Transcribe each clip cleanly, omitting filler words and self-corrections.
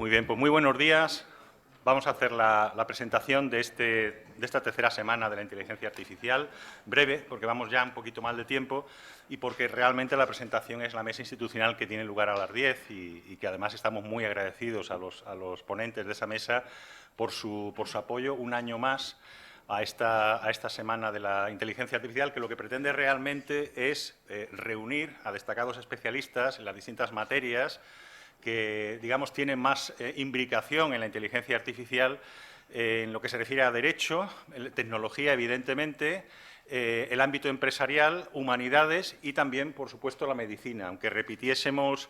Muy bien, pues muy buenos días. Vamos a hacer la presentación de esta tercera semana de la inteligencia artificial, breve, porque vamos ya un poquito mal de tiempo y porque realmente la presentación es la mesa institucional que tiene lugar a las 10 y que además estamos muy agradecidos a los ponentes de esa mesa por su apoyo un año más a esta semana de la inteligencia artificial, que lo que pretende realmente es reunir a destacados especialistas en las distintas materias que, digamos, tienen más imbricación en la inteligencia artificial en lo que se refiere a derecho, tecnología, evidentemente, el ámbito empresarial, humanidades y también, por supuesto, la medicina. Aunque repitiésemos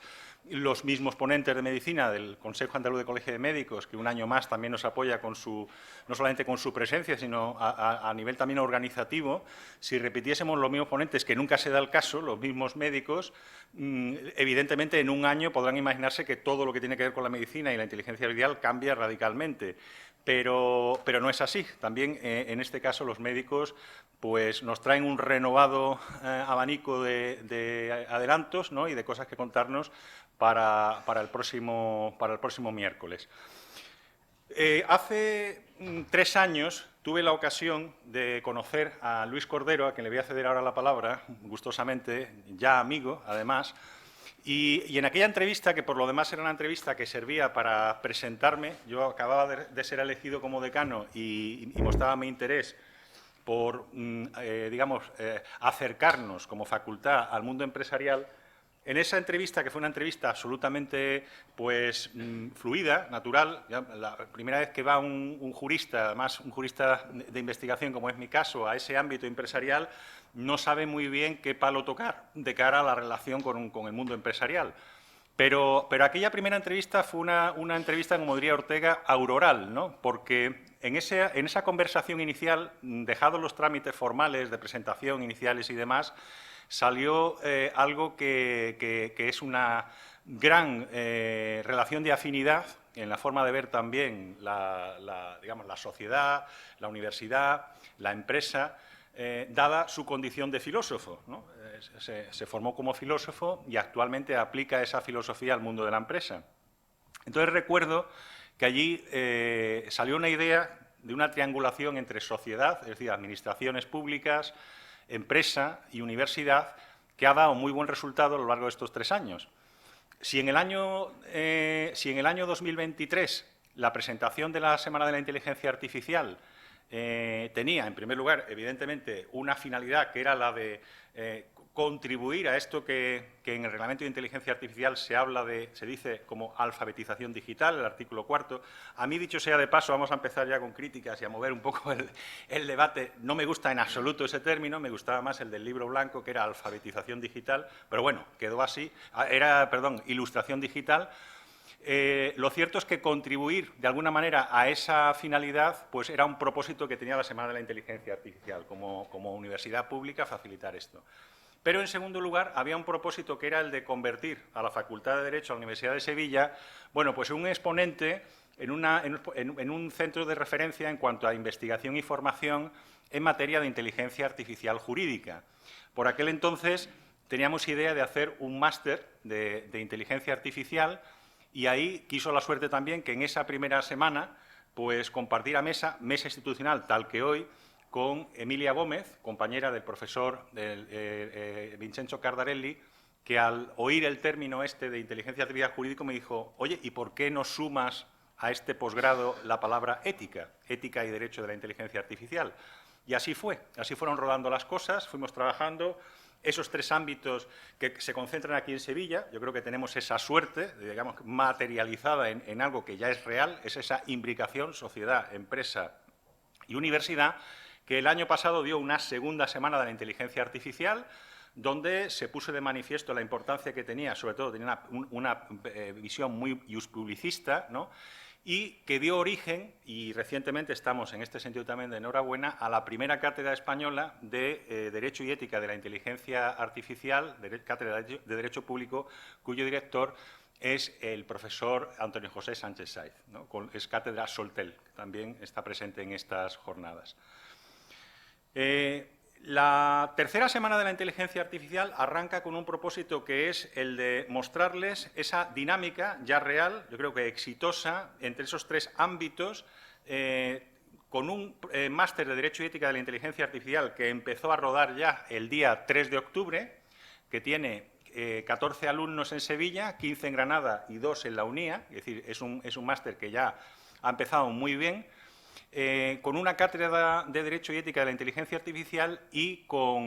los mismos ponentes de medicina del Consejo Andaluz de Colegio de Médicos, que un año más también nos apoya con no solamente con su presencia, sino a nivel también organizativo, si repitiésemos los mismos ponentes, que nunca se da el caso, los mismos médicos, evidentemente en un año podrán imaginarse que todo lo que tiene que ver con la medicina y la inteligencia artificial cambia radicalmente. Pero no es así. También, en este caso, los médicos pues, nos traen un renovado abanico de adelantos, ¿no?, y de cosas que contarnos para el próximo miércoles. Hace 3 años tuve la ocasión de conocer a Luis Cordero, a quien le voy a ceder ahora la palabra, gustosamente, ya amigo, además. Y en aquella entrevista, que por lo demás era una entrevista que servía para presentarme, yo acababa de ser elegido como decano y mostraba mi interés por, digamos, acercarnos como facultad al mundo empresarial. En esa entrevista, que fue una entrevista absolutamente pues, fluida, natural, ya la primera vez que va un jurista, además un jurista de investigación, como es mi caso, a ese ámbito empresarial, no sabe muy bien qué palo tocar de cara a la relación con el mundo empresarial. Pero aquella primera entrevista fue una entrevista, como diría Ortega, auroral, ¿no? Porque en esa conversación inicial, dejados los trámites formales de presentación iniciales y demás, salió algo que es una gran relación de afinidad en la forma de ver también digamos, la sociedad, la universidad, la empresa, dada su condición de filósofo, ¿no? Se formó como filósofo y actualmente aplica esa filosofía al mundo de la empresa. Entonces recuerdo que allí salió una idea de una triangulación entre sociedad, es decir, administraciones públicas, empresa y universidad, que ha dado muy buen resultado a lo largo de estos 3 años. Si en el año 2023 la presentación de la Semana de la Inteligencia Artificial tenía, en primer lugar, evidentemente, una finalidad que era la de contribuir a esto que en el Reglamento de Inteligencia Artificial se dice como alfabetización digital, el artículo 4. A mí, dicho sea de paso, vamos a empezar ya con críticas y a mover un poco el debate. No me gusta en absoluto ese término, me gustaba más el del libro blanco, que era alfabetización digital, pero bueno, quedó así. Ilustración digital. Lo cierto es que contribuir de alguna manera a esa finalidad pues era un propósito que tenía la Semana de la Inteligencia Artificial, como universidad pública, facilitar esto. Pero, en segundo lugar, había un propósito que era el de convertir a la Facultad de Derecho, a la Universidad de Sevilla, bueno, pues un exponente en un centro de referencia en cuanto a investigación y formación en materia de inteligencia artificial jurídica. Por aquel entonces teníamos idea de hacer un máster de inteligencia artificial y ahí quiso la suerte también que en esa primera semana pues compartir mesa institucional tal que hoy, con Emilia Gómez, compañera del profesor Vincenzo Cardarelli, que al oír el término este de inteligencia artificial jurídico me dijo: oye, ¿y por qué no sumas a este posgrado la palabra ética y derecho de la inteligencia artificial? Y así fue, así fueron rodando las cosas, fuimos trabajando esos 3 ámbitos que se concentran aquí en Sevilla. Yo creo que tenemos esa suerte, digamos, materializada en algo que ya es real, es esa imbricación sociedad, empresa y universidad, que el año pasado dio una segunda semana de la inteligencia artificial, donde se puso de manifiesto la importancia que tenía, sobre todo tenía una visión muy publicista, ¿no?, y que dio origen, y recientemente estamos en este sentido también de enhorabuena, a la primera cátedra española de Derecho y Ética de la Inteligencia Artificial, cátedra de Derecho Público, cuyo director es el profesor Antonio José Sánchez Saiz, ¿no?, es cátedra Soltel, que también está presente en estas jornadas. La tercera semana de la inteligencia artificial arranca con un propósito que es el de mostrarles esa dinámica ya real, yo creo que exitosa, entre esos tres ámbitos, con un máster de Derecho y Ética de la Inteligencia Artificial que empezó a rodar ya el día 3 de octubre, que tiene 14 alumnos en Sevilla, 15 en Granada y 2 en la UNIA, es decir, es un máster que ya ha empezado muy bien, con una cátedra de Derecho y Ética de la Inteligencia Artificial y por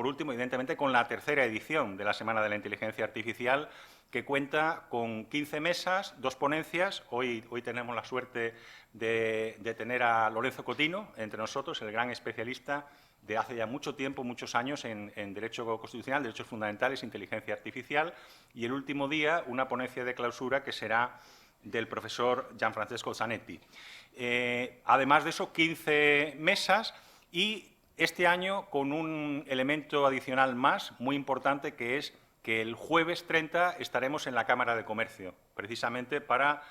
último, evidentemente, con la tercera edición de la Semana de la Inteligencia Artificial, que cuenta con 15 mesas, 2 ponencias. Hoy tenemos la suerte de tener a Lorenzo Cotino entre nosotros, el gran especialista de hace ya mucho tiempo, muchos años, en Derecho Constitucional, Derechos Fundamentales, Inteligencia Artificial, y el último día una ponencia de clausura que será del profesor Gianfrancesco Zanetti. Además de eso, 15 mesas y este año con un elemento adicional más muy importante, que es que el jueves 30 estaremos en la Cámara de Comercio, precisamente para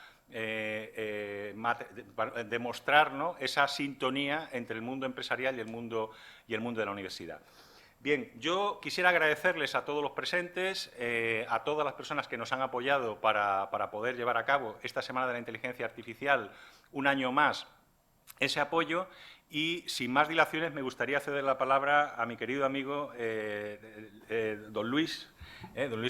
demostrar, ¿no?, esa sintonía entre el mundo empresarial y el mundo de la universidad. Bien, yo quisiera agradecerles a todos los presentes, a todas las personas que nos han apoyado para poder llevar a cabo esta Semana de la Inteligencia Artificial un año más, ese apoyo, y sin más dilaciones me gustaría ceder la palabra a mi querido amigo don Luis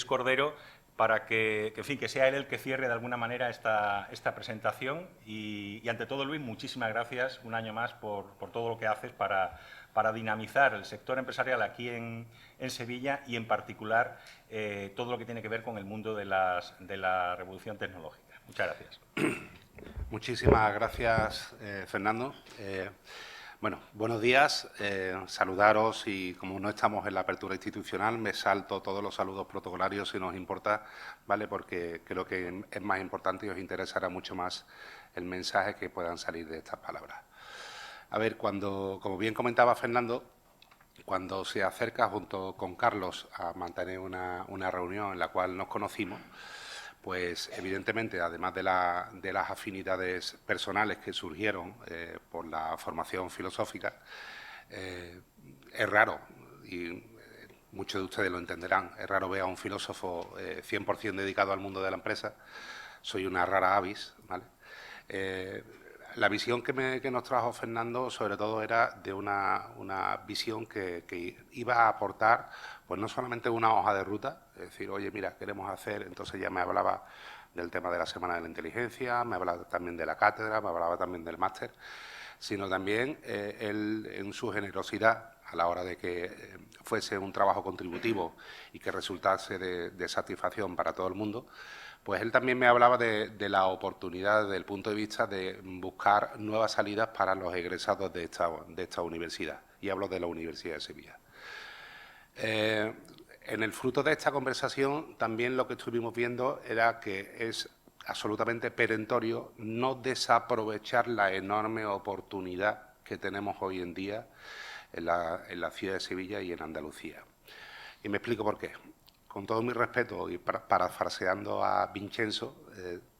Cordero, para que sea él el que cierre de alguna manera esta presentación. Y ante todo, Luis, muchísimas gracias un año más por todo lo que haces para dinamizar el sector empresarial aquí en Sevilla y, en particular, todo lo que tiene que ver con el mundo de la revolución tecnológica. Muchas gracias. Muchísimas gracias, Fernando. Bueno, buenos días, saludaros, y como no estamos en la apertura institucional, me salto todos los saludos protocolarios si nos importa, ¿vale? Porque creo que es más importante y os interesará mucho más el mensaje que puedan salir de estas palabras. A ver, como bien comentaba Fernando, cuando se acerca junto con Carlos a mantener una reunión en la cual nos conocimos, pues evidentemente, además de las afinidades personales que surgieron por la formación filosófica, es raro, y muchos de ustedes lo entenderán, es raro ver a un filósofo 100% dedicado al mundo de la empresa. Soy una rara avis, ¿vale? La visión que nos trajo Fernando, sobre todo, era de una visión que iba a aportar, pues no solamente una hoja de ruta, es decir, oye, mira, queremos hacer, entonces ya me hablaba del tema de la Semana de la Inteligencia, me hablaba también de la cátedra, me hablaba también del máster, sino también él, en su generosidad, a la hora de que fuese un trabajo contributivo y que resultase de satisfacción para todo el mundo, pues él también me hablaba de la oportunidad desde el punto de vista de buscar nuevas salidas para los egresados de esta universidad, y hablo de la Universidad de Sevilla. En el fruto de esta conversación también lo que estuvimos viendo era que es absolutamente perentorio no desaprovechar la enorme oportunidad que tenemos hoy en día en la ciudad de Sevilla y en Andalucía. Y me explico por qué. Con todo mi respeto, y parafraseando a Vincenzo,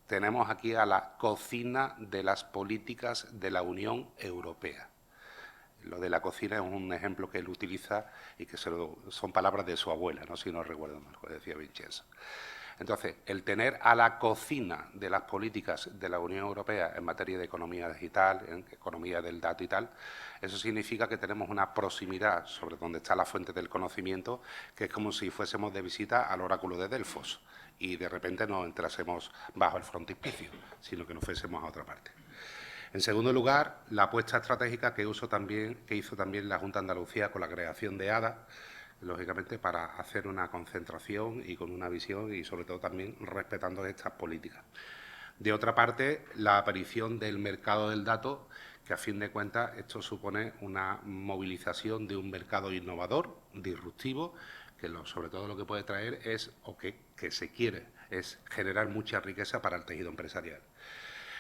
tenemos aquí a la cocina de las políticas de la Unión Europea. Lo de la cocina es un ejemplo que él utiliza y que son palabras de su abuela, ¿no?, si no recuerdo mal, lo que decía Vincenzo. Entonces, el tener a la cocina de las políticas de la Unión Europea en materia de economía digital, en economía del dato y tal, eso significa que tenemos una proximidad sobre donde está la fuente del conocimiento, que es como si fuésemos de visita al oráculo de Delfos y de repente no entrásemos bajo el frontispicio, sino que nos fuésemos a otra parte. En segundo lugar, la apuesta estratégica que hizo también la Junta de Andalucía con la creación de ADA, lógicamente para hacer una concentración y con una visión y, sobre todo, también respetando estas políticas. De otra parte, la aparición del mercado del dato, que a fin de cuentas esto supone una movilización de un mercado innovador, disruptivo, que sobre todo lo que puede traer es, o que se quiere, es generar mucha riqueza para el tejido empresarial.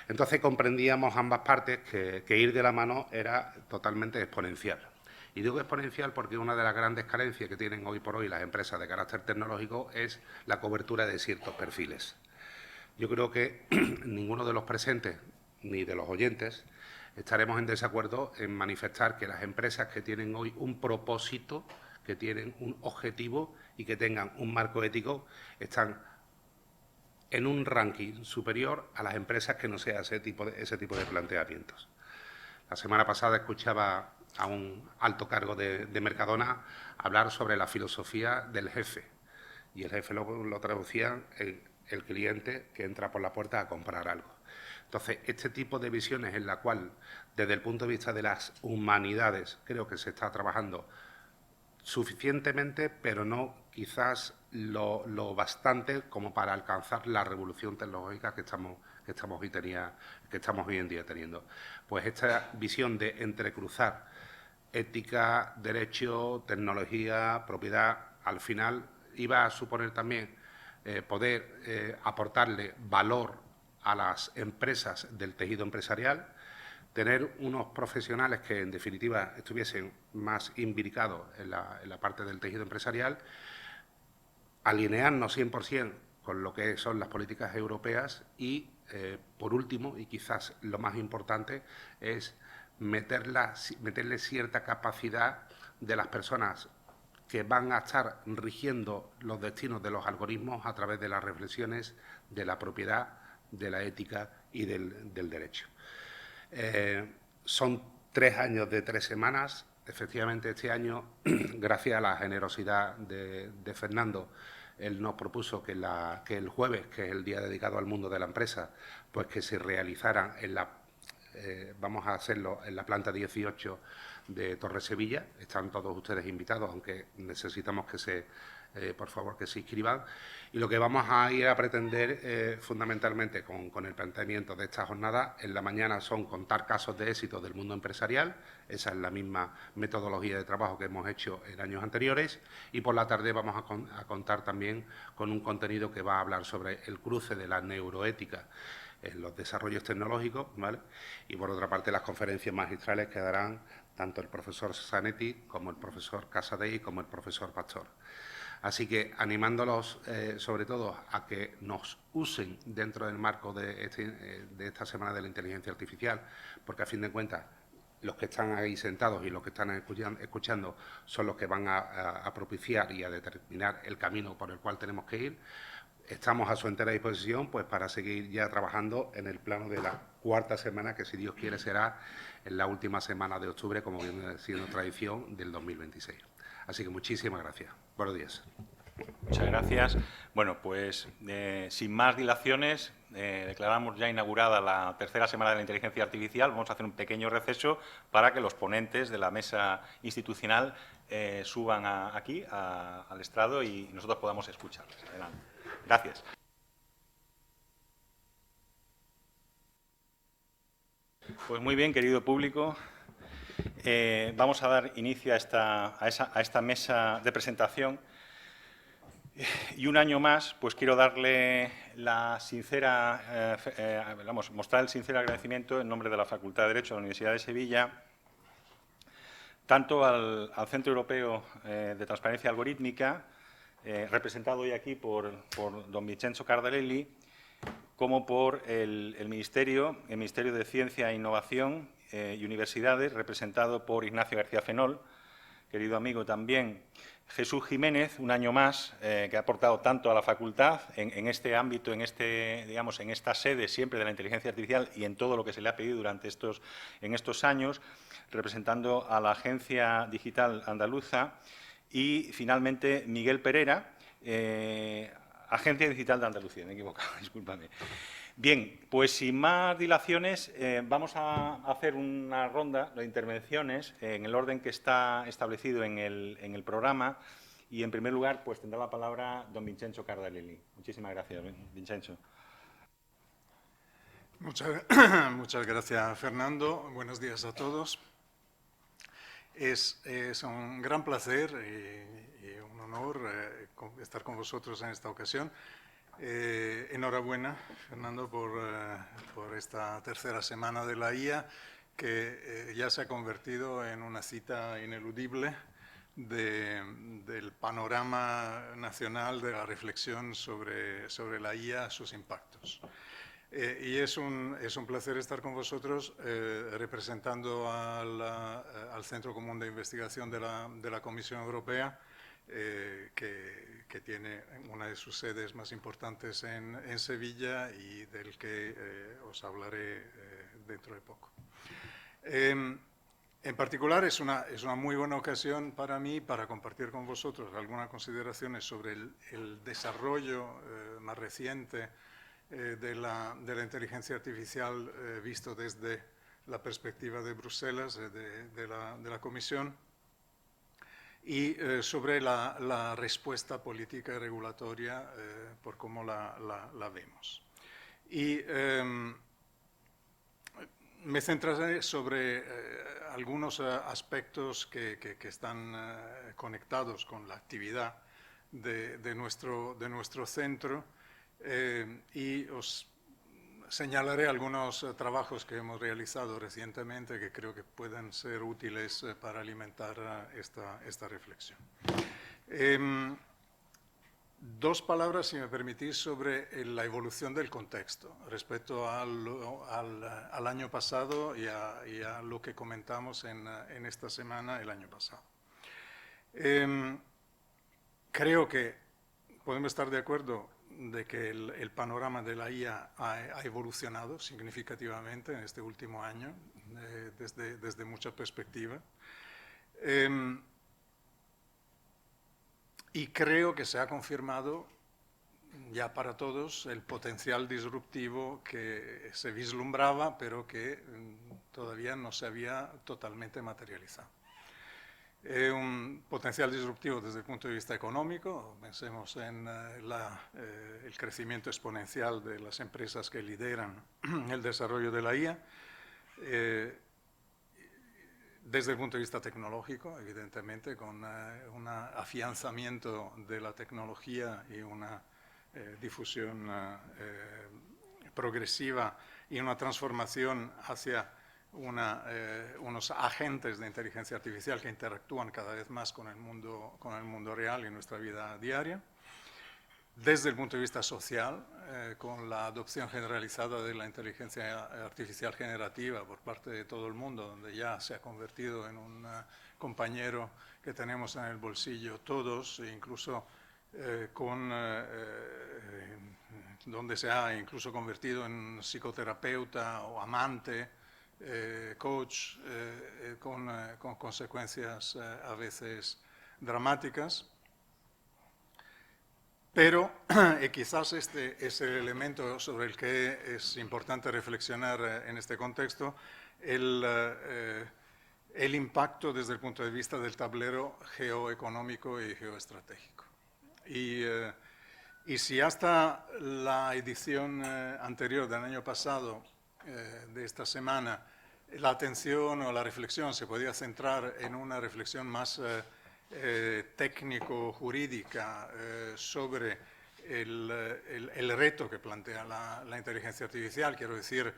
Entonces comprendíamos ambas partes que ir de la mano era totalmente exponencial. Y digo exponencial porque una de las grandes carencias que tienen hoy por hoy las empresas de carácter tecnológico es la cobertura de ciertos perfiles. Yo creo que ninguno de los presentes, ni de los oyentes, Estaremos en desacuerdo en manifestar que las empresas que tienen hoy un propósito, que tienen un objetivo y que tengan un marco ético, están en un ranking superior a las empresas que no sea ese tipo de planteamientos. La semana pasada escuchaba a un alto cargo de Mercadona hablar sobre la filosofía del jefe, y el jefe lo traducía el cliente que entra por la puerta a comprar algo. Entonces, este tipo de visiones en la cual, desde el punto de vista de las humanidades, creo que se está trabajando suficientemente, pero no quizás lo bastante como para alcanzar la revolución tecnológica que estamos hoy en día teniendo. Pues esta visión de entrecruzar ética, derecho, tecnología, propiedad, al final iba a suponer también poder aportarle valor a las empresas del tejido empresarial, tener unos profesionales que, en definitiva, estuviesen más imbricados en la parte del tejido empresarial, alinearnos 100% con lo que son las políticas europeas y, por último, y quizás lo más importante, es meterle cierta capacidad de las personas que van a estar rigiendo los destinos de los algoritmos a través de las reflexiones de la propiedad, de la ética y del derecho. Son 3 años de 3 semanas. Efectivamente, este año, gracias a la generosidad de Fernando, él nos propuso que el jueves, que es el día dedicado al mundo de la empresa, pues que se realizaran vamos a hacerlo en la planta 18 de Torre Sevilla. Están todos ustedes invitados, aunque necesitamos que por favor, que se inscriban. Y lo que vamos a ir a pretender fundamentalmente con el planteamiento de esta jornada, en la mañana son contar casos de éxito del mundo empresarial, esa es la misma metodología de trabajo que hemos hecho en años anteriores, y por la tarde vamos a contar también con un contenido que va a hablar sobre el cruce de la neuroética en los desarrollos tecnológicos, ¿vale? Y por otra parte las conferencias magistrales que darán tanto el profesor Zanetti como el profesor Casadei como el profesor Pastor. Así que animándolos sobre todo a que nos usen dentro del marco de esta Semana de la Inteligencia Artificial, porque a fin de cuentas los que están ahí sentados y los que están escuchando son los que van a propiciar y a determinar el camino por el cual tenemos que ir. Estamos a su entera disposición pues para seguir ya trabajando en el plano de la 4ª semana, que si Dios quiere será en la última semana de octubre, como viene siendo tradición, del 2026. Así que muchísimas gracias. Buenos días. Muchas gracias. Bueno, pues sin más dilaciones, declaramos ya inaugurada la 3ª Semana de la Inteligencia Artificial. Vamos a hacer un pequeño receso para que los ponentes de la mesa institucional suban aquí al estrado y nosotros podamos escucharles. Adelante. Gracias. Pues muy bien, querido público. Vamos a dar inicio a esta mesa de presentación. Y un año más, pues quiero darle la sincera, mostrar el sincero agradecimiento en nombre de la Facultad de Derecho de la Universidad de Sevilla, tanto al Centro Europeo de Transparencia Algorítmica, representado hoy aquí por don Vincenzo Cardarelli, como por el Ministerio de Ciencia e Innovación y Universidades, representado por Ignacio García Fenol, querido amigo también, Jesús Jiménez, un año más, que ha aportado tanto a la facultad en este ámbito, en esta sede siempre de la inteligencia artificial y en todo lo que se le ha pedido en estos años, representando a la Agencia Digital Andaluza, y finalmente Miguel Pereira, Agencia Digital de Andalucía, me he equivocado, discúlpame. Bien, pues sin más dilaciones, vamos a hacer una ronda de intervenciones en el orden que está establecido en el programa, y en primer lugar pues tendrá la palabra don Vincenzo Cardarelli. Muchísimas gracias, Vincenzo. Muchas gracias, Fernando. Buenos días a todos. Es un gran placer y un honor estar con vosotros en esta ocasión. Enhorabuena, Fernando, por esta 3ª Semana de la IA, que ya se ha convertido en una cita ineludible del panorama nacional de la reflexión sobre la IA, sus impactos. Y es un placer estar con vosotros representando al Centro Común de Investigación de la Comisión Europea, que tiene una de sus sedes más importantes en Sevilla y del que os hablaré dentro de poco. En particular, es una muy buena ocasión para mí para compartir con vosotros algunas consideraciones sobre el desarrollo más reciente de la inteligencia artificial visto desde la perspectiva de Bruselas, de la Comisión, y sobre la respuesta política y regulatoria por cómo la vemos. Y me centraré sobre algunos aspectos que están conectados con la actividad de nuestro centro, y os señalaré algunos trabajos que hemos realizado recientemente que creo que pueden ser útiles para alimentar esta reflexión. Dos palabras, si me permitís, sobre la evolución del contexto respecto al año pasado y a lo que comentamos en esta semana el año pasado. Creo que podemos estar de acuerdo de que el panorama de la IA ha evolucionado significativamente en este último año, desde muchas perspectivas. Y creo que se ha confirmado ya para todos el potencial disruptivo que se vislumbraba, pero que todavía no se había totalmente materializado. Un potencial disruptivo desde el punto de vista económico, pensemos en el crecimiento exponencial de las empresas que lideran el desarrollo de la IA, desde el punto de vista tecnológico, evidentemente, con un afianzamiento de la tecnología y una difusión progresiva y una transformación hacia unos agentes de inteligencia artificial que interactúan cada vez más con el mundo real y nuestra vida diaria. Desde el punto de vista social, con la adopción generalizada de la inteligencia artificial generativa por parte de todo el mundo, donde ya se ha convertido en un compañero que tenemos en el bolsillo todos, e incluso donde se ha incluso convertido en psicoterapeuta o amante, coach, con consecuencias a veces dramáticas. Pero quizás este es el elemento sobre el que es importante reflexionar en este contexto, el impacto desde el punto de vista del tablero geoeconómico y geoestratégico. Y si hasta la edición anterior del año pasado, de esta semana, la atención o la reflexión se podía centrar en una reflexión más técnico-jurídica sobre el reto que plantea la inteligencia artificial, quiero decir,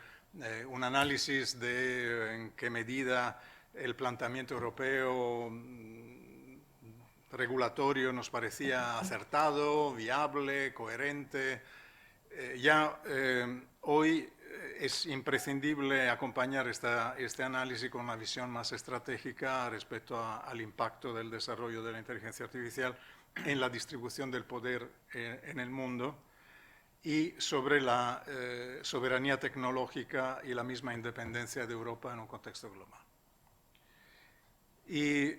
un análisis de en qué medida el planteamiento europeo regulatorio nos parecía acertado, viable, coherente. Hoy es imprescindible acompañar este análisis con una visión más estratégica respecto al impacto del desarrollo de la inteligencia artificial en la distribución del poder en el mundo y sobre la soberanía tecnológica y la misma independencia de Europa en un contexto global. Y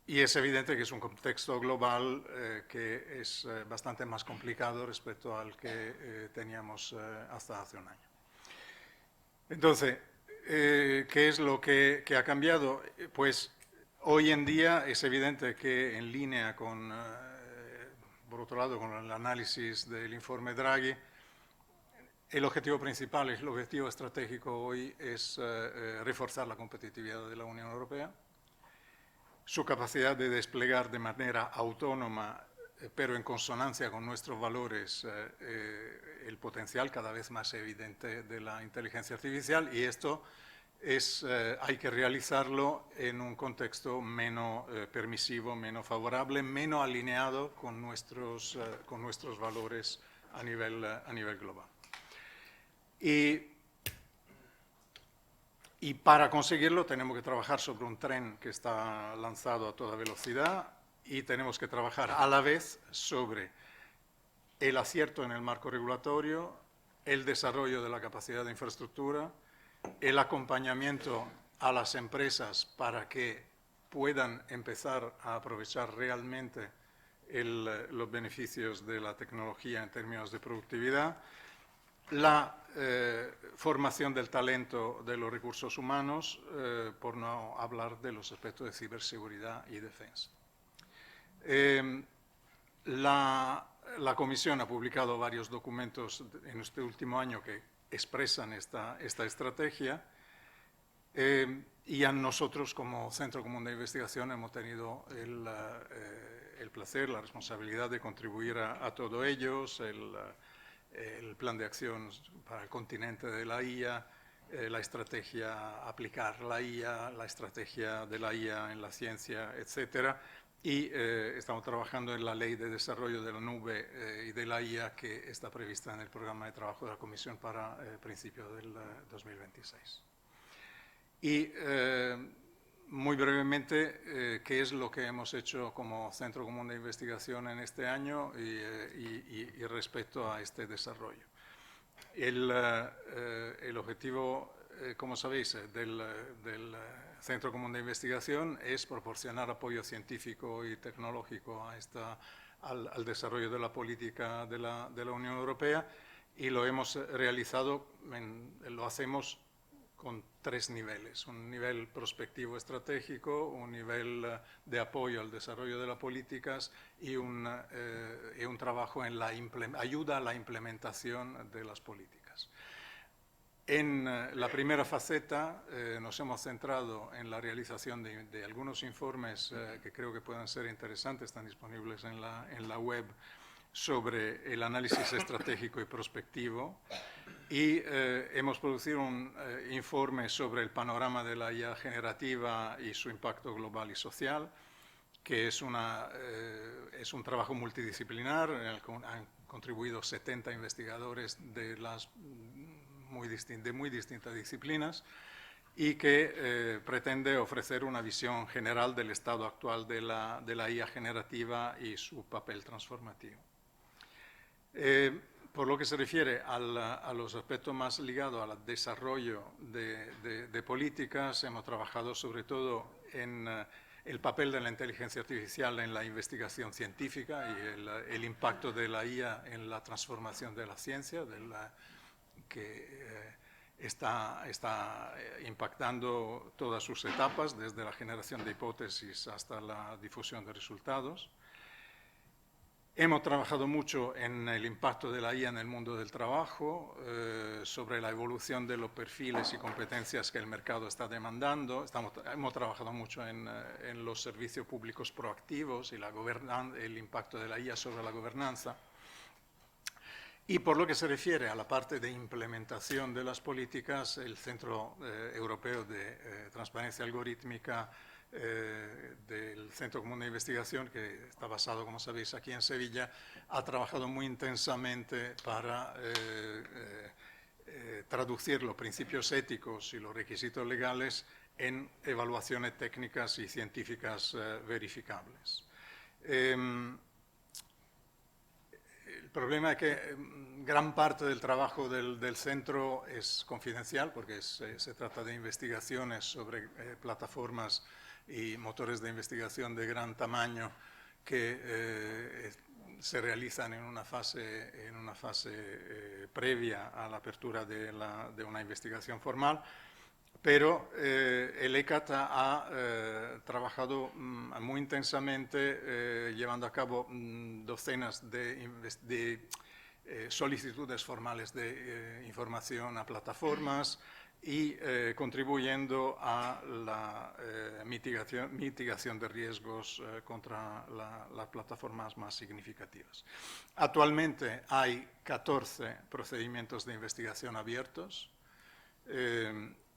es evidente que es un contexto global que es bastante más complicado respecto al que teníamos hasta hace un año. Entonces, ¿qué es lo que ha cambiado? Pues hoy en día es evidente que en línea con, por otro lado, con el análisis del informe Draghi, el objetivo principal, el objetivo estratégico hoy es reforzar la competitividad de la Unión Europea, su capacidad de desplegar de manera autónoma, pero en consonancia con nuestros valores, el potencial cada vez más evidente de la inteligencia artificial, y esto hay que realizarlo en un contexto menos permisivo, menos favorable, menos alineado con nuestros valores a nivel global. Y para conseguirlo tenemos que trabajar sobre un tren que está lanzado a toda velocidad y tenemos que trabajar a la vez sobre el acierto en el marco regulatorio, el desarrollo de la capacidad de infraestructura, el acompañamiento a las empresas para que puedan empezar a aprovechar realmente los beneficios de la tecnología en términos de productividad, la formación del talento de los recursos humanos, por no hablar de los aspectos de ciberseguridad y defensa. La Comisión ha publicado varios documentos en este último año que expresan esta estrategia y a nosotros como Centro Común de Investigación hemos tenido el placer, la responsabilidad de contribuir a todos ellos, el plan de acción para el continente de la IA, la estrategia aplicar la IA, la estrategia de la IA en la ciencia, etcétera. Y estamos trabajando en la ley de desarrollo de la nube y de la IA que está prevista en el programa de trabajo de la Comisión para principios del 2026. Y muy brevemente, ¿qué es lo que hemos hecho como Centro Común de Investigación en este año y respecto a este desarrollo? El objetivo, como sabéis, del Centro Común de Investigación es proporcionar apoyo científico y tecnológico al desarrollo de la política de la Unión Europea y lo hemos realizado, lo hacemos con 3 niveles, un nivel prospectivo estratégico, un nivel de apoyo al desarrollo de las políticas y un trabajo en la ayuda a la implementación de las políticas. En la primera faceta nos hemos centrado en la realización de algunos informes que creo que pueden ser interesantes, están disponibles en la web, sobre el análisis estratégico y prospectivo y hemos producido un informe sobre el panorama de la IA generativa y su impacto global y social, que es un trabajo multidisciplinar en el que han contribuido 70 investigadores de muy distintas disciplinas y que pretende ofrecer una visión general del estado actual de la IA generativa y su papel transformativo. Por lo que se refiere a los aspectos más ligados al desarrollo de políticas, hemos trabajado sobre todo en el papel de la inteligencia artificial en la investigación científica y el impacto de la IA en la transformación de la ciencia, que está impactando todas sus etapas, desde la generación de hipótesis hasta la difusión de resultados. Hemos trabajado mucho en el impacto de la IA en el mundo del trabajo, sobre la evolución de los perfiles y competencias que el mercado está demandando. Hemos trabajado mucho en los servicios públicos proactivos y el impacto de la IA sobre la gobernanza. Y por lo que se refiere a la parte de implementación de las políticas, el Centro Europeo de Transparencia Algorítmica del Centro Común de Investigación, que está basado, como sabéis, aquí en Sevilla, ha trabajado muy intensamente para traducir los principios éticos y los requisitos legales en evaluaciones técnicas y científicas verificables. El problema es que gran parte del trabajo del centro es confidencial, porque se trata de investigaciones sobre plataformas y motores de investigación de gran tamaño que se realizan en una fase previa a la apertura de una investigación formal, pero el ECAT ha trabajado muy intensamente llevando a cabo docenas de solicitudes formales de información a plataformas y contribuyendo a la mitigación de riesgos contra las plataformas más significativas. Actualmente hay 14 procedimientos de investigación abiertos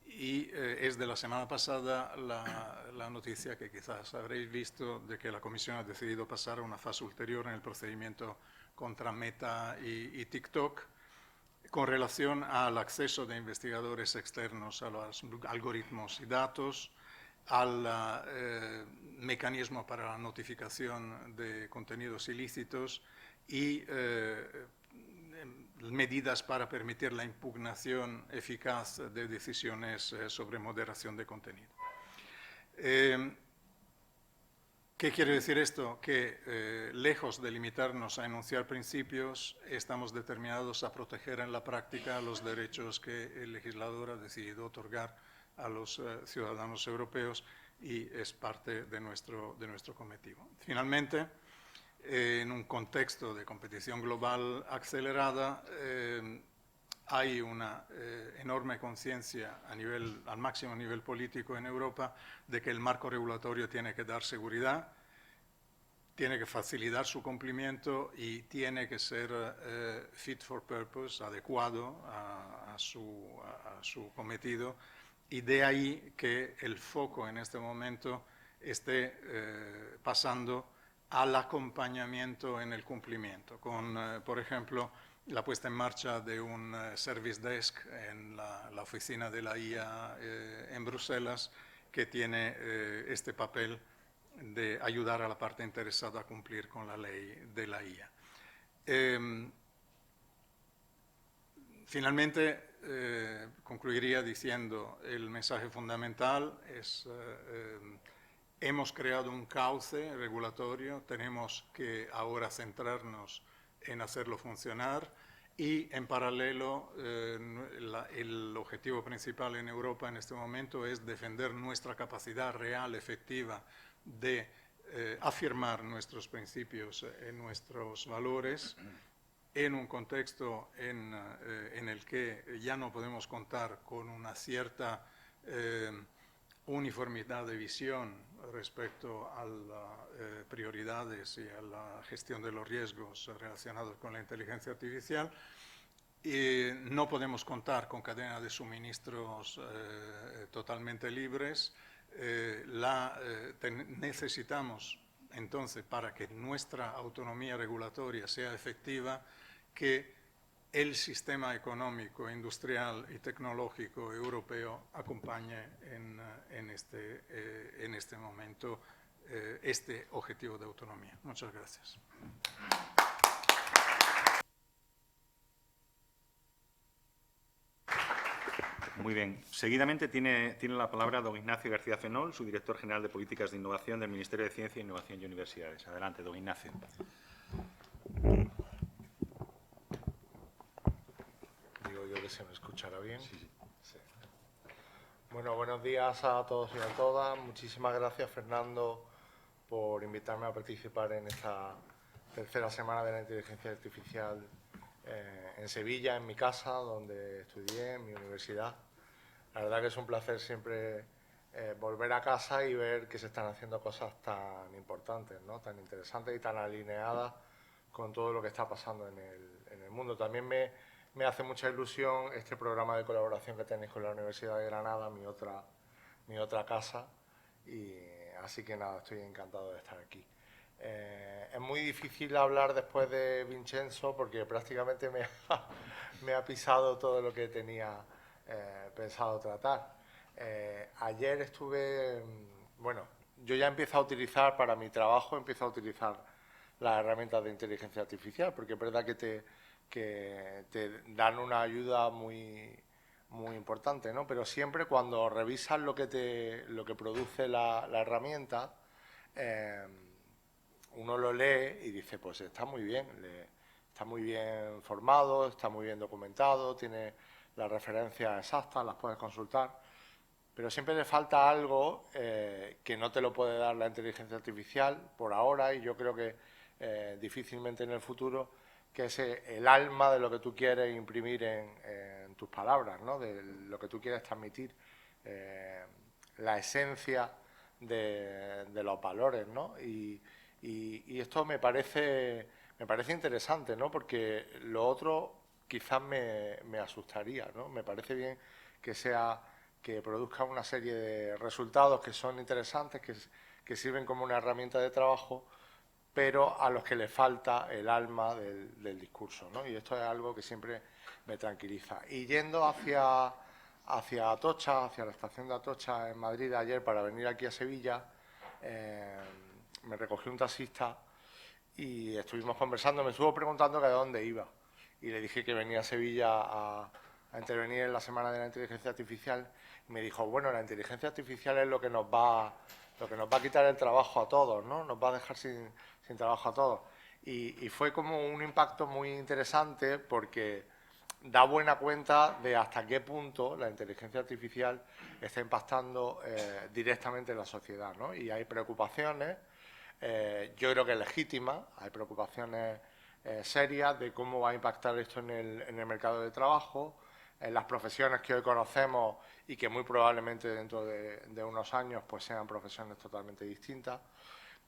y es de la semana pasada la noticia que quizás habréis visto de que la Comisión ha decidido pasar a una fase ulterior en el procedimiento contra Meta y TikTok, con relación al acceso de investigadores externos a los algoritmos y datos, al mecanismo para la notificación de contenidos ilícitos y medidas para permitir la impugnación eficaz de decisiones sobre moderación de contenido. ¿Qué quiere decir esto? Que lejos de limitarnos a enunciar principios, estamos determinados a proteger en la práctica los derechos que el legislador ha decidido otorgar a los ciudadanos europeos y es parte de nuestro cometido. Finalmente, en un contexto de competición global acelerada, hay una enorme conciencia al máximo nivel político en Europa de que el marco regulatorio tiene que dar seguridad, tiene que facilitar su cumplimiento y tiene que ser fit for purpose, adecuado a su cometido. Y de ahí que el foco en este momento esté pasando al acompañamiento en el cumplimiento, con, por ejemplo, la puesta en marcha de un service desk en la oficina de la IA en Bruselas, que tiene este papel de ayudar a la parte interesada a cumplir con la ley de la IA. Finalmente, concluiría diciendo el mensaje fundamental es hemos creado un cauce regulatorio, tenemos que ahora centrarnos en hacerlo funcionar y en paralelo el objetivo principal en Europa en este momento es defender nuestra capacidad real, efectiva de afirmar nuestros principios, nuestros valores en un contexto en el que ya no podemos contar con una cierta uniformidad de visión respecto a las prioridades y a la gestión de los riesgos relacionados con la inteligencia artificial. Y no podemos contar con cadenas de suministros totalmente libres. Necesitamos, entonces, para que nuestra autonomía regulatoria sea efectiva, que el sistema económico, industrial y tecnológico europeo acompañe en este momento este objetivo de autonomía. Muchas gracias. Muy bien. Seguidamente tiene la palabra don Ignacio García Fenol, su director general de Políticas de Innovación del Ministerio de Ciencia, Innovación y Universidades. Adelante, don Ignacio. Digo yo que se me escuchará bien. Sí. Sí. Bueno, buenos días a todos y a todas. Muchísimas gracias, Fernando, por invitarme a participar en esta tercera semana de la inteligencia artificial en Sevilla, en mi casa, donde estudié, en mi universidad. La verdad que es un placer siempre volver a casa y ver que se están haciendo cosas tan importantes, ¿no? Tan interesantes y tan alineadas con todo lo que está pasando en el mundo. También me hace mucha ilusión este programa de colaboración que tenéis con la Universidad de Granada, mi otra casa, y así que nada, estoy encantado de estar aquí. Es muy difícil hablar después de Vincenzo porque prácticamente me ha pisado todo lo que tenía pensado tratar. Ayer estuve, bueno, yo ya empiezo a utilizar, para mi trabajo, empiezo a utilizar las herramientas de inteligencia artificial, porque es verdad que te dan una ayuda muy importante, ¿no? Pero siempre cuando revisas lo que produce la herramienta, uno lo lee y dice, pues está muy bien formado, está muy bien documentado, tiene las referencias exactas, las puedes consultar, pero siempre le falta algo que no te lo puede dar la inteligencia artificial por ahora, y yo creo que difícilmente en el futuro, que es el alma de lo que tú quieres imprimir en tus palabras, ¿no? De lo que tú quieres transmitir, la esencia de los valores, ¿no? Y esto me parece interesante, ¿no? Porque lo otro quizás me asustaría, ¿no? Me parece bien que produzca una serie de resultados que son interesantes, que sirven como una herramienta de trabajo, pero a los que le falta el alma del discurso, ¿no? Y esto es algo que siempre tranquiliza. Y yendo hacia Atocha, hacia la estación de Atocha en Madrid ayer para venir aquí a Sevilla, me recogió un taxista y estuvimos conversando, me estuvo preguntando que de dónde iba. Y le dije que venía a Sevilla a intervenir en la Semana de la Inteligencia Artificial. Y me dijo, bueno, la inteligencia artificial es lo que nos va a quitar el trabajo a todos, ¿no? Nos va a dejar sin trabajo a todos. Y fue como un impacto muy interesante porque da buena cuenta de hasta qué punto la inteligencia artificial está impactando directamente en la sociedad, ¿no? Y hay preocupaciones, yo creo que legítimas, hay preocupaciones serias de cómo va a impactar esto en el mercado de trabajo, en las profesiones que hoy conocemos y que muy probablemente dentro de unos años pues sean profesiones totalmente distintas.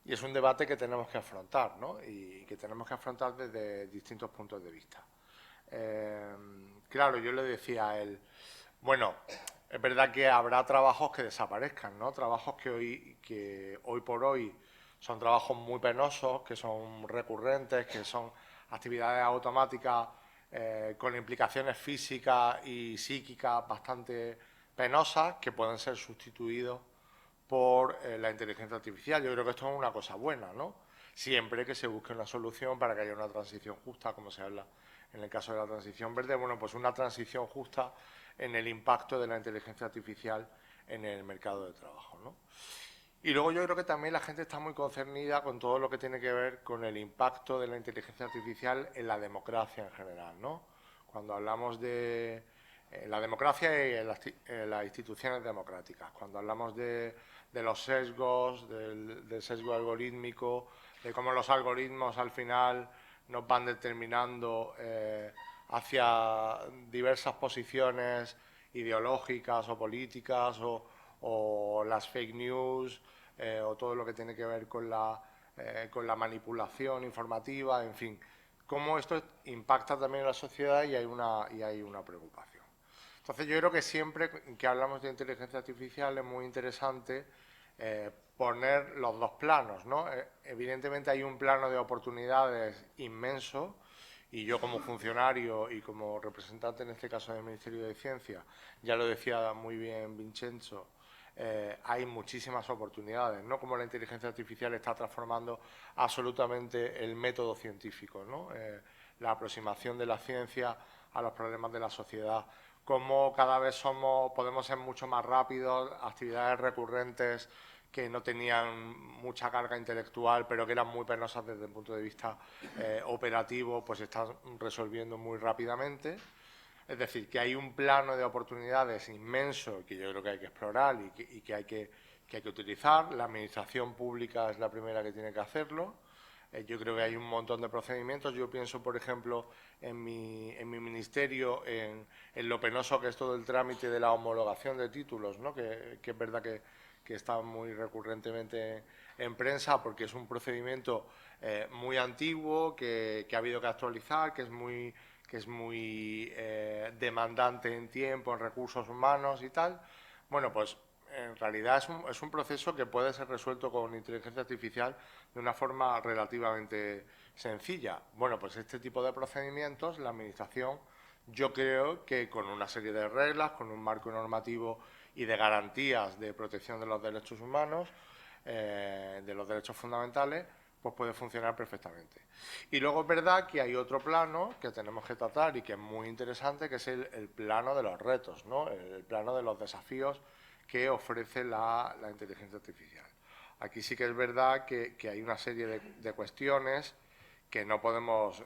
Y es un debate que tenemos que afrontar, ¿no? Y que tenemos que afrontar desde distintos puntos de vista. Claro, yo le decía a él, bueno, es verdad que habrá trabajos que desaparezcan, ¿no? Trabajos que hoy por hoy son trabajos muy penosos, que son recurrentes, que son actividades automáticas con implicaciones físicas y psíquicas bastante penosas, que pueden ser sustituidos por la inteligencia artificial. Yo creo que esto es una cosa buena, ¿no? Siempre que se busque una solución para que haya una transición justa, como se habla en el caso de la transición verde, bueno, pues una transición justa en el impacto de la inteligencia artificial en el mercado de trabajo, ¿no? Y luego yo creo que también la gente está muy concernida con todo lo que tiene que ver con el impacto de la inteligencia artificial en la democracia en general, ¿no? Cuando hablamos de la democracia y en las instituciones democráticas, cuando hablamos de los sesgos, del sesgo algorítmico, de cómo los algoritmos al final nos van determinando hacia diversas posiciones ideológicas o políticas o las fake news o todo lo que tiene que ver con la manipulación informativa, en fin, cómo esto impacta también en la sociedad y hay una preocupación. Entonces yo creo que siempre que hablamos de inteligencia artificial es muy interesante poner los dos planos, ¿no? Evidentemente hay un plano de oportunidades inmenso y yo como funcionario y como representante en este caso del Ministerio de Ciencia, ya lo decía muy bien Vincenzo, hay muchísimas oportunidades, ¿no? Como la inteligencia artificial está transformando absolutamente el método científico, ¿no? La aproximación de la ciencia a los problemas de la sociedad, cómo cada vez podemos ser mucho más rápidos, actividades recurrentes que no tenían mucha carga intelectual, pero que eran muy penosas desde el punto de vista operativo, pues se están resolviendo muy rápidamente. Es decir, que hay un plano de oportunidades inmenso que yo creo que hay que explorar y que hay que utilizar. La administración pública es la primera que tiene que hacerlo. Yo creo que hay un montón de procedimientos. Yo pienso, por ejemplo, en mi ministerio, en lo penoso que es todo el trámite de la homologación de títulos, ¿no? Que es verdad que está muy recurrentemente en prensa porque es un procedimiento muy antiguo, que ha habido que actualizar, que es muy demandante en tiempo, en recursos humanos y tal. Bueno, pues en realidad es un proceso que puede ser resuelto con inteligencia artificial de una forma relativamente sencilla. Bueno, pues este tipo de procedimientos, la Administración, yo creo que con una serie de reglas, con un marco normativo y de garantías de protección de los derechos humanos, de los derechos fundamentales, pues puede funcionar perfectamente. Y luego es verdad que hay otro plano que tenemos que tratar y que es muy interesante, que es el plano de los retos, ¿no? El plano de los desafíos que ofrece la inteligencia artificial. Aquí sí que es verdad que hay una serie de cuestiones que no podemos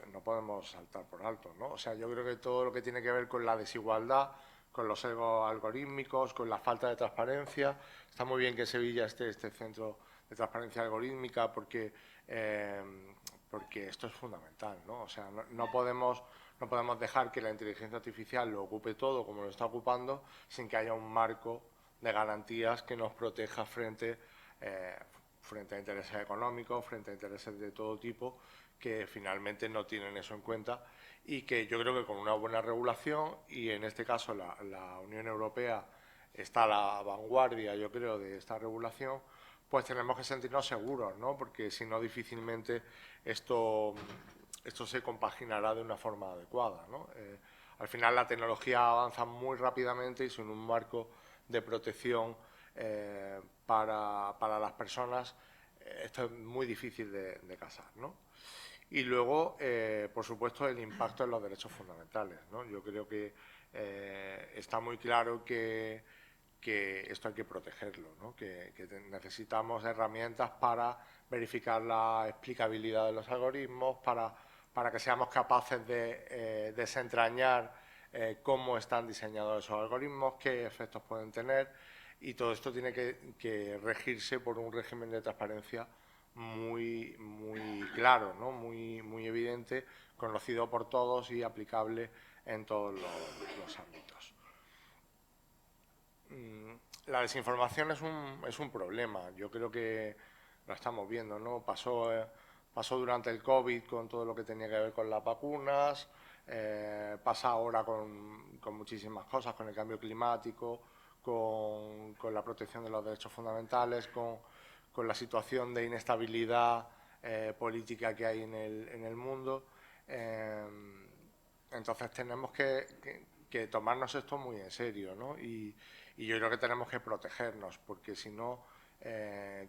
saltar por alto, ¿no? O sea, yo creo que todo lo que tiene que ver con la desigualdad, con los sesgos algorítmicos, con la falta de transparencia. Está muy bien que Sevilla esté este centro de transparencia algorítmica porque esto es fundamental, ¿no? O sea, no podemos dejar que la inteligencia artificial lo ocupe todo como lo está ocupando sin que haya un marco de garantías que nos proteja frente a intereses económicos, frente a intereses de todo tipo que finalmente no tienen eso en cuenta y que yo creo que con una buena regulación y en este caso la Unión Europea está a la vanguardia, yo creo, de esta regulación, pues tenemos que sentirnos seguros, ¿no? Porque si no difícilmente esto se compaginará de una forma adecuada, ¿no? al final la tecnología avanza muy rápidamente y sin un marco de protección para las personas, esto es muy difícil de casar, ¿no? Y luego, por supuesto, el impacto en los derechos fundamentales, ¿no? Yo creo que está muy claro que esto hay que protegerlo, ¿no? Que necesitamos herramientas para verificar la explicabilidad de los algoritmos, para que seamos capaces de desentrañar cómo están diseñados esos algoritmos, qué efectos pueden tener, y todo esto tiene que regirse por un régimen de transparencia muy claro, ¿no? muy evidente, conocido por todos y aplicable en todos los ámbitos. La desinformación es un problema. Yo creo que lo estamos viendo, ¿no? Pasó durante el COVID con todo lo que tenía que ver con las vacunas, pasa ahora con muchísimas cosas, con el cambio climático, con la protección de los derechos fundamentales, con la situación de inestabilidad política que hay en el mundo. Entonces tenemos que tomarnos esto muy en serio, ¿no? Y yo creo que tenemos que protegernos, porque si no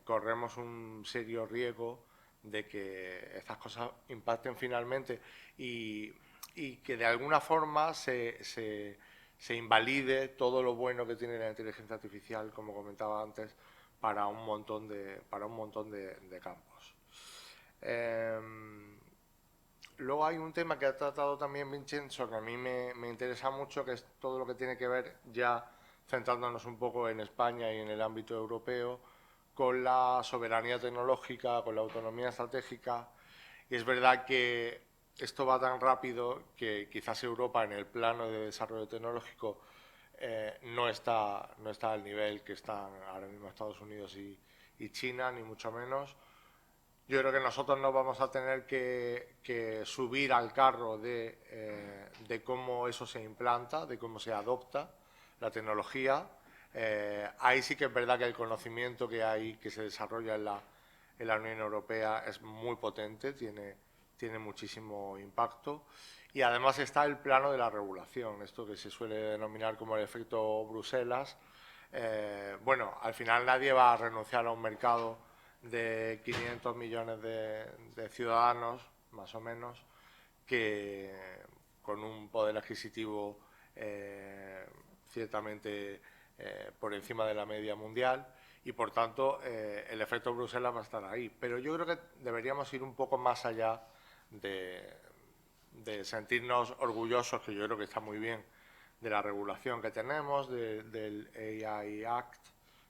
corremos un serio riesgo de que estas cosas impacten finalmente y que de alguna forma se invalide todo lo bueno que tiene la inteligencia artificial, como comentaba antes, para un montón de campos. Luego hay un tema que ha tratado también Vincenzo, que a mí me interesa mucho, que es todo lo que tiene que ver, ya centrándonos un poco en España y en el ámbito europeo, con la soberanía tecnológica, con la autonomía estratégica. Y es verdad que esto va tan rápido que quizás Europa en el plano de desarrollo tecnológico no está al nivel que están ahora mismo Estados Unidos y China, ni mucho menos. Yo creo que nosotros nos vamos a tener que subir al carro de cómo eso se implanta, de cómo se adopta la tecnología. Ahí sí que es verdad que el conocimiento que hay, que se desarrolla en la Unión Europea es muy potente, tiene muchísimo impacto. Y además está el plano de la regulación, esto que se suele denominar como el efecto Bruselas. Bueno, al final nadie va a renunciar a un mercado de 500 millones de ciudadanos, más o menos, que con un poder adquisitivo ciertamente por encima de la media mundial, y por tanto el efecto Bruselas va a estar ahí. Pero yo creo que deberíamos ir un poco más allá de sentirnos orgullosos, que yo creo que está muy bien, de la regulación que tenemos, del AI Act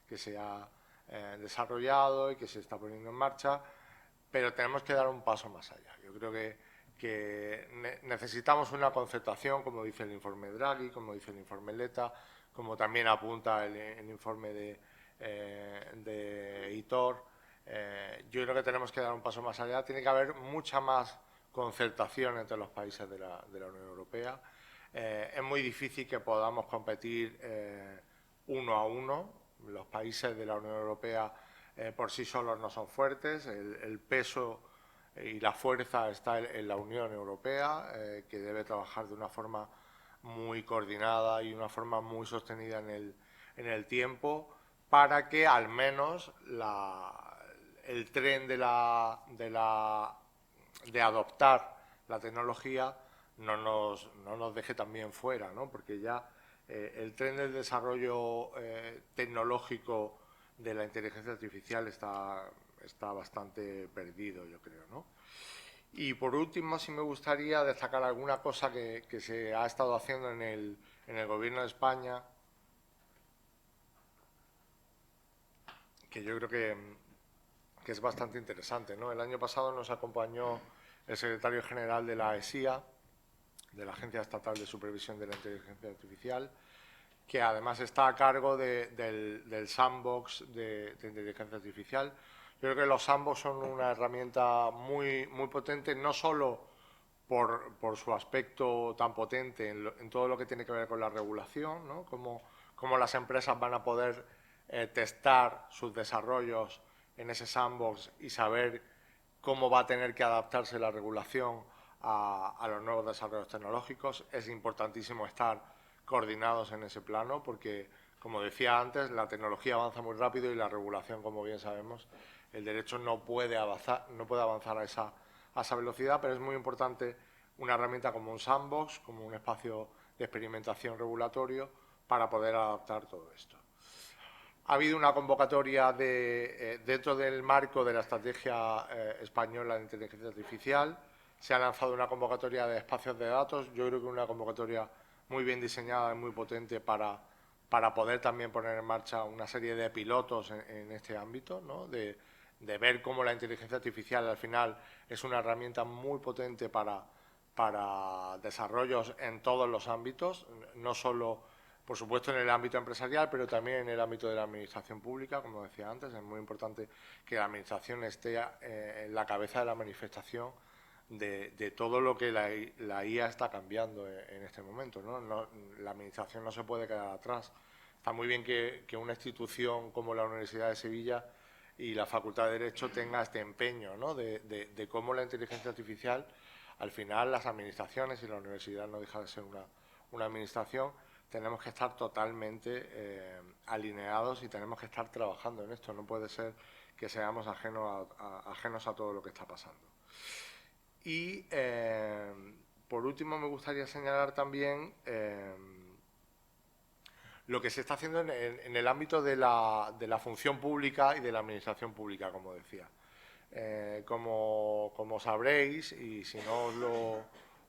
que se ha desarrollado y que se está poniendo en marcha, pero tenemos que dar un paso más allá. Yo creo que necesitamos una concertación, como dice el informe Draghi, como dice el informe Letta, como también apunta el informe de Hitor. Yo creo que tenemos que dar un paso más allá. Tiene que haber mucha más concertación entre los países de la Unión Europea. Es muy difícil que podamos competir uno a uno. Los países de la Unión Europea por sí solos no son fuertes. El peso y la fuerza está en la Unión Europea, que debe trabajar de una forma muy coordinada y una forma muy sostenida en el tiempo, para que al menos el tren de adoptar la tecnología no nos deje también fuera, ¿no? Porque ya el tren del desarrollo tecnológico de la inteligencia artificial está bastante perdido, yo creo, ¿no? Y por último, sí me gustaría destacar alguna cosa que se ha estado haciendo en el Gobierno de España, que yo creo que es bastante interesante, ¿no? El año pasado nos acompañó el secretario general de la ESIA, de la Agencia Estatal de Supervisión de la Inteligencia Artificial, que además está a cargo del sandbox de inteligencia artificial. Yo creo que los sandbox son una herramienta muy potente, no solo por su aspecto tan potente en todo lo que tiene que ver con la regulación, ¿no? Cómo las empresas van a poder testar sus desarrollos en ese sandbox y saber cómo va a tener que adaptarse la regulación a los nuevos desarrollos tecnológicos. Es importantísimo estar coordinados en ese plano porque, como decía antes, la tecnología avanza muy rápido y la regulación, como bien sabemos, el derecho no puede avanzar a esa velocidad, pero es muy importante una herramienta como un sandbox, como un espacio de experimentación regulatorio para poder adaptar todo esto. Ha habido una convocatoria dentro del marco de la estrategia española de inteligencia artificial. Se ha lanzado una convocatoria de espacios de datos. Yo creo que una convocatoria muy bien diseñada y muy potente para poder también poner en marcha una serie de pilotos en este ámbito, ¿no? de ver cómo la inteligencia artificial al final es una herramienta muy potente para desarrollos en todos los ámbitos, no solo, por supuesto, en el ámbito empresarial, pero también en el ámbito de la administración pública, como decía antes. Es muy importante que la administración esté en la cabeza de la manifestación de todo lo que la IA está cambiando en este momento, ¿no? La administración no se puede quedar atrás. Está muy bien que una institución como la Universidad de Sevilla y la Facultad de Derecho tenga este empeño, ¿no? de cómo la inteligencia artificial, al final las administraciones, y la universidad no deja de ser una administración, tenemos que estar totalmente alineados y tenemos que estar trabajando en esto. No puede ser que seamos ajenos a todo lo que está pasando. Y, por último, me gustaría señalar también lo que se está haciendo en el ámbito de la función pública y de la administración pública, como decía. Como sabréis, y si no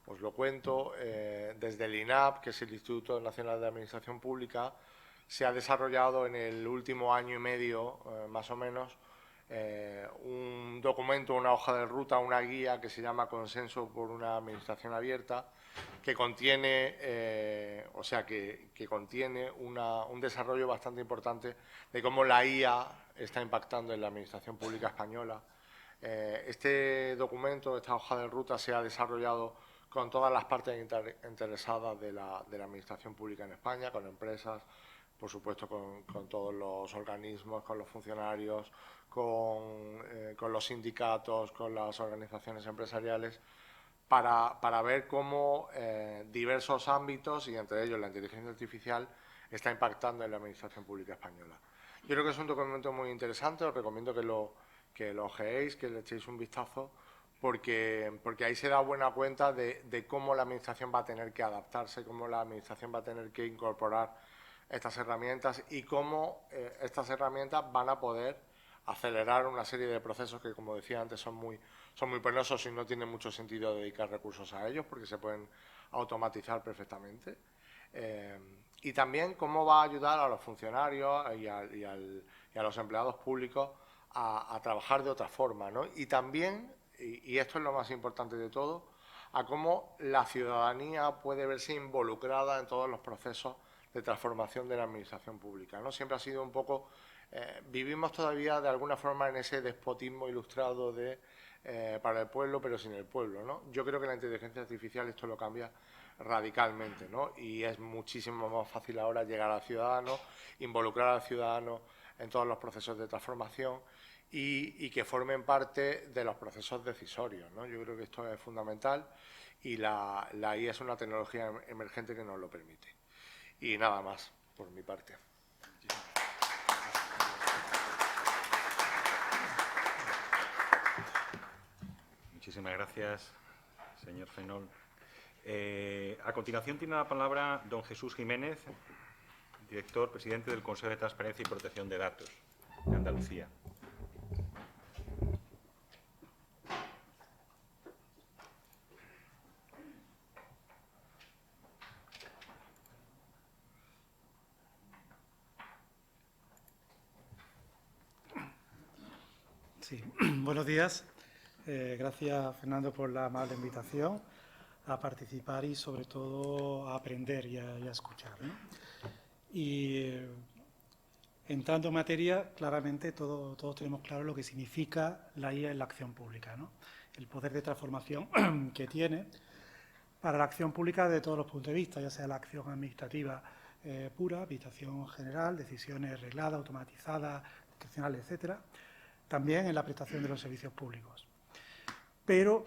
os lo cuento, desde el INAP, que es el Instituto Nacional de Administración Pública, se ha desarrollado en el último año y medio, más o menos, un documento, una hoja de ruta, una guía que se llama Consenso por una Administración Abierta, que contiene, que contiene un desarrollo bastante importante de cómo la IA está impactando en la Administración Pública española. Este documento, esta hoja de ruta, se ha desarrollado con todas las partes interesadas de la Administración Pública en España, con empresas, por supuesto con todos los organismos, con los funcionarios, con los sindicatos, con las organizaciones empresariales, para ver cómo diversos ámbitos, y entre ellos la inteligencia artificial, está impactando en la Administración Pública española. Yo creo que es un documento muy interesante, os recomiendo que lo ojeéis, que le echéis un vistazo, porque ahí se da buena cuenta de cómo la Administración va a tener que adaptarse, cómo la Administración va a tener que incorporar estas herramientas y cómo estas herramientas van a poder acelerar una serie de procesos que, como decía antes, son muy penosos y no tiene mucho sentido dedicar recursos a ellos porque se pueden automatizar perfectamente. Y también cómo va a ayudar a los funcionarios y a los empleados públicos a trabajar de otra forma, ¿no? Y también, y esto es lo más importante de todo, a cómo la ciudadanía puede verse involucrada en todos los procesos de transformación de la administración pública, ¿no? Siempre ha sido un poco... vivimos todavía de alguna forma en ese despotismo ilustrado de para el pueblo pero sin el pueblo, ¿no? Yo creo que la inteligencia artificial esto lo cambia radicalmente, ¿no? Y es muchísimo más fácil ahora llegar al ciudadano, involucrar al ciudadano en todos los procesos de transformación y que formen parte de los procesos decisorios, ¿no? Yo creo que esto es fundamental y la IA es una tecnología emergente que nos lo permite. Y nada más, por mi parte. Muchísimas gracias, señor Fenol. A continuación tiene la palabra don Jesús Jiménez, presidente del Consejo de Transparencia y Protección de Datos de Andalucía. Sí, buenos días. Gracias, Fernando, por la amable invitación a participar y, sobre todo, a aprender y a escuchar, ¿no? Y entrando en materia, claramente todos tenemos claro lo que significa la IA en la acción pública, ¿no? El poder de transformación que tiene para la acción pública de todos los puntos de vista, ya sea la acción administrativa pura, administración general, decisiones regladas, automatizadas, discrecionales, etcétera. También en la prestación de los servicios públicos. pero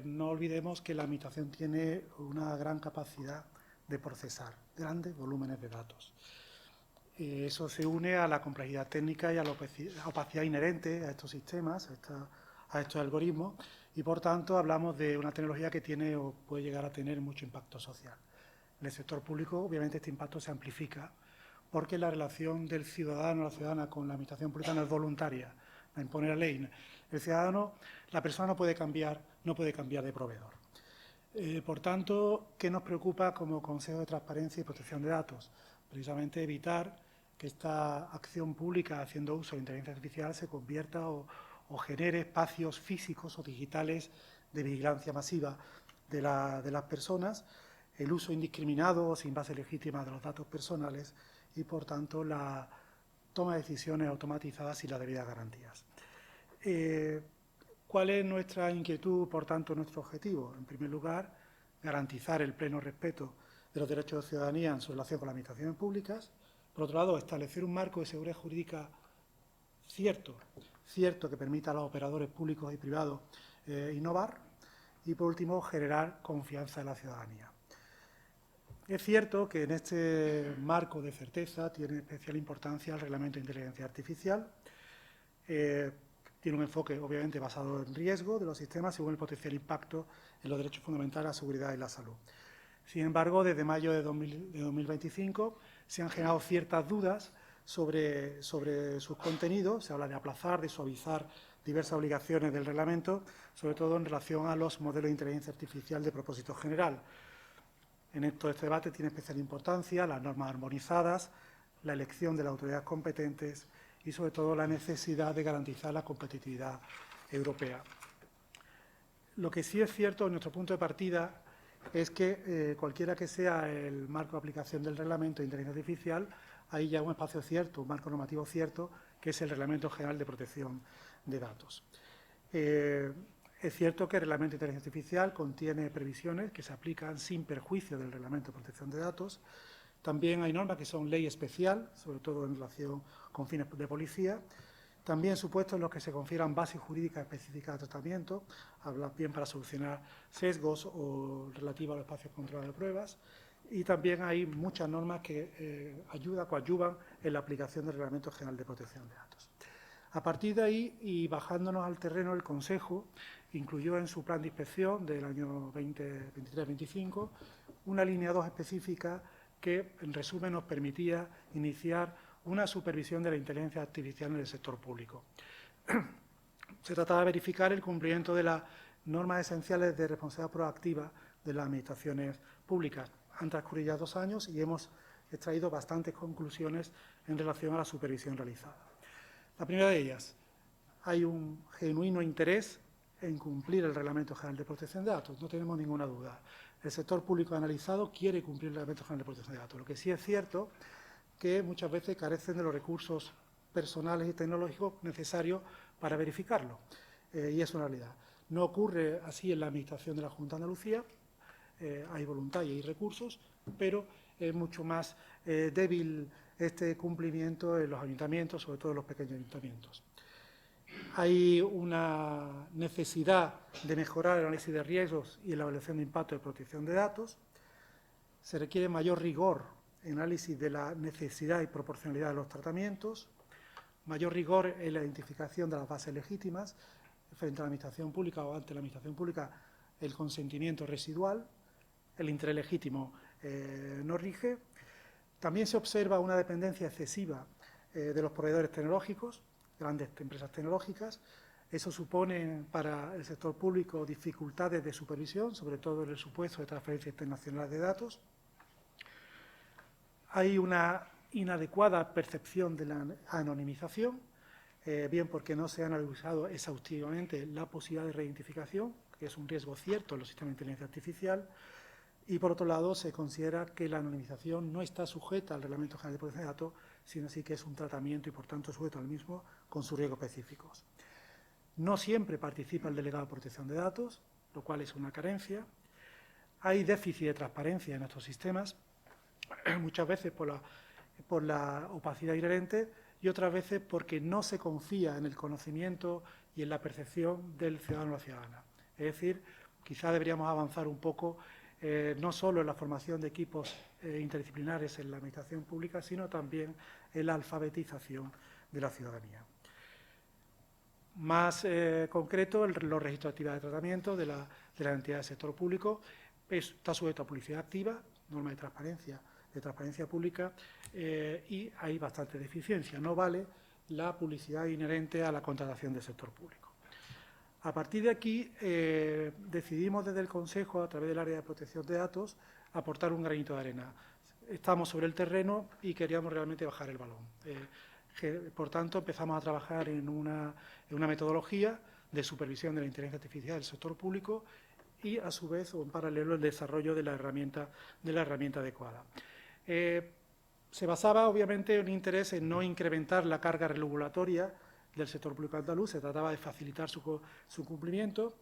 no olvidemos que la Administración tiene una gran capacidad de procesar grandes volúmenes de datos. Eso se une a la complejidad técnica y a la opacidad inherente a estos sistemas, a estos algoritmos, y por tanto hablamos de una tecnología que tiene o puede llegar a tener mucho impacto social. En el sector público, obviamente, este impacto se amplifica porque la relación del ciudadano o la ciudadana con la Administración pública no es voluntaria, la impone la ley. El ciudadano, la persona no puede cambiar de proveedor. Por tanto, ¿qué nos preocupa como Consejo de Transparencia y Protección de Datos? Precisamente evitar que esta acción pública haciendo uso de inteligencia artificial se convierta o genere espacios físicos o digitales de vigilancia masiva de las personas, el uso indiscriminado o sin base legítima de los datos personales y, por tanto, la toma de decisiones automatizadas sin las debidas garantías. ¿Cuál es nuestra inquietud, por tanto, nuestro objetivo? En primer lugar, garantizar el pleno respeto de los derechos de ciudadanía en su relación con las administraciones públicas. Por otro lado, establecer un marco de seguridad jurídica cierto que permita a los operadores públicos y privados innovar. Y, por último, generar confianza en la ciudadanía. Es cierto que en este marco de certeza tiene especial importancia el Reglamento de Inteligencia Artificial. Tiene un enfoque, obviamente, basado en riesgo de los sistemas según el potencial impacto en los derechos fundamentales, la seguridad y la salud. Sin embargo, desde mayo de 2025 se han generado ciertas dudas sobre sus contenidos. Se habla de aplazar, de suavizar diversas obligaciones del reglamento, sobre todo en relación a los modelos de inteligencia artificial de propósito general. En este debate tiene especial importancia las normas armonizadas, la elección de las autoridades competentes y, sobre todo, la necesidad de garantizar la competitividad europea. Lo que sí es cierto, en nuestro punto de partida, es que cualquiera que sea el marco de aplicación del reglamento de inteligencia artificial, hay ya un espacio cierto, un marco normativo cierto, que es el Reglamento General de Protección de Datos. Es cierto que el Reglamento de Inteligencia Artificial contiene previsiones que se aplican sin perjuicio del Reglamento de Protección de Datos. También hay normas que son ley especial, sobre todo en relación con fines de policía. También supuestos en los que se confieran bases jurídicas específicas de tratamiento, habla bien para solucionar sesgos o relativos a los espacios de control de pruebas. Y también hay muchas normas que coadyuvan en la aplicación del Reglamento General de Protección de Datos. A partir de ahí, y bajándonos al terreno, el Consejo incluyó en su plan de inspección del año 2023-25 una línea 2 específica que, en resumen, nos permitía iniciar una supervisión de la inteligencia artificial en el sector público. Se trataba de verificar el cumplimiento de las normas esenciales de responsabilidad proactiva de las administraciones públicas. Han transcurrido ya 2 años y hemos extraído bastantes conclusiones en relación a la supervisión realizada. La primera de ellas, hay un genuino interés en cumplir el Reglamento General de Protección de Datos, no tenemos ninguna duda. El sector público analizado quiere cumplir el Reglamento General de Protección de Datos. Lo que sí es cierto que muchas veces carecen de los recursos personales y tecnológicos necesarios para verificarlo, y es una realidad. No ocurre así en la Administración de la Junta de Andalucía, hay voluntad y hay recursos, pero es mucho más débil este cumplimiento en los ayuntamientos, sobre todo en los pequeños ayuntamientos. Hay una necesidad de mejorar el análisis de riesgos y la evaluación de impacto de protección de datos. Se requiere mayor rigor en el análisis de la necesidad y proporcionalidad de los tratamientos, mayor rigor en la identificación de las bases legítimas frente a la Administración pública o ante la Administración pública, el consentimiento residual, el interés legítimo no rige. También se observa una dependencia excesiva de los proveedores tecnológicos, grandes empresas tecnológicas. Eso supone para el sector público dificultades de supervisión, sobre todo en el supuesto de transferencia internacional de datos. Hay una inadecuada percepción de la anonimización, bien porque no se ha analizado exhaustivamente la posibilidad de reidentificación, que es un riesgo cierto en los sistemas de inteligencia artificial, y por otro lado se considera que la anonimización no está sujeta al Reglamento General de Protección de Datos, sino sí que es un tratamiento y por tanto sujeto al mismo con sus riesgos específicos. No siempre participa el delegado de protección de datos, lo cual es una carencia. Hay déficit de transparencia en nuestros sistemas, muchas veces por la opacidad inherente y otras veces porque no se confía en el conocimiento y en la percepción del ciudadano o la ciudadana. Es decir, quizá deberíamos avanzar un poco no solo en la formación de equipos interdisciplinares en la administración pública, sino también en la alfabetización de la ciudadanía. Más concreto, los registros de actividad de tratamiento de las entidades del sector público está sujeto a publicidad activa, norma de transparencia pública, y hay bastante deficiencia. No vale la publicidad inherente a la contratación del sector público. A partir de aquí, decidimos desde el Consejo, a través del área de protección de datos, aportar un granito de arena. Estamos sobre el terreno y queríamos realmente bajar el balón. Por tanto, empezamos a trabajar en una metodología de supervisión de la inteligencia artificial del sector público y, a su vez, o en paralelo, el desarrollo de la herramienta adecuada. Se basaba, obviamente, en un interés en no incrementar la carga regulatoria del sector público andaluz, se trataba de facilitar su cumplimiento,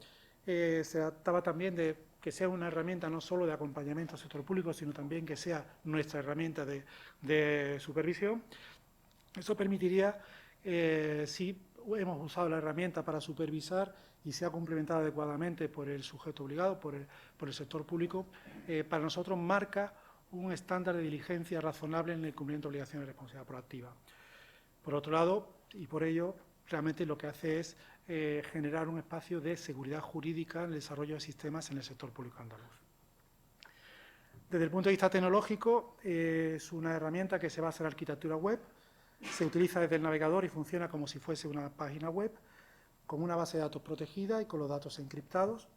se trataba también de que sea una herramienta no solo de acompañamiento al sector público, sino también que sea nuestra herramienta de supervisión. Eso permitiría, si hemos usado la herramienta para supervisar y se ha complementado adecuadamente por el sujeto obligado, por el sector público, para nosotros marca un estándar de diligencia razonable en el cumplimiento de obligaciones de responsabilidad proactiva. Por otro lado, y por ello, realmente lo que hace es generar un espacio de seguridad jurídica en el desarrollo de sistemas en el sector público andaluz. Desde el punto de vista tecnológico, es una herramienta que se basa en la arquitectura web, se utiliza desde el navegador y funciona como si fuese una página web, con una base de datos protegida y con los datos encriptados.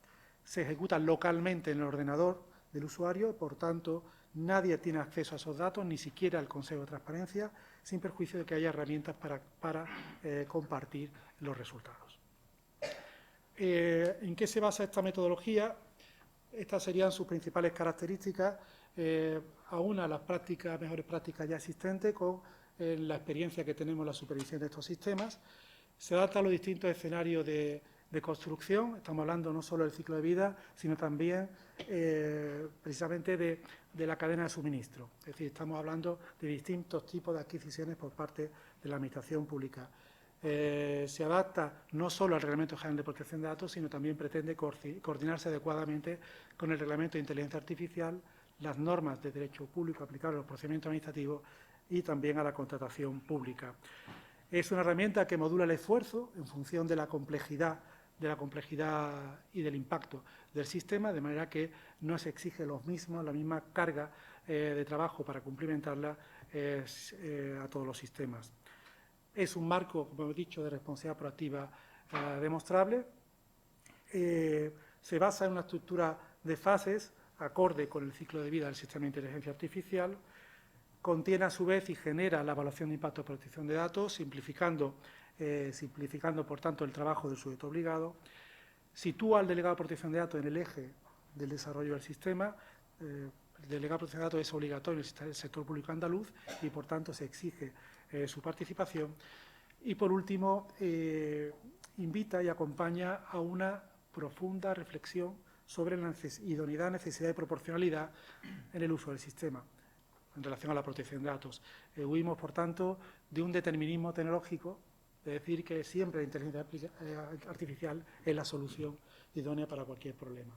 Se ejecuta localmente en el ordenador del usuario, por tanto, nadie tiene acceso a esos datos, ni siquiera el Consejo de Transparencia, sin perjuicio de que haya herramientas para compartir los resultados. ¿En qué se basa esta metodología? Estas serían sus principales características, aúna las mejores prácticas ya existentes con la experiencia que tenemos en la supervisión de estos sistemas. Se adapta a los distintos escenarios de construcción, estamos hablando no solo del ciclo de vida, sino también precisamente de la cadena de suministro. Es decir, estamos hablando de distintos tipos de adquisiciones por parte de la Administración Pública. Se adapta no solo al Reglamento General de Protección de Datos, sino también pretende coordinarse adecuadamente con el Reglamento de Inteligencia Artificial, las normas de derecho público aplicables a los procedimientos administrativos y también a la contratación pública. Es una herramienta que modula el esfuerzo en función de la complejidad y del impacto del sistema, de manera que no se exige la misma carga de trabajo para cumplimentarla a todos los sistemas. Es un marco, como he dicho, de responsabilidad proactiva demostrable. Se basa en una estructura de fases acorde con el ciclo de vida del sistema de inteligencia artificial. Contiene, a su vez, y genera la evaluación de impacto de protección de datos, simplificando, por tanto, el trabajo del sujeto obligado. Sitúa al delegado de protección de datos en el eje del desarrollo del sistema. El delegado de protección de datos es obligatorio en el sector público andaluz y, por tanto, se exige su participación. Y, por último, invita y acompaña a una profunda reflexión sobre la idoneidad, necesidad y proporcionalidad en el uso del sistema en relación a la protección de datos. Huimos, por tanto, de un determinismo tecnológico, de decir que siempre la inteligencia artificial es la solución idónea para cualquier problema.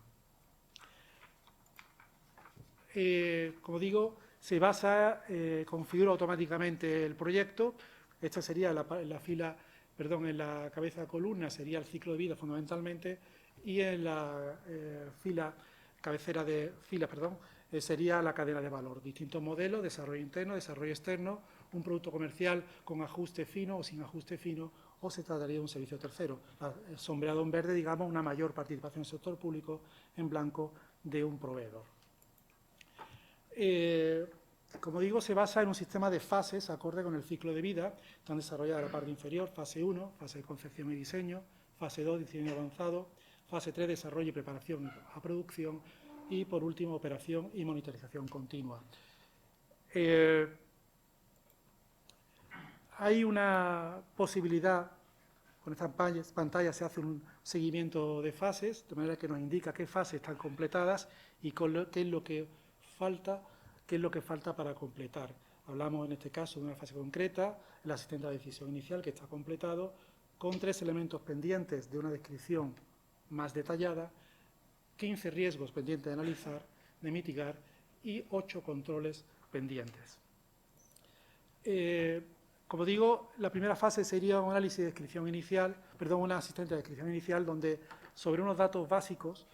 Como digo, se basa, configura automáticamente el proyecto. Esta sería la cabeza de columna sería el ciclo de vida fundamentalmente, y en la cabecera de fila, sería la cadena de valor. Distintos modelos, desarrollo interno, desarrollo externo, un producto comercial con ajuste fino o sin ajuste fino, o se trataría de un servicio tercero. Sombreado en verde, digamos, una mayor participación del sector público, en blanco de un proveedor. Como digo, se basa en un sistema de fases acorde con el ciclo de vida. Están desarrolladas la parte inferior, fase 1, fase de concepción y diseño, fase 2, diseño avanzado, fase 3, desarrollo y preparación a producción, y, por último, operación y monitorización continua. Hay una posibilidad, con esta pantalla se hace un seguimiento de fases, de manera que nos indica qué fases están completadas y qué es lo que falta para completar. Hablamos en este caso de una fase concreta, el asistente a decisión inicial que está completado, con 3 elementos pendientes de una descripción más detallada, 15 riesgos pendientes de analizar, de mitigar y 8 controles pendientes. Como digo, la primera fase sería un análisis de descripción inicial, un asistente de descripción inicial donde sobre unos datos básicos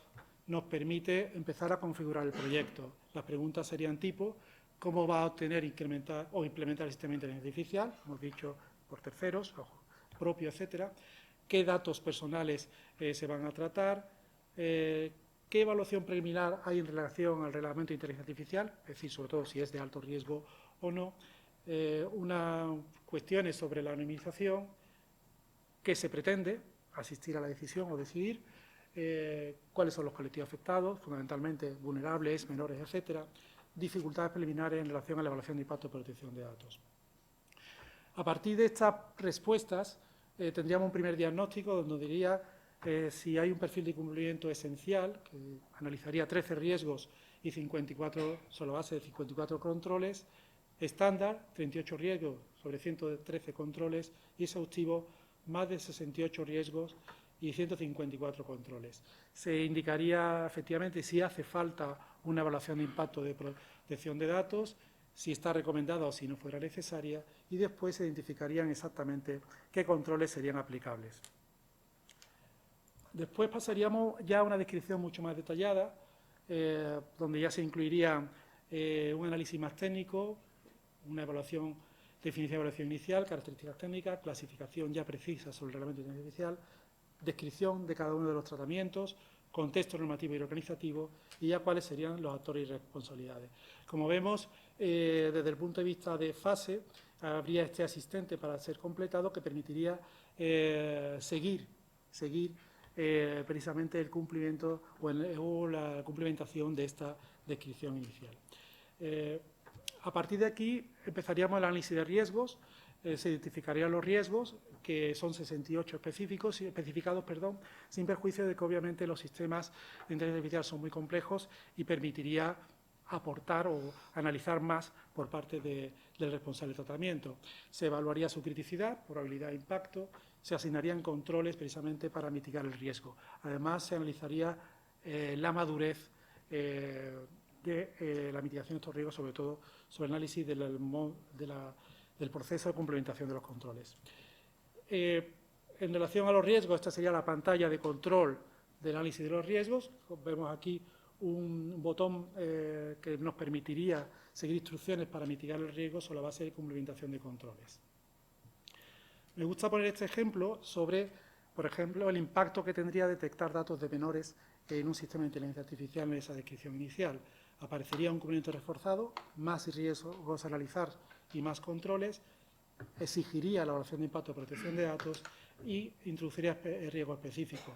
nos permite empezar a configurar el proyecto. Las preguntas serían tipo, ¿cómo va a obtener, incrementar o implementar el sistema de inteligencia artificial? Hemos dicho por terceros, propio, etcétera. ¿Qué datos personales se van a tratar? ¿Qué evaluación preliminar hay en relación al reglamento de inteligencia artificial? Es decir, sobre todo si es de alto riesgo o no. Unas cuestiones sobre la anonimización, qué se pretende, asistir a la decisión o decidir, cuáles son los colectivos afectados, fundamentalmente vulnerables, menores, etcétera, dificultades preliminares en relación a la evaluación de impacto de protección de datos. A partir de estas respuestas, tendríamos un primer diagnóstico donde diría si hay un perfil de cumplimiento esencial, que analizaría 13 riesgos y 54, sobre la base de 54 controles, estándar, 38 riesgos sobre 113 controles, y exhaustivo, más de 68 riesgos y 154 controles. Se indicaría efectivamente si hace falta una evaluación de impacto de protección de datos, si está recomendada o si no fuera necesaria, y después se identificarían exactamente qué controles serían aplicables. Después pasaríamos ya a una descripción mucho más detallada, donde ya se incluiría un análisis más técnico, una evaluación, definición de evaluación inicial, características técnicas, clasificación ya precisa sobre el reglamento de inteligencia artificial, descripción de cada uno de los tratamientos, contexto normativo y organizativo y ya cuáles serían los actores y responsabilidades. Como vemos, desde el punto de vista de fase, habría este asistente para ser completado que permitiría seguir precisamente el cumplimiento o la cumplimentación de esta descripción inicial. A partir de aquí empezaríamos el análisis de riesgos. Se identificarían los riesgos, que son 68 especificados, sin perjuicio de que obviamente los sistemas de inteligencia artificial son muy complejos y permitiría aportar o analizar más por parte del responsable de tratamiento. Se evaluaría su criticidad, probabilidad de impacto, se asignarían controles precisamente para mitigar el riesgo. Además, se analizaría la madurez de la mitigación de estos riesgos, sobre todo sobre el análisis del proceso de complementación de los controles. En relación a los riesgos, esta sería la pantalla de control del análisis de los riesgos. Vemos aquí un botón que nos permitiría seguir instrucciones para mitigar el riesgo sobre la base de complementación de controles. Me gusta poner este ejemplo sobre, por ejemplo, el impacto que tendría detectar datos de menores en un sistema de inteligencia artificial en esa descripción inicial. Aparecería un cumplimiento reforzado, más riesgos a analizar y más controles, exigiría la evaluación de impacto de protección de datos y introduciría riesgo específico.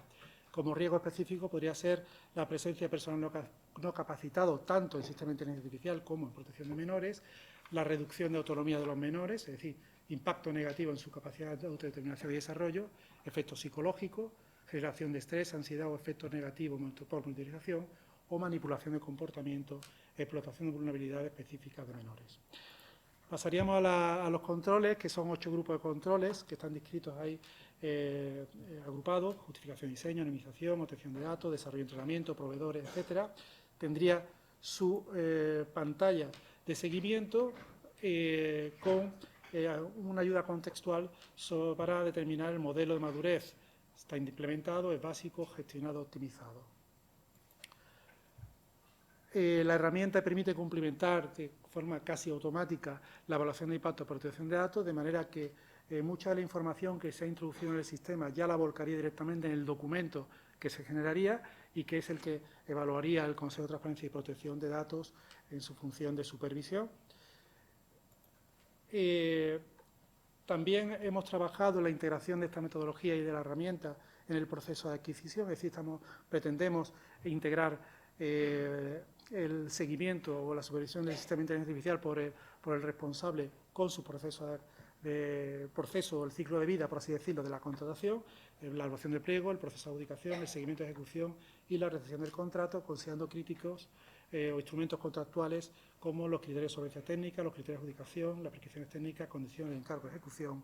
Como riesgo específico podría ser la presencia de personal no capacitado tanto en sistemas de inteligencia artificial como en protección de menores, la reducción de autonomía de los menores, es decir, impacto negativo en su capacidad de autodeterminación y desarrollo, efectos psicológicos, generación de estrés, ansiedad o efectos negativos por monitorización o manipulación de comportamiento, explotación de vulnerabilidades específicas de menores. Pasaríamos a los controles, que son 8 grupos de controles que están descritos ahí agrupados: justificación, diseño, anonimización, obtención de datos, desarrollo y entrenamiento, proveedores, etcétera. Tendría su pantalla de seguimiento con una ayuda contextual para determinar el modelo de madurez. Está implementado, es básico, gestionado, optimizado. La herramienta permite cumplimentar de forma casi automática la evaluación de impacto de protección de datos, de manera que mucha de la información que se ha introducido en el sistema ya la volcaría directamente en el documento que se generaría y que es el que evaluaría el Consejo de Transparencia y Protección de Datos en su función de supervisión. También hemos trabajado en la integración de esta metodología y de la herramienta en el proceso de adquisición, es decir, pretendemos integrar el seguimiento o la supervisión del sistema de inteligencia artificial por el responsable con su proceso o el ciclo de vida, por así decirlo, de la contratación, la elaboración del pliego, el proceso de adjudicación, el seguimiento de ejecución y la recepción del contrato, considerando críticos o instrumentos contractuales como los criterios de solvencia técnica, los criterios de adjudicación, las prescripciones técnicas, condiciones de encargo de ejecución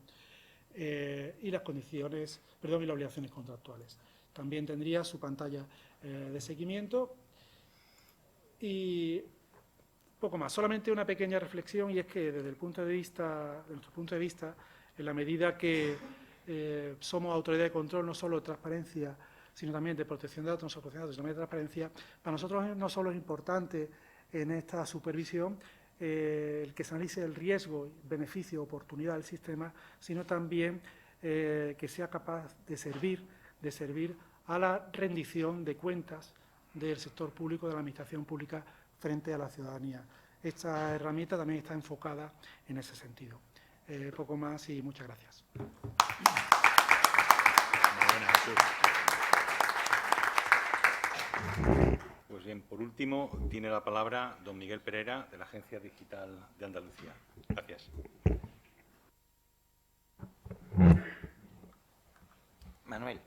y las condiciones, y las obligaciones contractuales. También tendría su pantalla de seguimiento y poco más. Solamente una pequeña reflexión, y es que desde nuestro punto de vista, en la medida que somos autoridad de control no solo de transparencia, sino también de protección de datos, no solo protección de datos, sino también de transparencia, para nosotros no solo es importante en esta supervisión el que se analice el riesgo, beneficio, oportunidad del sistema, sino también que sea capaz de servir a la rendición de cuentas del sector público, de la administración pública frente a la ciudadanía. Esta herramienta también está enfocada en ese sentido. Poco más y muchas gracias. Pues bien, por último, tiene la palabra don Miguel Pereira, de la Agencia Digital de Andalucía. Gracias. Manuel.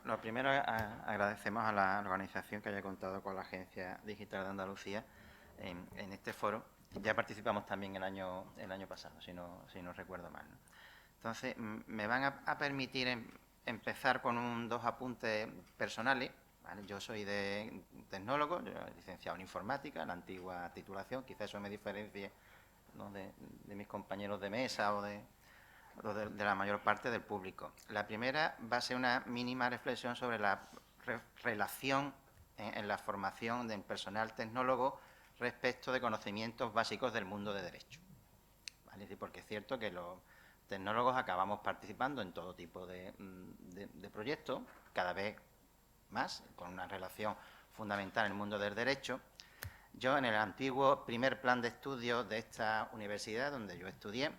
Lo primero, agradecemos a la organización que haya contado con la Agencia Digital de Andalucía en este foro. Ya participamos también el año pasado, si no recuerdo mal, ¿no? Entonces, me van a permitir empezar con dos apuntes personales, ¿vale? Yo soy tecnólogo, yo he licenciado en informática, la antigua titulación, quizás eso me diferencie, ¿no?, de mis compañeros de mesa o de la mayor parte del público. La primera va a ser una mínima reflexión sobre la relación en la formación del personal tecnólogo respecto de conocimientos básicos del mundo de derecho. ¿Vale? Es decir, porque es cierto que los tecnólogos acabamos participando en todo tipo de proyectos, cada vez más, con una relación fundamental en el mundo del derecho. Yo, en el antiguo primer plan de estudio de esta universidad donde yo estudié,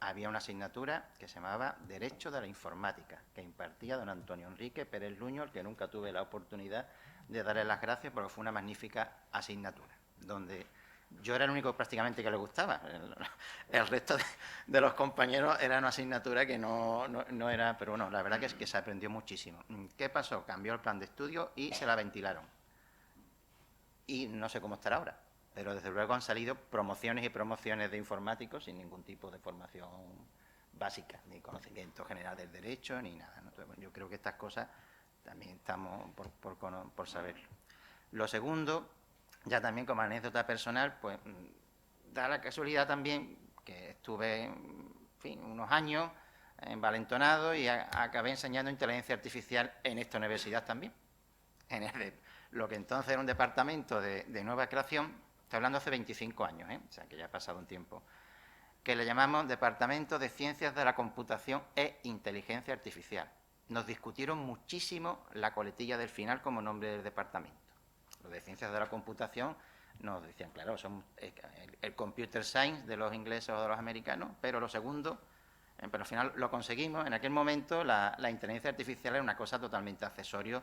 había una asignatura que se llamaba Derecho de la Informática, que impartía don Antonio Enrique Pérez Luño, al que nunca tuve la oportunidad de darle las gracias porque fue una magnífica asignatura, donde yo era el único prácticamente que le gustaba. El resto de los compañeros era una asignatura que no era, pero bueno, la verdad que es que se aprendió muchísimo. ¿Qué pasó? Cambió el plan de estudio y se la ventilaron. Y no sé cómo estará ahora, pero desde luego han salido promociones y promociones de informáticos sin ningún tipo de formación básica, ni conocimiento general del derecho, ni nada, ¿no? Entonces, bueno, yo creo que estas cosas también estamos por saber. Lo segundo, ya también como anécdota personal, pues da la casualidad también que estuve, en fin, unos años envalentonado y acabé enseñando inteligencia artificial en esta universidad también, en lo que entonces era un departamento de nueva creación. Estoy hablando hace 25 años, o sea que ya ha pasado un tiempo, que le llamamos Departamento de Ciencias de la Computación e Inteligencia Artificial. Nos discutieron muchísimo la coletilla del final como nombre del departamento. Los de Ciencias de la Computación nos decían, claro, son el Computer Science de los ingleses o de los americanos, pero lo segundo, pero al final lo conseguimos. En aquel momento la inteligencia artificial era una cosa totalmente accesorio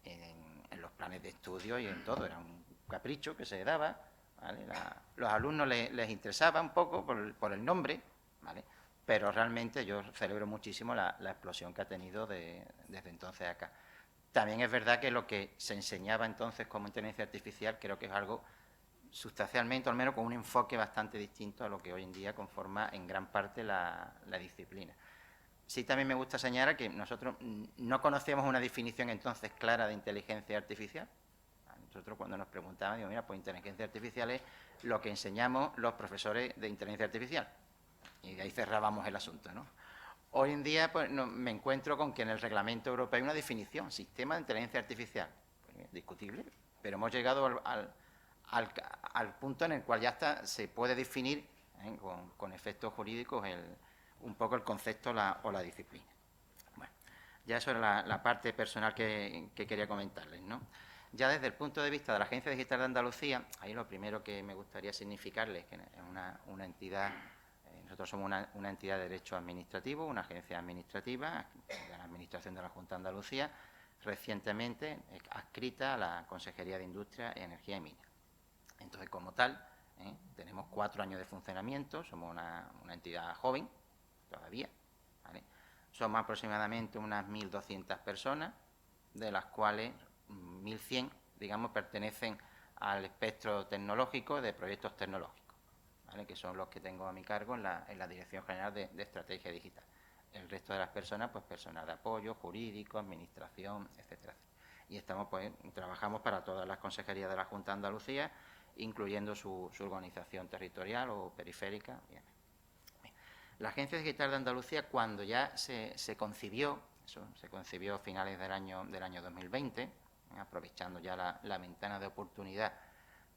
en los planes de estudio y en todo. Era un capricho que se daba, ¿vale? Los alumnos les interesaba un poco por el nombre, ¿vale? Pero realmente yo celebro muchísimo la explosión que ha tenido desde entonces acá. También es verdad que lo que se enseñaba entonces como inteligencia artificial creo que es algo sustancialmente, al menos con un enfoque bastante distinto a lo que hoy en día conforma en gran parte la disciplina. Sí, también me gusta señalar que nosotros no conocíamos una definición entonces clara de inteligencia artificial. Nosotros cuando nos preguntaban, digo, mira, pues inteligencia artificial es lo que enseñamos los profesores de inteligencia artificial. Y de ahí cerrábamos el asunto, ¿no? Hoy en día pues, me encuentro con que en el reglamento europeo hay una definición, sistema de inteligencia artificial. Pues, discutible, pero hemos llegado al punto en el cual ya se puede definir con efectos jurídicos un poco el concepto o la disciplina. Bueno, ya eso era la parte personal que quería comentarles, ¿no? Ya desde el punto de vista de la Agencia Digital de Andalucía, ahí lo primero que me gustaría significarles que es una entidad, nosotros somos una entidad de derecho administrativo, una agencia administrativa de la Administración de la Junta de Andalucía, recientemente adscrita a la Consejería de Industria, Energía y Minas. Entonces, como tal, tenemos 4 años de funcionamiento, somos una entidad joven, todavía, ¿vale? Somos aproximadamente unas 1.200 personas, de las cuales 1.100 digamos, pertenecen al espectro tecnológico de proyectos tecnológicos, ¿vale? Que son los que tengo a mi cargo en la Dirección General de Estrategia Digital. El resto de las personas, pues personal de apoyo, jurídico, administración, etcétera, etcétera. Y estamos, pues, trabajamos para todas las consejerías de la Junta de Andalucía, incluyendo su organización territorial o periférica. Bien. La Agencia Digital de Andalucía, cuando ya se concibió, se concibió a finales del año 2020, aprovechando ya la ventana de oportunidad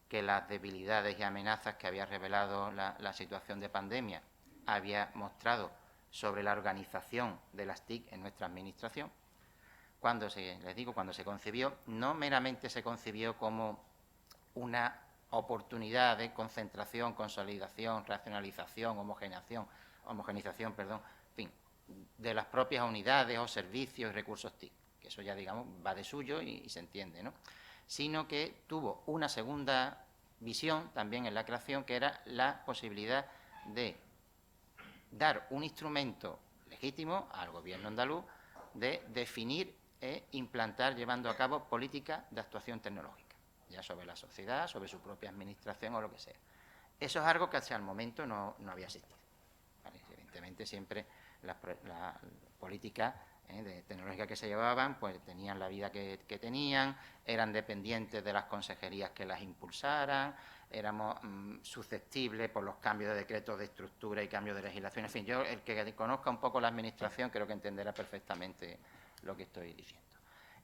que las debilidades y amenazas que había revelado la situación de pandemia había mostrado sobre la organización de las TIC en nuestra administración. Cuando se concibió, no meramente se concibió como una oportunidad de concentración, consolidación, racionalización, homogenización, en fin, de las propias unidades o servicios y recursos TIC, que eso ya, digamos, va de suyo y se entiende, ¿no? Sino que tuvo una segunda visión también en la creación, que era la posibilidad de dar un instrumento legítimo al Gobierno andaluz de definir e implantar, llevando a cabo políticas de actuación tecnológica, ya sobre la sociedad, sobre su propia administración o lo que sea. Eso es algo que hasta el momento no había existido. ¿Vale? Evidentemente, siempre las políticas tecnológicas que se llevaban, pues tenían la vida que tenían, eran dependientes de las consejerías que las impulsaran, éramos susceptibles por los cambios de decretos de estructura y cambios de legislación. En fin, yo, el que conozca un poco la administración, creo que entenderá perfectamente lo que estoy diciendo.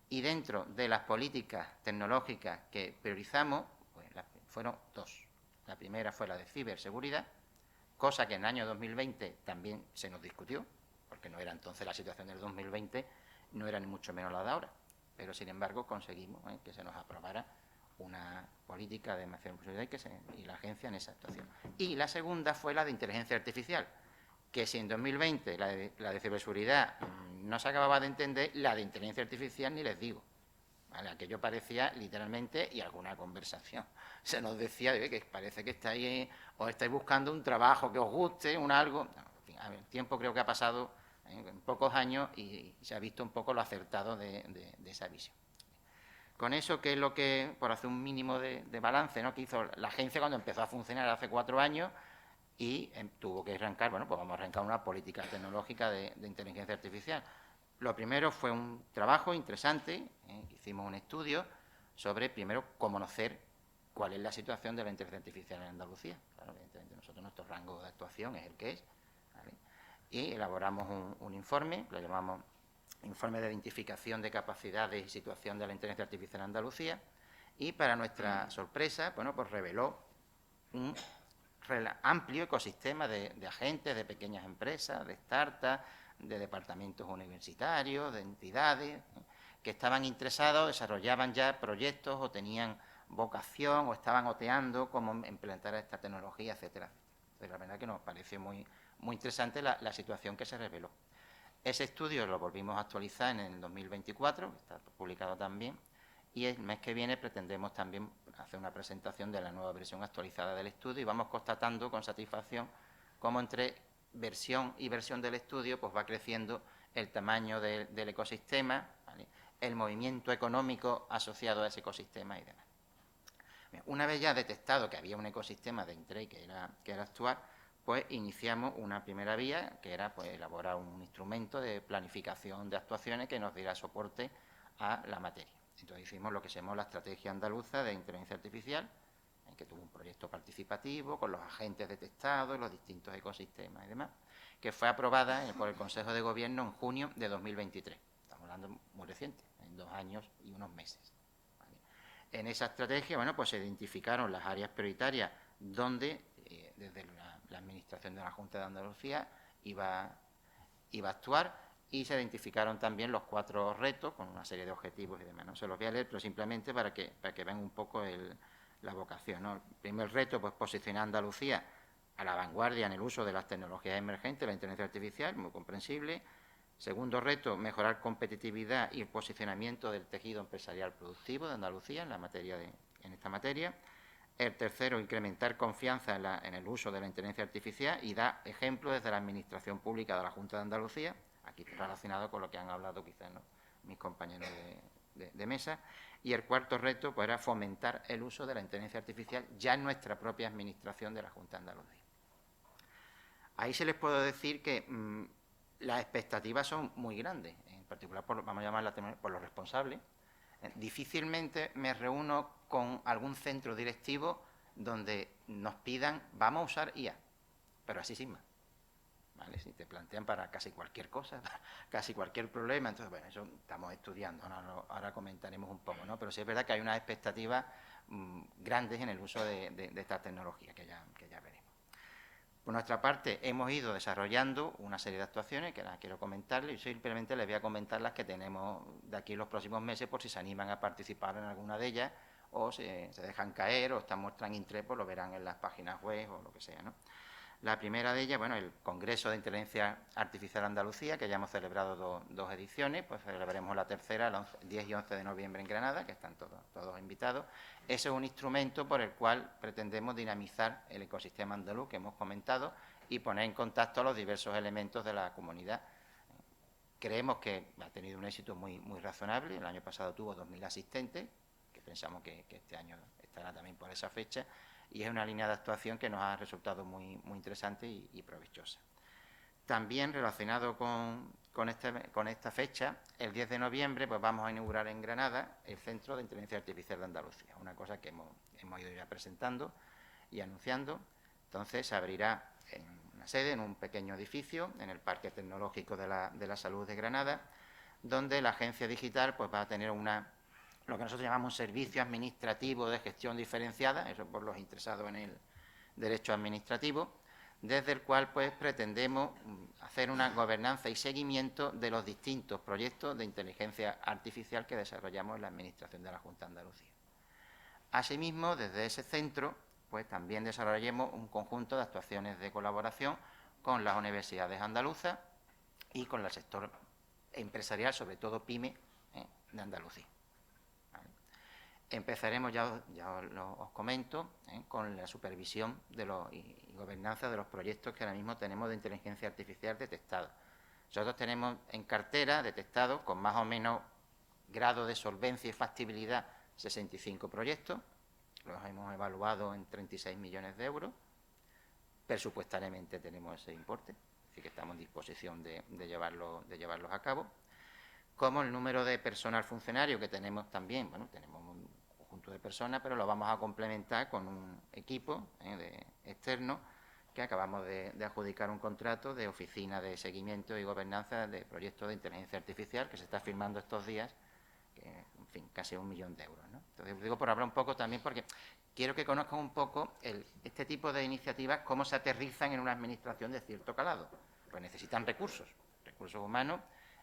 Y dentro de las políticas tecnológicas que priorizamos, pues fueron dos. La primera fue la de ciberseguridad, cosa que en el año 2020 también se nos discutió, porque no era entonces la situación del 2020, no era ni mucho menos la de ahora. Pero, sin embargo, conseguimos que se nos aprobara una política de ciberseguridad y la agencia en esa actuación. Y la segunda fue la de inteligencia artificial, que si en 2020 la de ciberseguridad no se acababa de entender, la de inteligencia artificial ni les digo. ¿Vale? Aquello parecía literalmente, y alguna conversación se nos decía que parece que os estáis buscando un trabajo que os guste, algo. No, en fin, el tiempo creo que ha pasado en pocos años y se ha visto un poco lo acertado de esa visión. Con eso, ¿qué es lo que, por hacer un mínimo de balance, ¿no?, que hizo la agencia cuando empezó a funcionar hace 4 años y tuvo que arrancar? Bueno, pues vamos a arrancar una política tecnológica de inteligencia artificial. Lo primero fue un trabajo interesante, hicimos un estudio sobre, primero, conocer cuál es la situación de la inteligencia artificial en Andalucía. Claro, evidentemente, nuestro rango de actuación es el que es, ¿vale? Y elaboramos un informe, lo llamamos Informe de Identificación de Capacidades y Situación de la Inteligencia Artificial en Andalucía, y para nuestra sorpresa, bueno, pues reveló un amplio ecosistema de agentes, de pequeñas empresas, de startups, de departamentos universitarios, de entidades que estaban interesados, desarrollaban ya proyectos o tenían vocación o estaban oteando cómo implementar esta tecnología, etcétera. Entonces, la verdad que nos pareció muy interesante la situación que se reveló. Ese estudio lo volvimos a actualizar en el 2024, está publicado también, y el mes que viene pretendemos también hacer una presentación de la nueva versión actualizada del estudio y vamos constatando con satisfacción cómo entre versión y versión del estudio pues va creciendo el tamaño del ecosistema, ¿vale?, el movimiento económico asociado a ese ecosistema y demás. Bien, una vez ya detectado que había un ecosistema de interés que era actuar, pues iniciamos una primera vía, que era pues elaborar un instrumento de planificación de actuaciones que nos diera soporte a la materia. Entonces hicimos lo que se llamó la Estrategia Andaluza de Inteligencia Artificial, en que tuvo un proyecto participativo con los agentes detectados, los distintos ecosistemas y demás, que fue aprobada por el Consejo de Gobierno en junio de 2023. Estamos hablando muy reciente, en 2 años y unos meses. ¿Vale? En esa estrategia, bueno, pues se identificaron las áreas prioritarias donde desde la Administración de la Junta de Andalucía iba a actuar, y se identificaron también los 4 retos con una serie de objetivos y demás. No se los voy a leer, pero simplemente para que vean un poco la vocación, ¿no? El primer reto, pues posicionar a Andalucía a la vanguardia en el uso de las tecnologías emergentes, la inteligencia artificial, muy comprensible. Segundo reto, mejorar competitividad y el posicionamiento del tejido empresarial productivo de Andalucía en esta materia. El tercero, incrementar confianza en el uso de la inteligencia artificial y dar ejemplo desde la Administración Pública de la Junta de Andalucía, aquí relacionado con lo que han hablado quizás, ¿no?, mis compañeros de mesa. Y el cuarto reto pues, era fomentar el uso de la inteligencia artificial ya en nuestra propia administración de la Junta de Andalucía. Ahí se les puedo decir que las expectativas son muy grandes, en particular, vamos a llamarla por los responsables. Difícilmente me reúno con algún centro directivo donde nos pidan, vamos a usar IA, pero así sin más. ¿Vale? Si te plantean para casi cualquier cosa, casi cualquier problema, entonces, bueno, eso estamos estudiando, ahora comentaremos un poco, ¿no? Pero sí es verdad que hay unas expectativas grandes en el uso de esta tecnología, que ya veremos. Por nuestra parte, hemos ido desarrollando una serie de actuaciones que las quiero comentarles, y simplemente les voy a comentar las que tenemos de aquí en los próximos meses, por si se animan a participar en alguna de ellas, o se dejan caer, o muestran interés, pues lo verán en las páginas web o lo que sea, ¿no? La primera de ellas, bueno, el Congreso de Inteligencia Artificial Andalucía, que ya hemos celebrado dos ediciones, pues celebraremos la tercera el 10 y 11 de noviembre en Granada, que están todos invitados. Ese es un instrumento por el cual pretendemos dinamizar el ecosistema andaluz que hemos comentado y poner en contacto a los diversos elementos de la comunidad. Creemos que ha tenido un éxito muy razonable. El año pasado tuvo 2.000 asistentes, que pensamos que este año estará también por esa fecha, y es una línea de actuación que nos ha resultado muy interesante y provechosa. También relacionado con esta fecha, el 10 de noviembre pues vamos a inaugurar en Granada el Centro de Inteligencia Artificial de Andalucía, una cosa que hemos ido ya presentando y anunciando. Entonces se abrirá en una sede, en un pequeño edificio, en el Parque Tecnológico de la Salud de Granada, donde la agencia digital pues va a tener lo que nosotros llamamos un servicio administrativo de gestión diferenciada, eso por los interesados en el derecho administrativo, desde el cual pues pretendemos hacer una gobernanza y seguimiento de los distintos proyectos de inteligencia artificial que desarrollamos en la Administración de la Junta de Andalucía. Asimismo, desde ese centro, pues también desarrollemos un conjunto de actuaciones de colaboración con las universidades andaluzas y con el sector empresarial, sobre todo PYME, de Andalucía. Empezaremos, ya os comento, con la supervisión y gobernanza de los proyectos que ahora mismo tenemos de inteligencia artificial detectados. Nosotros tenemos en cartera detectados con más o menos grado de solvencia y factibilidad 65 proyectos, los hemos evaluado en 36 millones de euros, presupuestariamente tenemos ese importe, así que estamos en disposición de llevarlos a cabo. Como el número de personal funcionario que tenemos también, bueno, tenemos un conjunto de personas, pero lo vamos a complementar con un equipo externo que acabamos de adjudicar un contrato de oficina de seguimiento y gobernanza de proyectos de inteligencia artificial que se está firmando estos días, que, en fin, casi 1 millón de euros, ¿no? Entonces, os digo por hablar un poco también porque quiero que conozcan un poco este tipo de iniciativas, cómo se aterrizan en una administración de cierto calado. Pues necesitan recursos humanos,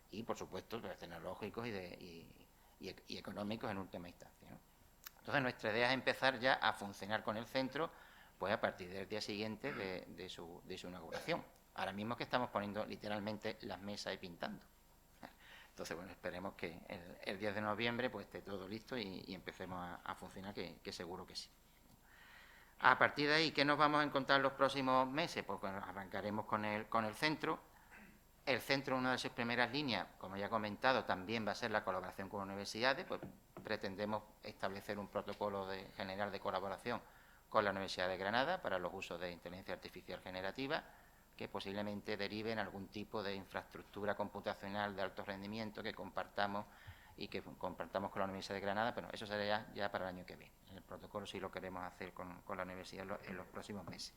y, por supuesto, tecnológicos y económicos en última instancia, ¿no? Entonces, nuestra idea es empezar ya a funcionar con el centro pues a partir del día siguiente de su inauguración. Ahora mismo que estamos poniendo literalmente las mesas y pintando. Entonces, bueno, esperemos que el 10 de noviembre pues esté todo listo y empecemos a funcionar, que seguro que sí. A partir de ahí, ¿qué nos vamos a encontrar los próximos meses? Pues bueno, arrancaremos con el centro. El centro, una de sus primeras líneas, como ya he comentado, también va a ser la colaboración con universidades. Pues pretendemos establecer un protocolo general de colaboración con la Universidad de Granada para los usos de inteligencia artificial generativa, que posiblemente derive en algún tipo de infraestructura computacional de alto rendimiento que compartamos con la Universidad de Granada, pero eso será ya para el año que viene. El protocolo sí lo queremos hacer con la universidad en los próximos meses.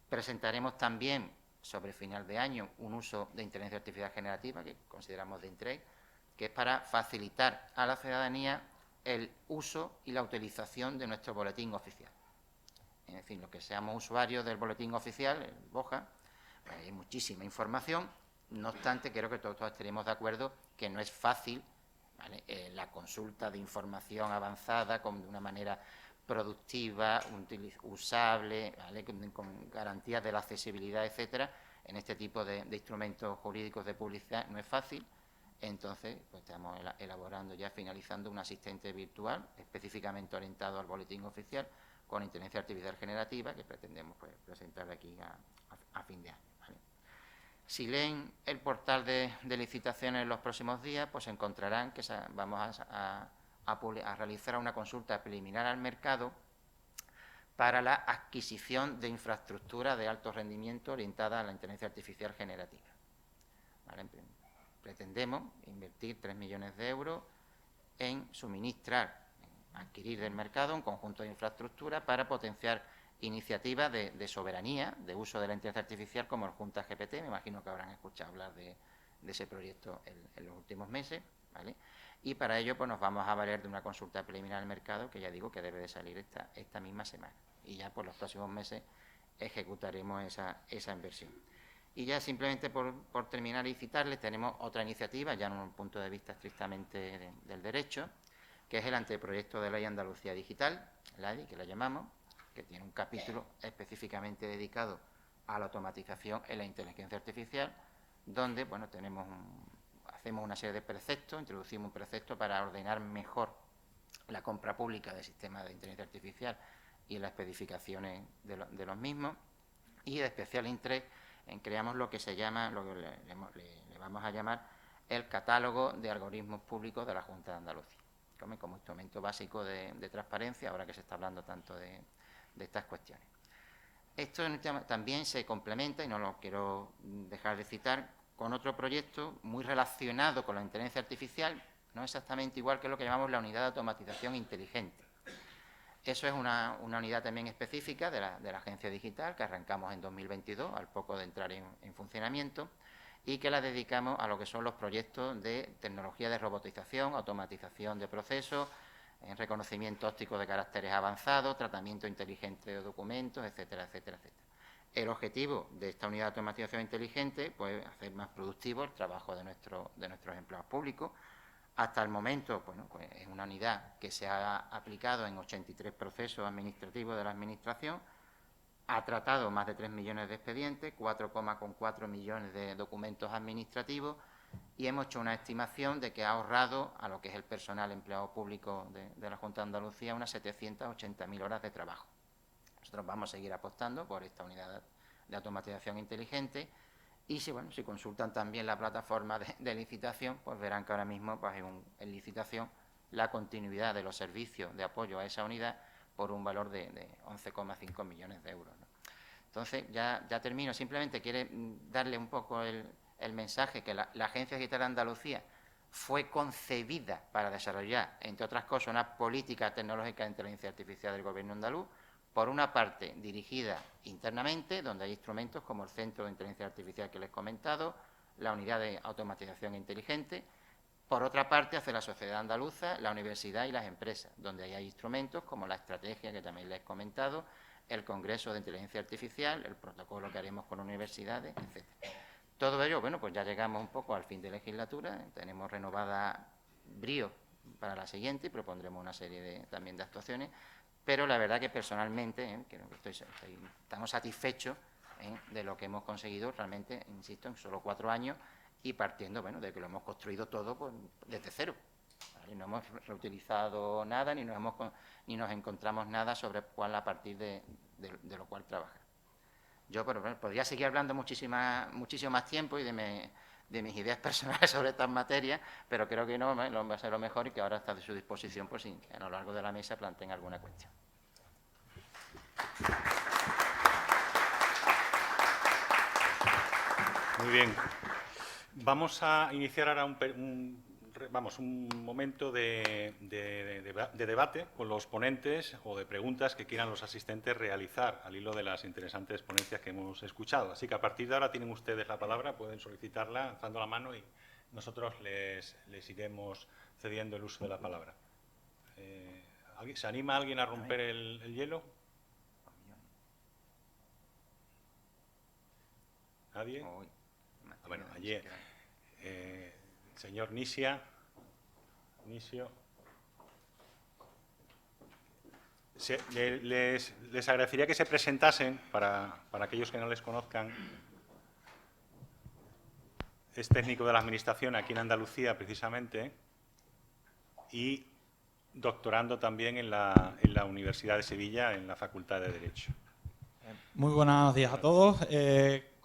Presentaremos también, sobre final de año, un uso de inteligencia artificial generativa que consideramos de interés, que es para facilitar a la ciudadanía el uso y la utilización de nuestro boletín oficial. En fin, los que seamos usuarios del boletín oficial, el BOJA, pues hay muchísima información. No obstante, creo que todos estaremos de acuerdo que no es fácil, ¿vale?, la consulta de información avanzada de una manera productiva, usable, ¿vale?, con garantías de la accesibilidad, etcétera. En este tipo de instrumentos jurídicos de publicidad no es fácil. Entonces, pues estamos elaborando, ya finalizando, un asistente virtual específicamente orientado al boletín oficial con inteligencia artificial generativa que pretendemos pues presentar aquí a fin de año, ¿vale? Si leen el portal de licitaciones en los próximos días, pues encontrarán que vamos a realizar una consulta preliminar al mercado para la adquisición de infraestructura de alto rendimiento orientada a la inteligencia artificial generativa. ¿Vale? Pretendemos invertir 3 millones de euros en suministrar, adquirir del mercado un conjunto de infraestructura para potenciar iniciativas de soberanía, de uso de la inteligencia artificial como el Junta GPT. Me imagino que habrán escuchado hablar de ese proyecto en los últimos meses, ¿vale? Y para ello pues nos vamos a valer de una consulta preliminar al mercado, que ya digo que debe de salir esta misma semana. Y ya por los próximos meses ejecutaremos esa inversión. Y ya simplemente por terminar y citarles, tenemos otra iniciativa, ya en un punto de vista estrictamente del derecho, que es el anteproyecto de Ley Andalucía Digital, la ADI, que la llamamos, que tiene un capítulo específicamente dedicado a la automatización en la inteligencia artificial, donde bueno, hacemos una serie de preceptos, introducimos un precepto para ordenar mejor la compra pública de sistemas de inteligencia artificial y las especificaciones de los mismos, y de especial interés creamos lo que se llama, lo que le vamos a llamar el catálogo de algoritmos públicos de la Junta de Andalucía, como instrumento básico de transparencia, ahora que se está hablando tanto de estas cuestiones. Esto también se complementa, y no lo quiero dejar de citar, con otro proyecto muy relacionado con la inteligencia artificial, no exactamente igual que lo que llamamos la unidad de automatización inteligente. Eso es una unidad también específica de la Agencia Digital, que arrancamos en 2022, al poco de entrar en funcionamiento, y que la dedicamos a lo que son los proyectos de tecnología de robotización, automatización de procesos, reconocimiento óptico de caracteres avanzados, tratamiento inteligente de documentos, etcétera, etcétera, etcétera. El objetivo de esta unidad de automatización inteligente pues, es hacer más productivo el trabajo de nuestros empleados públicos. Hasta el momento, bueno, pues es una unidad que se ha aplicado en 83 procesos administrativos de la Administración, ha tratado más de 3 millones de expedientes, 4,4 millones de documentos administrativos, y hemos hecho una estimación de que ha ahorrado a lo que es el personal empleado público de la Junta de Andalucía unas 780.000 horas de trabajo. Nosotros vamos a seguir apostando por esta unidad de automatización inteligente, y si consultan también la plataforma de licitación, pues verán que ahora mismo pues, en licitación la continuidad de los servicios de apoyo a esa unidad por un valor de 11,5 millones de euros, ¿no? Entonces, ya termino. Simplemente quiere darle un poco el mensaje que la Agencia Digital de Andalucía fue concebida para desarrollar, entre otras cosas, una política tecnológica de inteligencia artificial del Gobierno andaluz, por una parte dirigida internamente, donde hay instrumentos como el Centro de Inteligencia Artificial que les he comentado, la Unidad de Automatización Inteligente; por otra parte, hacia la sociedad andaluza, la universidad y las empresas, donde hay instrumentos como la estrategia que también les he comentado, el Congreso de Inteligencia Artificial, el protocolo que haremos con universidades, etc. Todo ello, bueno, pues ya llegamos un poco al fin de legislatura, tenemos renovada brío para la siguiente y propondremos una serie también de actuaciones, pero la verdad que personalmente creo que estamos satisfechos de lo que hemos conseguido realmente, insisto, en solo 4 años, y partiendo, bueno, de que lo hemos construido todo pues, desde cero. ¿Vale? No hemos reutilizado nada, ni nos encontramos nada sobre cuál a partir de lo cual trabajar. Yo podría seguir hablando muchísimo más tiempo y de mis ideas personales sobre estas materias, pero creo que no va a ser lo mejor, y que ahora está a su disposición por si a lo largo de la mesa planteen alguna cuestión. Muy bien. Vamos a iniciar ahora un momento de debate con los ponentes, o de preguntas que quieran los asistentes realizar al hilo de las interesantes ponencias que hemos escuchado. Así que a partir de ahora tienen ustedes la palabra, pueden solicitarla alzando la mano y nosotros les iremos cediendo el uso de la palabra. ¿Se anima alguien a romper el hielo? ¿Nadie? Bueno, allí señor Nisio. Les agradecería que se presentasen para aquellos que no les conozcan. Es técnico de la Administración aquí en Andalucía, precisamente, y doctorando también en la Universidad de Sevilla, en la Facultad de Derecho. Muy buenos días a todos.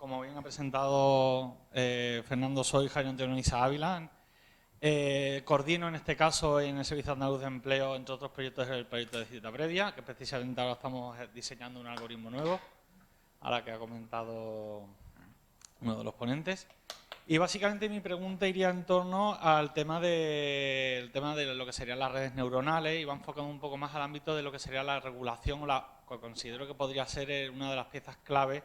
como bien ha presentado Fernando, soy Jairo Antonio Isa Ávila. Coordino en este caso en el Servicio Andaluz de Empleo, entre otros proyectos, el proyecto de cita previa, que precisamente ahora estamos diseñando un algoritmo nuevo, a la que ha comentado uno de los ponentes. Y básicamente mi pregunta iría en torno al tema de lo que serían las redes neuronales y va enfocando un poco más al ámbito de lo que sería la regulación, que considero que podría ser una de las piezas clave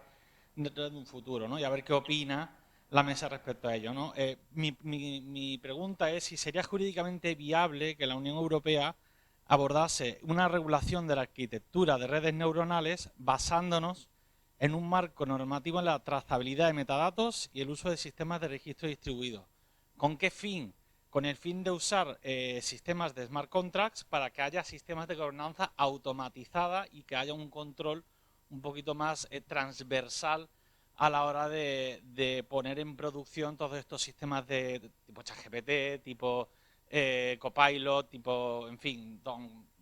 de un futuro, ¿no? Y a ver qué opina la mesa respecto a ello, ¿no? Mi pregunta es si sería jurídicamente viable que la Unión Europea abordase una regulación de la arquitectura de redes neuronales basándonos en un marco normativo en la trazabilidad de metadatos y el uso de sistemas de registro distribuidos. ¿Con qué fin? Con el fin de usar sistemas de smart contracts para que haya sistemas de gobernanza automatizada y que haya un control un poquito más transversal a la hora de poner en producción todos estos sistemas de tipo ChatGPT, tipo Copilot, tipo, en fin,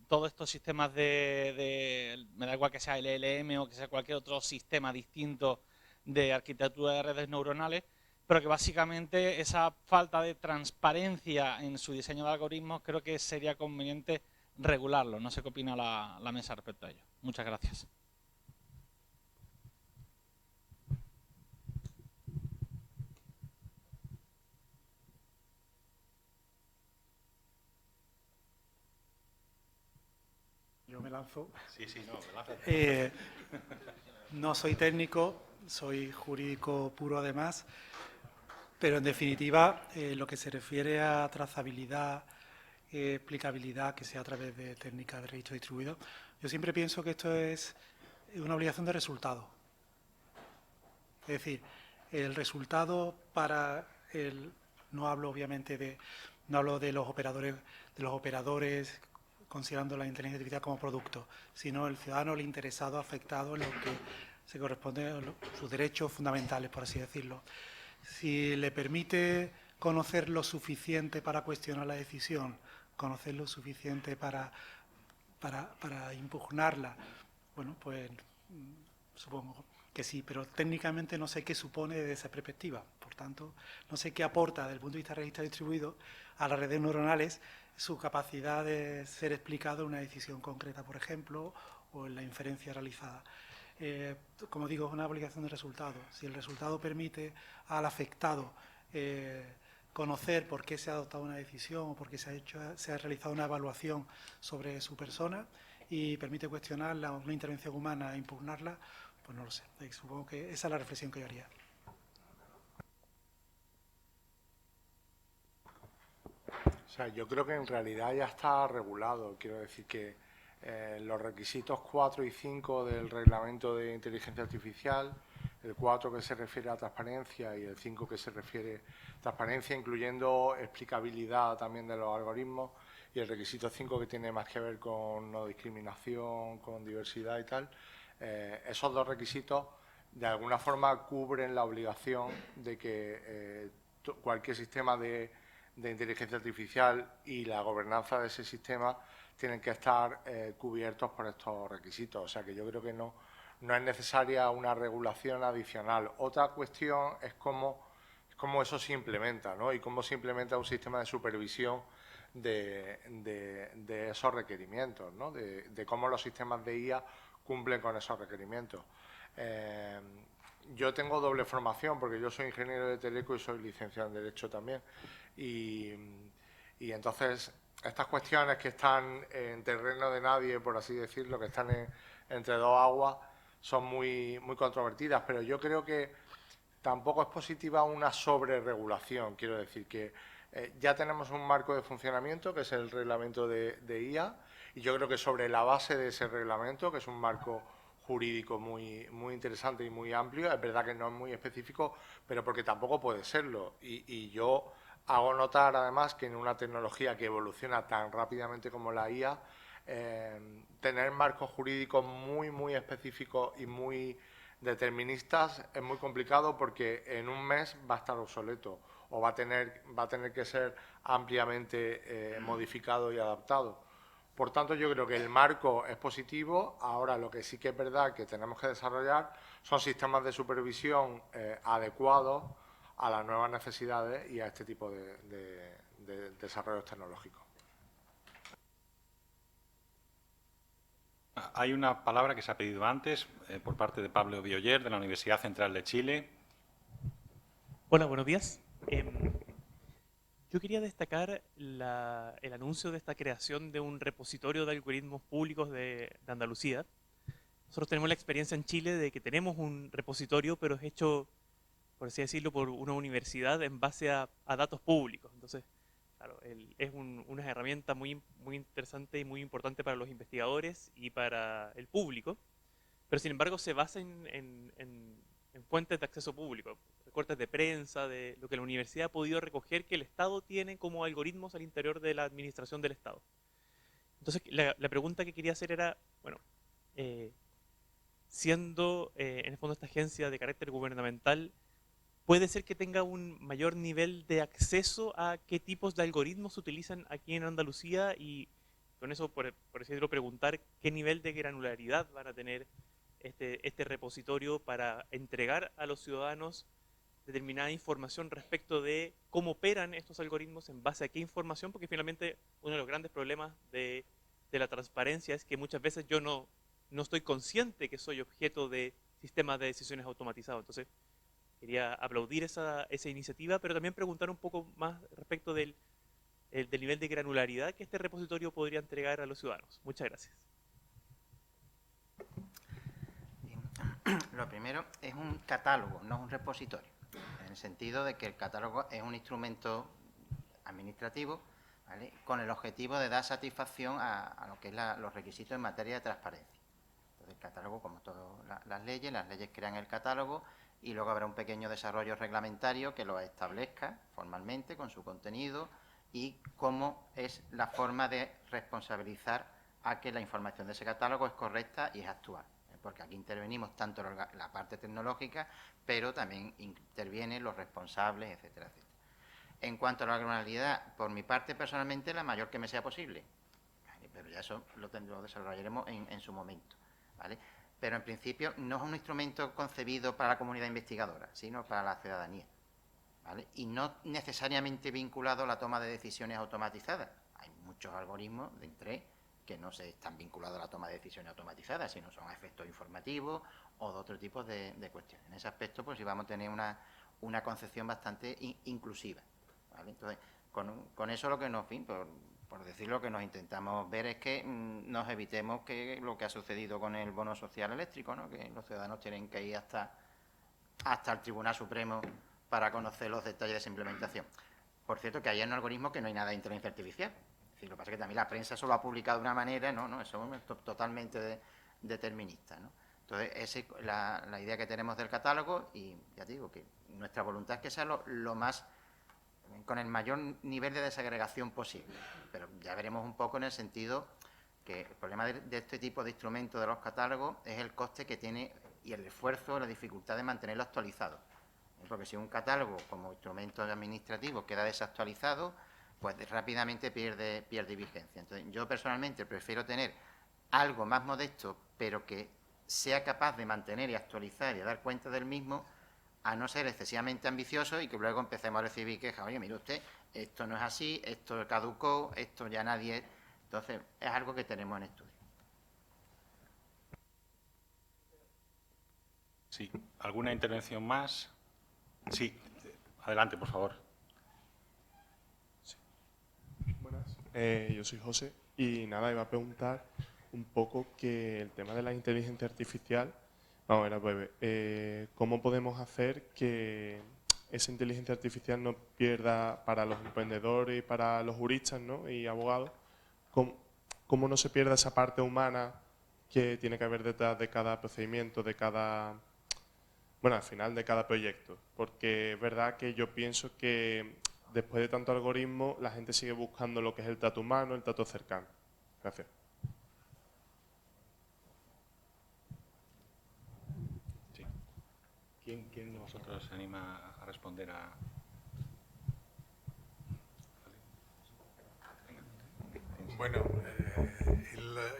todos estos sistemas me da igual que sea el LLM o que sea cualquier otro sistema distinto de arquitectura de redes neuronales, pero que básicamente esa falta de transparencia en su diseño de algoritmos creo que sería conveniente regularlo. No sé qué opina la mesa respecto a ello. Muchas gracias. Yo me lanzo. Sí, no, me lanzo. No soy técnico, soy jurídico puro además, pero en definitiva lo que se refiere a trazabilidad, explicabilidad, que sea a través de técnicas de registro distribuido, yo siempre pienso que esto es una obligación de resultado. Es decir, el resultado para no hablo obviamente no hablo de los operadores considerando la inteligencia artificial como producto, sino el ciudadano, el interesado, afectado en lo que se corresponde a sus derechos fundamentales, por así decirlo. Si le permite conocer lo suficiente para cuestionar la decisión, conocer lo suficiente para impugnarla, bueno, pues supongo que sí, pero técnicamente no sé qué supone desde esa perspectiva. Por tanto, no sé qué aporta desde el punto de vista de registro distribuido a las redes neuronales su capacidad de ser explicado en una decisión concreta, por ejemplo, o en la inferencia realizada. Como digo, es una obligación de resultado. Si el resultado permite al afectado conocer por qué se ha adoptado una decisión o por qué se ha realizado una evaluación sobre su persona y permite cuestionarla, una intervención humana e impugnarla, pues no lo sé. Supongo que esa es la reflexión que yo haría. O sea, yo creo que en realidad ya está regulado. Quiero decir que los requisitos 4 y 5 del Reglamento de Inteligencia Artificial, el 4 que se refiere a transparencia y el 5 que se refiere a transparencia, incluyendo explicabilidad también de los algoritmos, y el requisito 5 que tiene más que ver con no discriminación, con diversidad y tal, esos dos requisitos de alguna forma cubren la obligación de que cualquier sistema de inteligencia artificial y la gobernanza de ese sistema tienen que estar cubiertos por estos requisitos. O sea que yo creo que no es necesaria una regulación adicional. Otra cuestión es cómo eso se implementa, ¿no? Y cómo se implementa un sistema de supervisión de esos requerimientos, ¿no? De cómo los sistemas de IA cumplen con esos requerimientos. Yo tengo doble formación porque yo soy ingeniero de teleco y soy licenciado en Derecho también. Y entonces estas cuestiones que están en terreno de nadie, por así decirlo, que están entre dos aguas, son muy controvertidas, pero yo creo que tampoco es positiva una sobreregulación. Quiero decir que ya tenemos un marco de funcionamiento que es el reglamento de IA, y yo creo que sobre la base de ese reglamento, que es un marco jurídico muy interesante y muy amplio, es verdad que no es muy específico, pero porque tampoco puede serlo. Y yo hago notar, además, que en una tecnología que evoluciona tan rápidamente como la IA, tener marcos jurídicos muy específicos y muy deterministas es muy complicado porque en un mes va a estar obsoleto o va a tener que ser ampliamente modificado y adaptado. Por tanto, yo creo que el marco es positivo. Ahora, lo que sí que es verdad que tenemos que desarrollar son sistemas de supervisión adecuados a las nuevas necesidades y a este tipo de desarrollos tecnológicos. Hay una palabra que se ha pedido antes por parte de Pablo Bioyer, de la Universidad Central de Chile. Hola, buenos días. Yo quería destacar el anuncio de esta creación de un repositorio de algoritmos públicos de Andalucía. Nosotros tenemos la experiencia en Chile de que tenemos un repositorio, pero es hecho, por así decirlo, por una universidad en base a datos públicos. Entonces, claro, es una herramienta muy interesante y muy importante para los investigadores y para el público, pero sin embargo se basa en fuentes de acceso público, recortes de prensa, de lo que la universidad ha podido recoger que el Estado tiene como algoritmos al interior de la administración del Estado. Entonces, la pregunta que quería hacer era, bueno, siendo en el fondo esta agencia de carácter gubernamental, puede ser que tenga un mayor nivel de acceso a qué tipos de algoritmos se utilizan aquí en Andalucía y con eso, por decirlo, preguntar qué nivel de granularidad van a tener este repositorio para entregar a los ciudadanos determinada información respecto de cómo operan estos algoritmos, en base a qué información, porque finalmente uno de los grandes problemas de la transparencia es que muchas veces yo no estoy consciente que soy objeto de sistemas de decisiones automatizados. Entonces, quería aplaudir esa iniciativa, pero también preguntar un poco más respecto del nivel de granularidad que este repositorio podría entregar a los ciudadanos. Muchas gracias. Lo primero es un catálogo, no es un repositorio, en el sentido de que el catálogo es un instrumento administrativo, ¿vale?, con el objetivo de dar satisfacción a lo que es los requisitos en materia de transparencia. Entonces, el catálogo, como todas las leyes crean el catálogo y luego habrá un pequeño desarrollo reglamentario que lo establezca formalmente con su contenido y cómo es la forma de responsabilizar a que la información de ese catálogo es correcta y es actual. Porque aquí intervenimos tanto la parte tecnológica, pero también intervienen los responsables, etcétera, etcétera. En cuanto a la granularidad, por mi parte, personalmente, la mayor que me sea posible. ¿Vale? Pero ya eso lo desarrollaremos en su momento. ¿Vale? Pero en principio no es un instrumento concebido para la comunidad investigadora, sino para la ciudadanía. ¿Vale? Y no necesariamente vinculado a la toma de decisiones automatizadas. Hay muchos algoritmos de interés que no se están vinculados a la toma de decisiones automatizadas, sino son a efectos informativos o de otro tipo de cuestiones. En ese aspecto, pues sí vamos a tener una concepción bastante inclusiva. ¿Vale? Entonces, con eso lo que nos, por decirlo, lo que nos intentamos ver es que nos evitemos que lo que ha sucedido con el bono social eléctrico, ¿no?, que los ciudadanos tienen que ir hasta el Tribunal Supremo para conocer los detalles de esa implementación. Por cierto, que hay un algoritmo que no hay nada de inteligencia artificial. Lo que pasa es que también la prensa eso lo ha publicado de una manera, no, eso es totalmente determinista, ¿no? Entonces, esa es la idea que tenemos del catálogo y ya digo que nuestra voluntad es que sea lo más, con el mayor nivel de desagregación posible. Pero ya veremos un poco en el sentido que el problema de este tipo de instrumentos de los catálogos es el coste que tiene y el esfuerzo, la dificultad de mantenerlo actualizado. Porque si un catálogo como instrumento administrativo queda desactualizado, pues rápidamente pierde vigencia. Entonces, yo personalmente prefiero tener algo más modesto, pero que sea capaz de mantener y actualizar y dar cuenta del mismo, a no ser excesivamente ambicioso y que luego empecemos a recibir quejas. Oye, mire usted, esto no es así, esto caducó, esto ya nadie... Entonces, es algo que tenemos en estudio. Sí. ¿Alguna intervención más? Sí. Adelante, por favor. Buenas, yo soy José y nada, iba a preguntar un poco que el tema de la inteligencia artificial, vamos a ver, breve, ¿cómo podemos hacer que esa inteligencia artificial no pierda para los emprendedores y para los juristas, ¿no?, y abogados, cómo no se pierda esa parte humana que tiene que haber detrás de cada procedimiento, de cada, bueno, al final de cada proyecto? Porque es verdad que yo pienso que después de tanto algoritmo, la gente sigue buscando lo que es el trato humano, el trato cercano. Gracias. Sí. ¿Quién de vosotros se anima a responder a...? Bueno,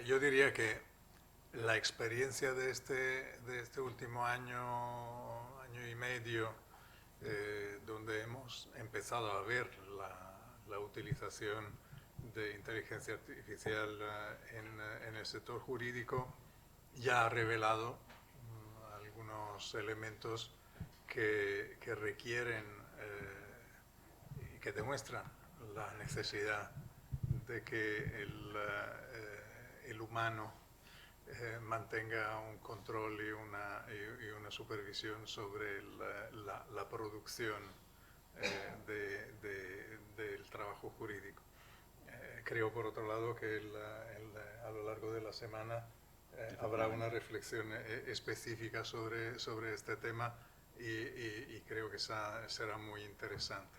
yo diría que la experiencia de este último año, año y medio, donde hemos empezado a ver la utilización de inteligencia artificial en el sector jurídico, ya ha revelado algunos elementos que requieren y que demuestran la necesidad de que el humano mantenga un control y una supervisión sobre la producción del trabajo jurídico. Creo, por otro lado, que a lo largo de la semana habrá una reflexión específica sobre este tema y creo que será muy interesante.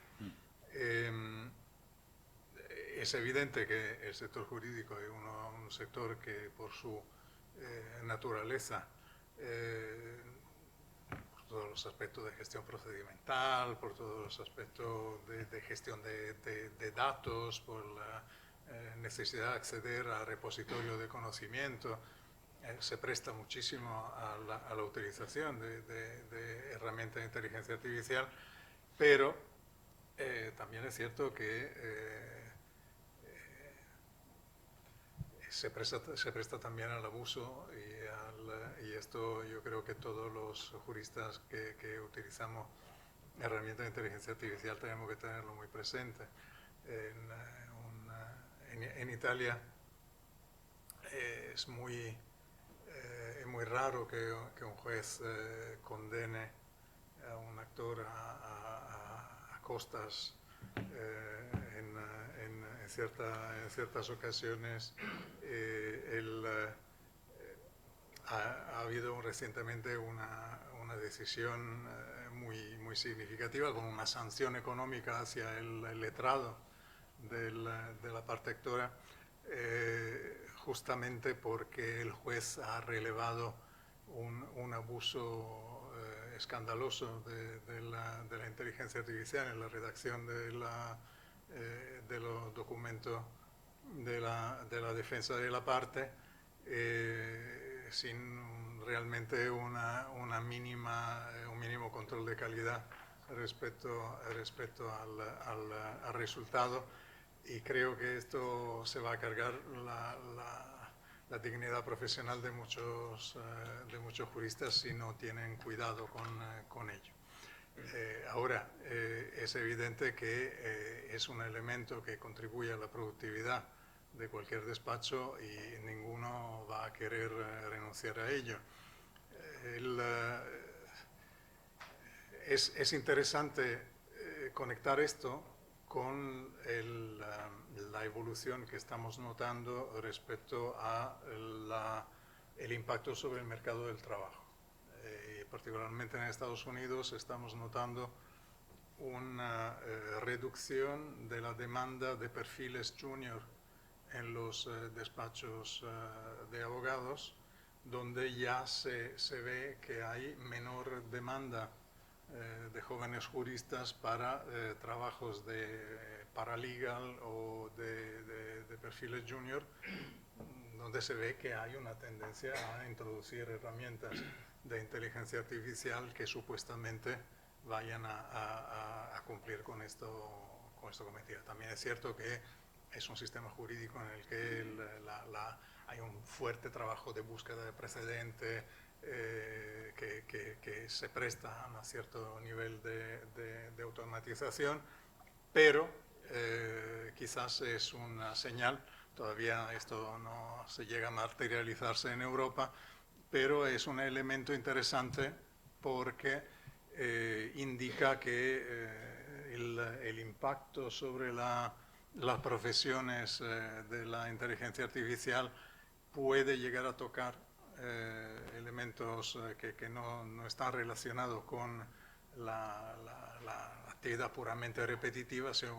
Es evidente que el sector jurídico es un sector que por su naturaleza, por todos los aspectos de gestión procedimental, por todos los aspectos de gestión de datos, por la necesidad de acceder a repositorios de conocimiento, se presta muchísimo a la utilización de herramientas de inteligencia artificial, pero también es cierto que se presta también al abuso y esto yo creo que todos los juristas que utilizamos herramientas de inteligencia artificial tenemos que tenerlo muy presente. En Italia es muy raro que un juez condene a un actor a costas. En ciertas ocasiones ha habido recientemente una decisión muy significativa con una sanción económica hacia el letrado de la parte actora, justamente porque el juez ha relevado un abuso escandaloso de la inteligencia artificial en la redacción de los documentos de la defensa de la parte, sin realmente un mínimo control de calidad respecto al resultado, y creo que esto se va a cargar la dignidad profesional de muchos juristas si no tienen cuidado con ello. Ahora, es evidente que es un elemento que contribuye a la productividad de cualquier despacho y ninguno va a querer renunciar a ello. Es interesante conectar esto con la evolución que estamos notando respecto a el impacto sobre el mercado del trabajo. Particularmente en Estados Unidos estamos notando una reducción de la demanda de perfiles junior en los despachos de abogados, donde ya se ve que hay menor demanda de jóvenes juristas para trabajos de paralegal o de perfiles junior, donde se ve que hay una tendencia a introducir herramientas de inteligencia artificial que supuestamente vayan a cumplir con esto cometido. También es cierto que es un sistema jurídico en el que hay un fuerte trabajo de búsqueda de precedente que se presta a cierto nivel de automatización, pero quizás es una señal, todavía esto no se llega a materializarse en Europa, pero es un elemento interesante porque indica que el impacto sobre las profesiones de la inteligencia artificial puede llegar a tocar elementos que no están relacionados con la actividad puramente repetitiva, sino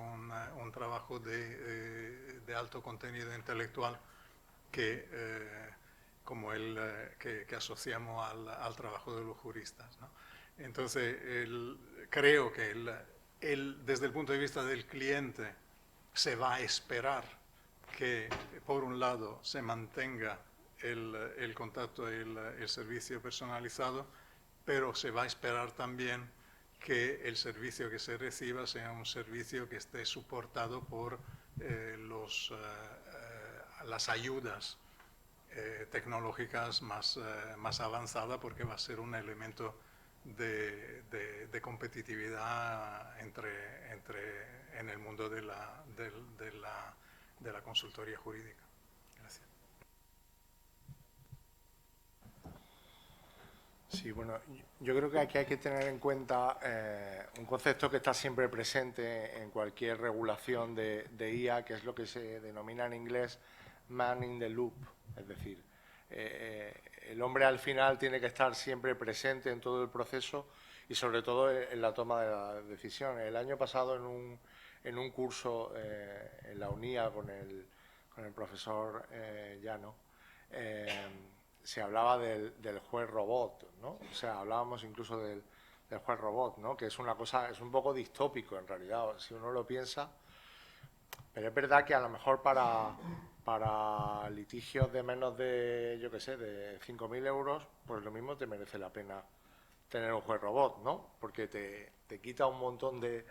un trabajo de alto contenido intelectual como el que asociamos al trabajo de los juristas, ¿no? Entonces, creo que desde el punto de vista del cliente se va a esperar que, por un lado, se mantenga el contacto y el servicio personalizado, pero se va a esperar también que el servicio que se reciba sea un servicio que esté soportado por las ayudas tecnológicas más avanzadas, porque va a ser un elemento de competitividad en el mundo de la consultoría jurídica. Gracias. Sí, bueno, yo creo que aquí hay que tener en cuenta un concepto que está siempre presente en cualquier regulación de IA, que es lo que se denomina en inglés man in the loop, es decir, el hombre al final tiene que estar siempre presente en todo el proceso y sobre todo en la toma de la decisión. El año pasado en un curso en la UNIA con el profesor Llano, se hablaba del juez robot, ¿no? O sea, hablábamos incluso del juez robot, ¿no? Que es una cosa, es un poco distópico en realidad, si uno lo piensa, pero es verdad que a lo mejor para litigios de menos de, yo qué sé, de 5.000 euros, pues lo mismo te merece la pena tener un juez robot, ¿no? Porque te quita un montón de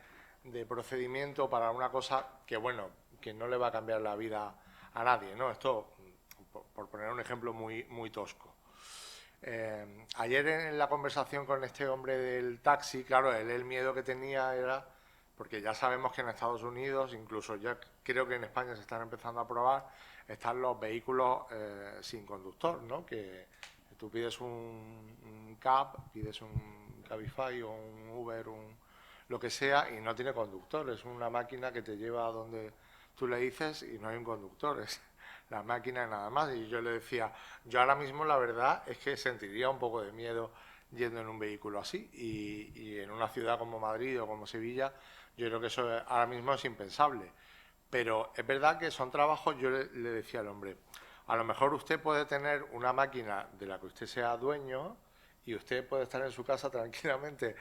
procedimiento para una cosa que, bueno, que no le va a cambiar la vida a nadie, ¿no? Esto, por poner un ejemplo muy tosco. Ayer en la conversación con este hombre del taxi, claro, el miedo que tenía era, porque ya sabemos que en Estados Unidos, incluso ya creo que en España se están empezando a probar, están los vehículos sin conductor, ¿no? Que tú pides un cab, pides un Cabify o un Uber, lo que sea, y no tiene conductor. Es una máquina que te lleva a donde tú le dices y no hay un conductor. Es la máquina y nada más. Y yo le decía, yo ahora mismo la verdad es que sentiría un poco de miedo yendo en un vehículo así. Y en una ciudad como Madrid o como Sevilla, yo creo que eso ahora mismo es impensable. Pero es verdad que son trabajos, yo le decía al hombre, a lo mejor usted puede tener una máquina de la que usted sea dueño y usted puede estar en su casa tranquilamente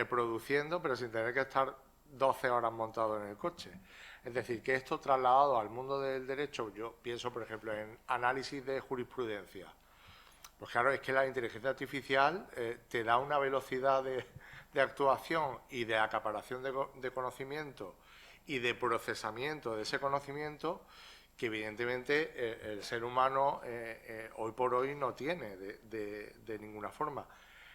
produciendo, pero sin tener que estar 12 horas montado en el coche. Es decir, que esto trasladado al mundo del derecho, yo pienso, por ejemplo, en análisis de jurisprudencia. Pues claro, es que la inteligencia artificial te da una velocidad de actuación y de acaparación de conocimiento y de procesamiento de ese conocimiento que evidentemente el ser humano hoy por hoy no tiene de ninguna forma.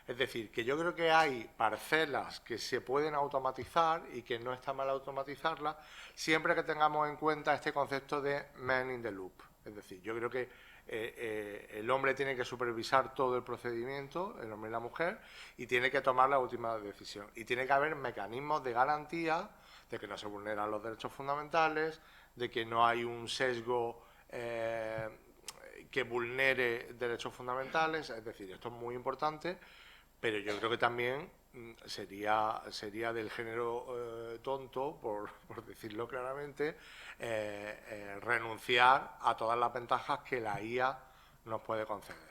Es decir, que yo creo que hay parcelas que se pueden automatizar y que no está mal automatizarlas, siempre que tengamos en cuenta este concepto de man in the loop. Es decir, yo creo que el hombre tiene que supervisar todo el procedimiento, el hombre y la mujer, y tiene que tomar la última decisión. Y tiene que haber mecanismos de garantía de que no se vulneran los derechos fundamentales, de que no hay un sesgo que vulnere derechos fundamentales. Es decir, esto es muy importante, pero yo creo que también sería del género tonto, por decirlo claramente, renunciar a todas las ventajas que la IA nos puede conceder.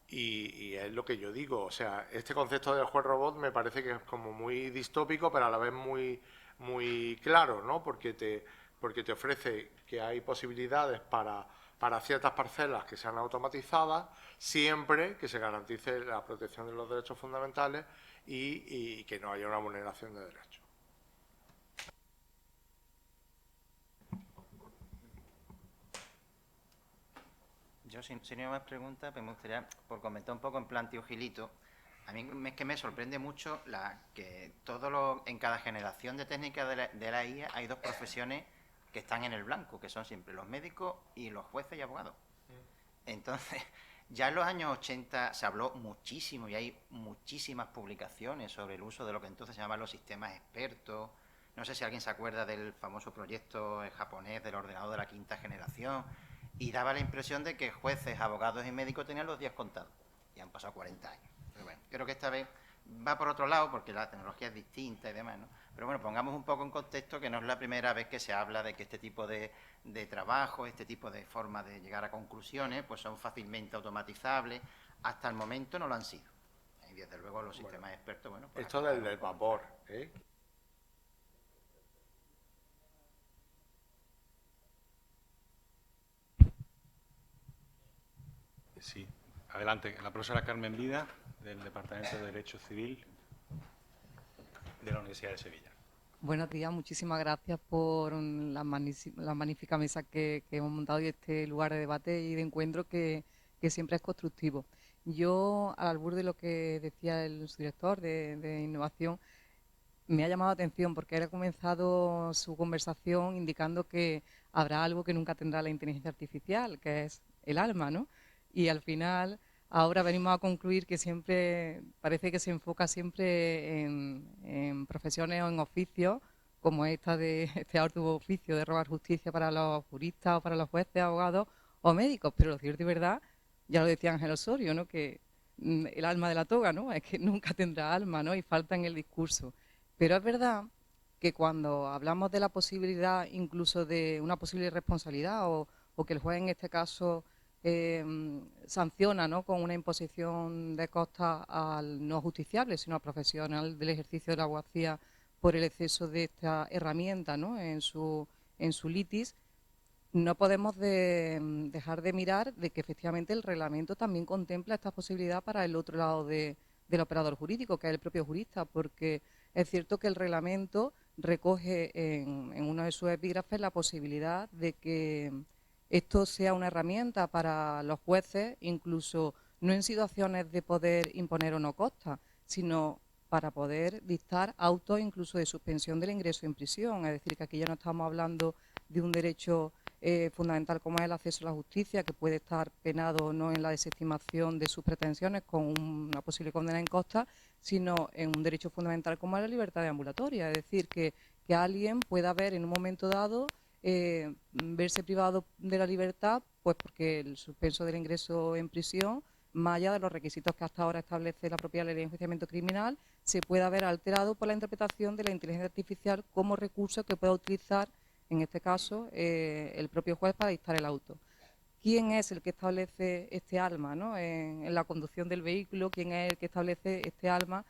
Y es lo que yo digo, o sea, este concepto del juez robot me parece que es como muy distópico, pero a la vez muy claro, ¿no? Porque te ofrece que hay posibilidades para ciertas parcelas que sean automatizadas, siempre que se garantice la protección de los derechos fundamentales y que no haya una vulneración de derechos. Yo, si no hay más preguntas, pues me gustaría, por comentar un poco en plan tío Gilito, a mí es que me sorprende mucho que en cada generación de técnicas de la IA hay dos profesiones que están en el blanco, que son siempre los médicos y los jueces y abogados. Entonces, ya en los años 80 se habló muchísimo y hay muchísimas publicaciones sobre el uso de lo que entonces se llamaban los sistemas expertos. No sé si alguien se acuerda del famoso proyecto japonés del ordenador de la quinta generación, y daba la impresión de que jueces, abogados y médicos tenían los días contados. Y han pasado 40 años. Pero bueno, creo que esta vez va por otro lado porque la tecnología es distinta y demás, ¿no? Pero bueno, pongamos un poco en contexto que no es la primera vez que se habla de que este tipo de trabajo, este tipo de formas de llegar a conclusiones, pues son fácilmente automatizables. Hasta el momento no lo han sido. Y desde luego los sistemas expertos, bueno... Pues esto del vapor, ¿eh? Sí, adelante. La profesora Carmen Vida, del Departamento de Derecho Civil de la Universidad de Sevilla. Buenos días, muchísimas gracias por la magnífica mesa que hemos montado y este lugar de debate y de encuentro que siempre es constructivo. Yo, al albur de lo que decía el subdirector de innovación, me ha llamado la atención porque él ha comenzado su conversación indicando que habrá algo que nunca tendrá la inteligencia artificial, que es el alma, ¿no? Y al final, ahora venimos a concluir que siempre parece que se enfoca siempre en profesiones o en oficios, como esta de este arduo oficio de robar justicia para los juristas o para los jueces, abogados o médicos. Pero lo cierto y verdad, ya lo decía Ángel Osorio, ¿no? Que el alma de la toga, ¿no? Es que nunca tendrá alma, ¿no? Y falta en el discurso. Pero es verdad que cuando hablamos de la posibilidad incluso de una posible responsabilidad o que el juez en este caso sanciona, ¿no?, con una imposición de costas al no justiciable, sino al profesional del ejercicio de la abogacía por el exceso de esta herramienta, ¿no?, en su litis, no podemos dejar de mirar de que efectivamente el reglamento también contempla esta posibilidad para el otro lado del operador jurídico, que es el propio jurista, porque es cierto que el reglamento recoge en uno de sus epígrafes la posibilidad de que esto sea una herramienta para los jueces, incluso no en situaciones de poder imponer o no costas, sino para poder dictar autos incluso de suspensión del ingreso en prisión. Es decir, que aquí ya no estamos hablando de un derecho fundamental como es el acceso a la justicia, que puede estar penado o no en la desestimación de sus pretensiones con una posible condena en costa, sino en un derecho fundamental como es la libertad de ambulatoria. Es decir, que alguien pueda ver en un momento dado verse privado de la libertad, pues porque el suspenso del ingreso en prisión, más allá de los requisitos que hasta ahora establece la propia ley de enjuiciamiento criminal, se pueda ver alterado por la interpretación de la inteligencia artificial como recurso que pueda utilizar, en este caso, el propio juez para dictar el auto. ¿Quién es el que establece este alma, ¿no?, en la conducción del vehículo? ¿Quién es el que establece este alma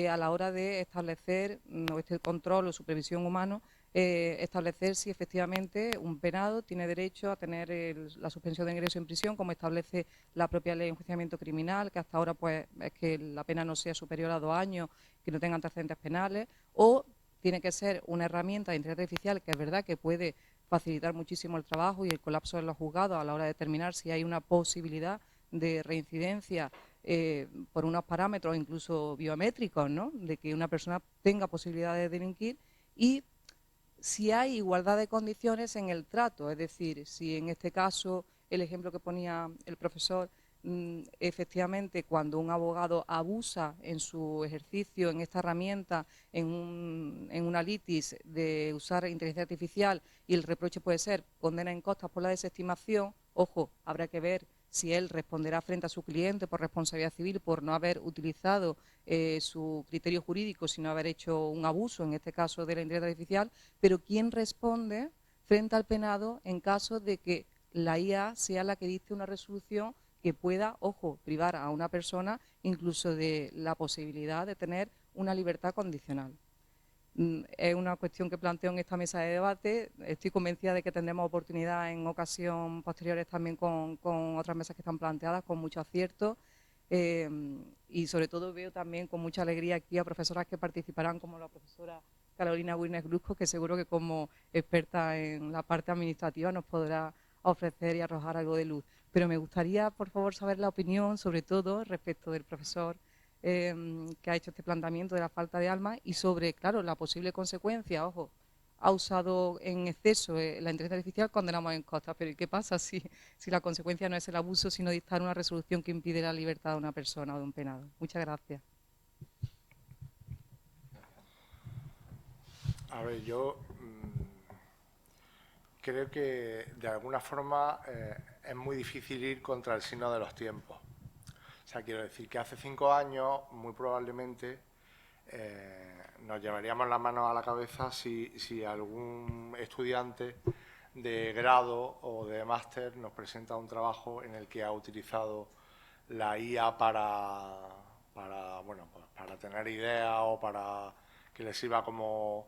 a la hora de establecer este control o supervisión humano, establecer si efectivamente un penado tiene derecho a tener la suspensión de ingreso en prisión, como establece la propia ley de enjuiciamiento criminal, que hasta ahora pues es que la pena no sea superior a 2 años, que no tenga antecedentes penales, o tiene que ser una herramienta de inteligencia artificial que es verdad que puede facilitar muchísimo el trabajo y el colapso de los juzgados a la hora de determinar si hay una posibilidad de reincidencia por unos parámetros incluso biométricos, ¿no?, de que una persona tenga posibilidad de delinquir, y si hay igualdad de condiciones en el trato, es decir, si en este caso el ejemplo que ponía el profesor, efectivamente cuando un abogado abusa en su ejercicio, en esta herramienta, en una litis de usar inteligencia artificial y el reproche puede ser condena en costas por la desestimación, ojo, habrá que ver si él responderá frente a su cliente por responsabilidad civil por no haber utilizado su criterio jurídico, sino haber hecho un abuso, en este caso de la inteligencia artificial, pero ¿quién responde frente al penado en caso de que la IA sea la que dicte una resolución que pueda, ojo, privar a una persona incluso de la posibilidad de tener una libertad condicional? Es una cuestión que planteo en esta mesa de debate. Estoy convencida de que tendremos oportunidad en ocasiones posteriores también con otras mesas que están planteadas, con mucho acierto. Y sobre todo veo también con mucha alegría aquí a profesoras que participarán, como la profesora Carolina Wirnes-Grusco, que seguro que como experta en la parte administrativa nos podrá ofrecer y arrojar algo de luz. Pero me gustaría, por favor, saber la opinión, sobre todo respecto del profesor que ha hecho este planteamiento de la falta de alma y sobre, claro, la posible consecuencia. Ojo, ha usado en exceso la inteligencia artificial, condenamos en costas, pero ¿y qué pasa si la consecuencia no es el abuso, sino dictar una resolución que impide la libertad de una persona o de un penado? Muchas gracias. A ver, yo creo que de alguna forma es muy difícil ir contra el signo de los tiempos. O sea, quiero decir que hace 5 años, muy probablemente, nos llevaríamos las manos a la cabeza si algún estudiante de grado o de máster nos presenta un trabajo en el que ha utilizado la IA para tener ideas o para que le sirva como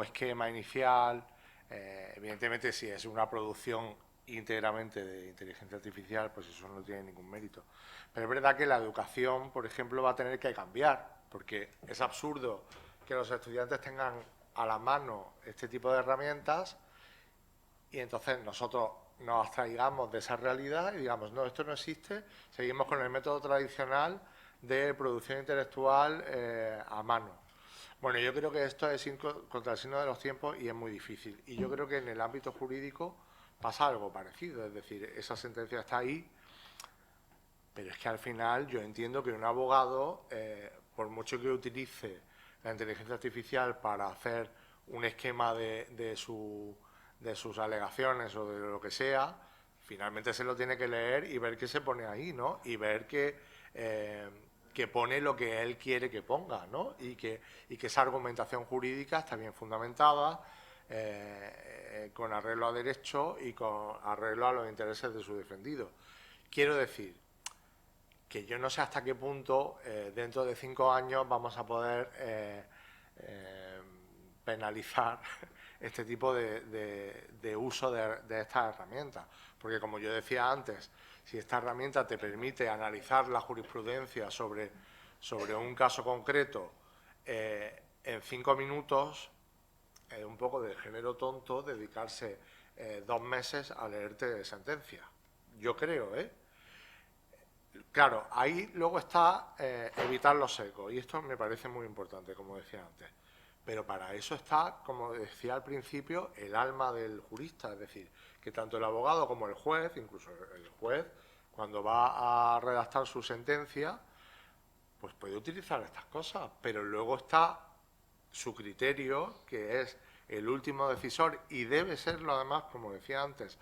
esquema inicial. Evidentemente, si es una producción íntegramente de inteligencia artificial, pues eso no tiene ningún mérito. Pero es verdad que la educación, por ejemplo, va a tener que cambiar, porque es absurdo que los estudiantes tengan a la mano este tipo de herramientas y entonces nosotros nos abstraigamos de esa realidad y digamos, no, esto no existe, seguimos con el método tradicional de producción intelectual a mano. Bueno, yo creo que esto es ir contra el signo de los tiempos y es muy difícil. Y yo creo que en el ámbito jurídico pasa algo parecido, es decir, esa sentencia está ahí, pero es que al final yo entiendo que un abogado, por mucho que utilice la inteligencia artificial para hacer un esquema de sus alegaciones o de lo que sea, finalmente se lo tiene que leer y ver qué se pone ahí, ¿no? Y ver que pone lo que él quiere que ponga, ¿no? Y que esa argumentación jurídica está bien fundamentada, con arreglo a derecho y con arreglo a los intereses de su defendido. Quiero decir que yo no sé hasta qué punto dentro de 5 años vamos a poder penalizar este tipo de uso de estas herramientas. Porque como yo decía antes, si esta herramienta te permite analizar la jurisprudencia sobre un caso concreto en 5 minutos, es un poco de género tonto dedicarse 2 meses a leerte sentencia. Yo creo, ¿eh? Claro, ahí luego está evitar los secos, y esto me parece muy importante, como decía antes. Pero para eso está, como decía al principio, el alma del jurista, es decir, que tanto el abogado como el juez, incluso el juez, cuando va a redactar su sentencia, pues puede utilizar estas cosas, pero luego está su criterio, que es el último decisor, y debe serlo además, como decía antes,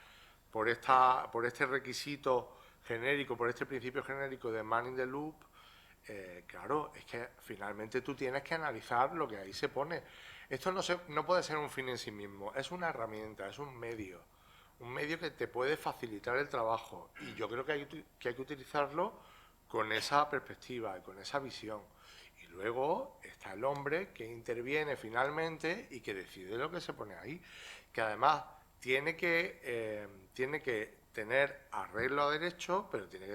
por este requisito genérico, por este principio genérico de man in the loop. Claro, es que finalmente tú tienes que analizar lo que ahí se pone. Esto no puede ser un fin en sí mismo, es una herramienta, es un medio que te puede facilitar el trabajo, y yo creo que hay que utilizarlo con esa perspectiva y con esa visión. Y luego está el hombre que interviene finalmente y que decide lo que se pone ahí, que además tiene que tener arreglo a derecho, pero tiene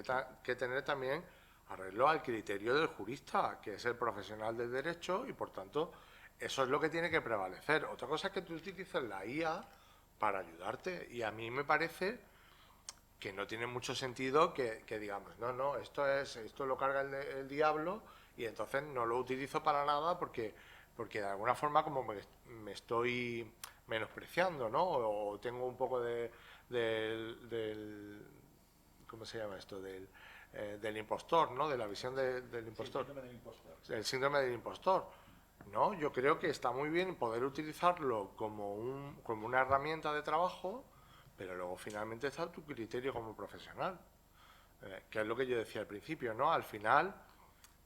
que tener también arreglo al criterio del jurista, que es el profesional del derecho, y por tanto eso es lo que tiene que prevalecer. Otra cosa es que tú utilices la IA para ayudarte, y a mí me parece que no tiene mucho sentido que digamos, no, esto lo carga el diablo y entonces no lo utilizo para nada porque de alguna forma como me estoy menospreciando, ¿no? O tengo un poco del ¿cómo se llama esto? Del impostor, ¿no? De la visión del impostor. Síndrome del impostor. El síndrome del impostor. No, yo creo que está muy bien poder utilizarlo como una herramienta de trabajo, pero luego finalmente está tu criterio como profesional, que es lo que yo decía al principio, ¿no? Al final,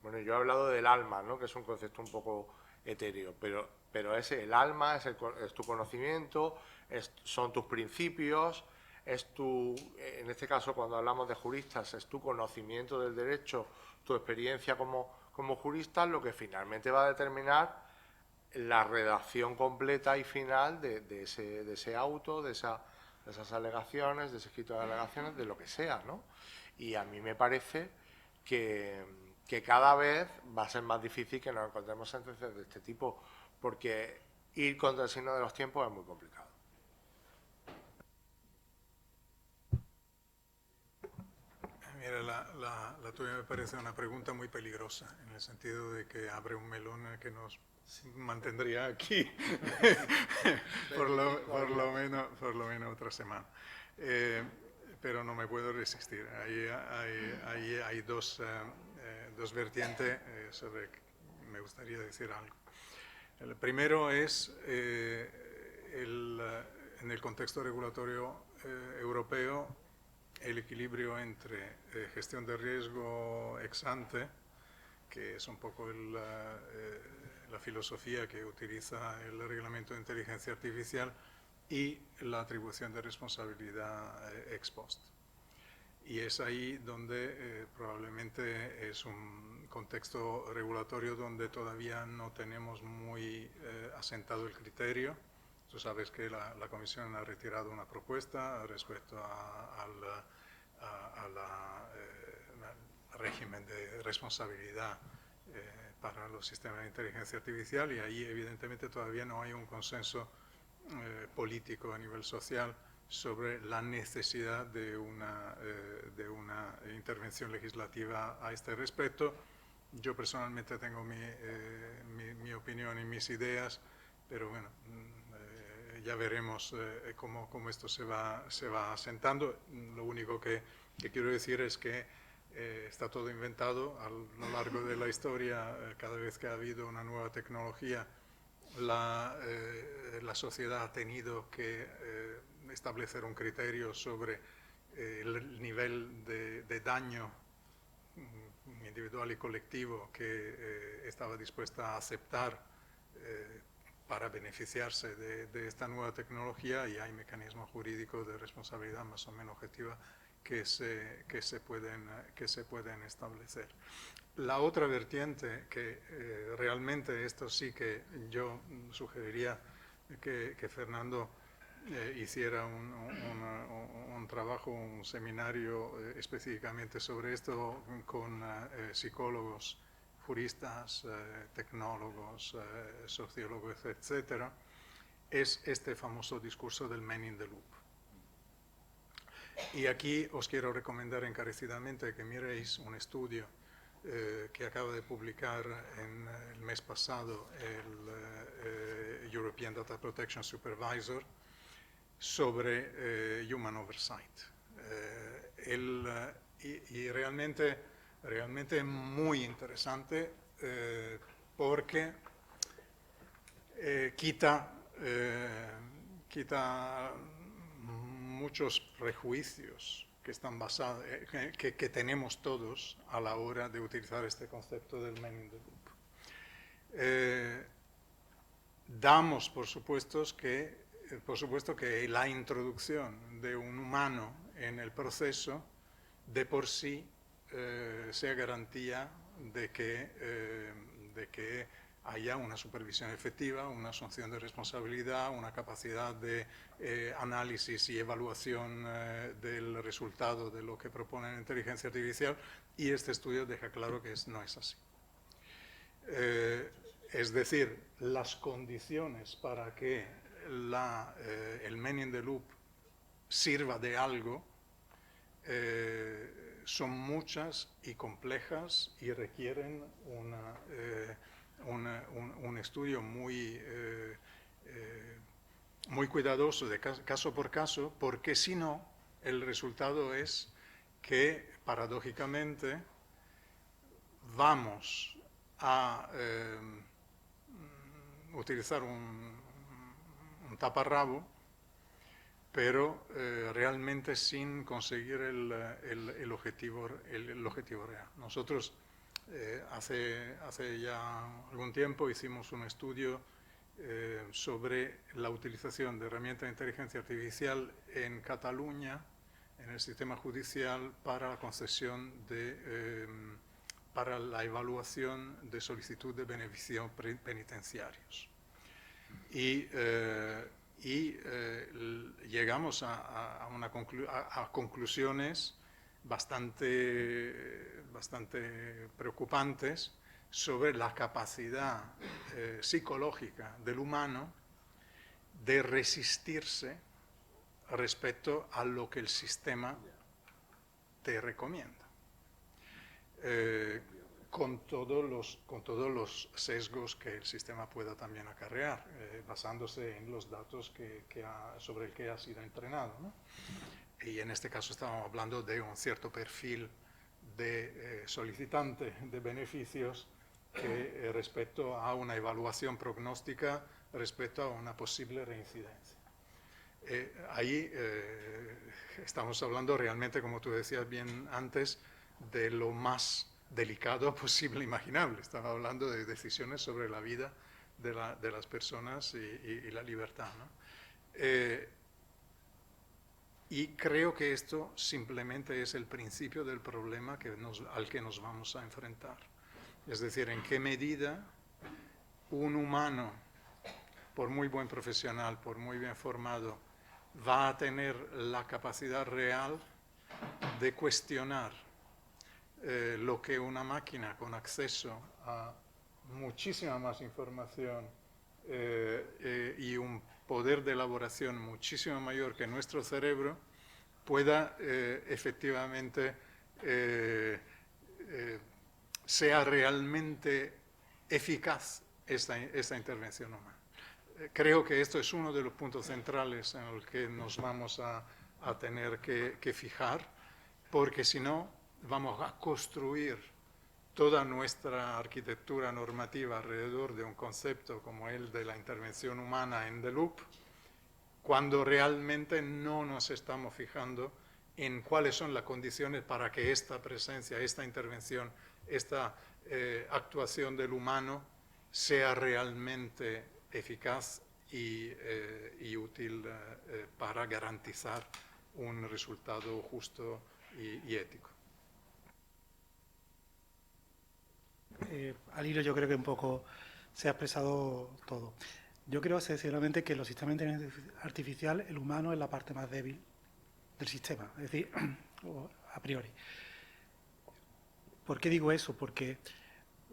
bueno, yo he hablado del alma, ¿no? Que es un concepto un poco etéreo, pero el alma es tu conocimiento, son tus principios, en este caso cuando hablamos de juristas, es tu conocimiento del derecho, tu experiencia como jurista, lo que finalmente va a determinar la redacción completa y final de ese auto, de esas alegaciones, de ese escrito de alegaciones, de lo que sea, ¿no? Y a mí me parece que cada vez va a ser más difícil que nos encontremos sentencias de este tipo, porque ir contra el signo de los tiempos es muy complicado. Mira, la tuya me parece una pregunta muy peligrosa, en el sentido de que abre un melón en el que nos mantendría aquí por lo menos otra semana. Pero no me puedo resistir. Ahí hay dos vertientes sobre que me gustaría decir algo. El primero es, en el contexto regulatorio europeo, el equilibrio entre gestión de riesgo ex ante, que es un poco la filosofía que utiliza el reglamento de inteligencia artificial, y la atribución de responsabilidad ex post. Y es ahí donde probablemente es un contexto regulatorio donde todavía no tenemos muy asentado el criterio, Tú sabes que la Comisión ha retirado una propuesta respecto al régimen de responsabilidad para los sistemas de inteligencia artificial, y ahí evidentemente todavía no hay un consenso político a nivel social sobre la necesidad de una intervención legislativa a este respecto. Yo personalmente tengo mi opinión y mis ideas, pero bueno, ya veremos cómo esto se va asentando. Lo único que quiero decir es que está todo inventado a lo largo de la historia. Cada vez que ha habido una nueva tecnología, la sociedad ha tenido que establecer un criterio sobre el nivel de daño individual y colectivo que estaba dispuesta a aceptar para beneficiarse de esta nueva tecnología, y hay mecanismos jurídicos de responsabilidad más o menos objetiva que se pueden establecer. La otra vertiente, que realmente esto sí que yo sugeriría que Fernando hiciera un trabajo, un seminario específicamente sobre esto con psicólogos, juristas, tecnólogos, sociólogos, etcétera, es este famoso discurso del man in the loop. Y aquí os quiero recomendar encarecidamente que miréis un estudio que acaba de publicar en el mes pasado el European Data Protection Supervisor sobre Human Oversight. Y realmente muy interesante porque quita muchos prejuicios que están basados, que tenemos todos a la hora de utilizar este concepto del man in the loop. Damos por supuesto que la introducción de un humano en el proceso de por sí sea garantía de que haya una supervisión efectiva, una asunción de responsabilidad, una capacidad de análisis y evaluación del resultado de lo que propone la inteligencia artificial, y este estudio deja claro que no es así. Es decir, las condiciones para que el man in the loop sirva de algo son muchas y complejas y requieren un estudio muy cuidadoso de caso por caso, porque si no, el resultado es que paradójicamente vamos a utilizar un taparrabo, pero realmente sin conseguir el objetivo real. Nosotros hace ya algún tiempo hicimos un estudio sobre la utilización de herramientas de inteligencia artificial en Cataluña, en el sistema judicial, para la concesión para la evaluación de solicitud de beneficios penitenciarios. Y llegamos a conclusiones bastante preocupantes sobre la capacidad psicológica del humano de resistirse respecto a lo que el sistema te recomienda, con todos los sesgos que el sistema pueda también acarrear, basándose en los datos sobre el que ha sido entrenado, ¿no? Y en este caso estamos hablando de un cierto perfil de solicitante de beneficios respecto a una evaluación prognóstica, respecto a una posible reincidencia. Ahí estamos hablando realmente, como tú decías bien antes, de lo más delicado posible imaginable. Estamos hablando de decisiones sobre la vida de las personas y la libertad, ¿no? Y creo que esto simplemente es el principio del problema al que nos vamos a enfrentar. Es decir, en qué medida un humano por muy buen profesional, por muy bien formado, va a tener la capacidad real de cuestionar lo que una máquina con acceso a muchísima más información y un poder de elaboración muchísimo mayor que nuestro cerebro pueda efectivamente sea realmente eficaz esta intervención humana. Creo que esto es uno de los puntos centrales en los que nos vamos a tener que fijar, porque si no vamos a construir toda nuestra arquitectura normativa alrededor de un concepto como el de la intervención humana en the loop, cuando realmente no nos estamos fijando en cuáles son las condiciones para que esta presencia, esta intervención, esta actuación del humano sea realmente eficaz y útil para garantizar un resultado justo y ético. Al hilo yo creo que un poco se ha expresado todo. Yo creo sinceramente que los sistemas de inteligencia artificial, el humano es la parte más débil del sistema, es decir, a priori. ¿Por qué digo eso? Porque,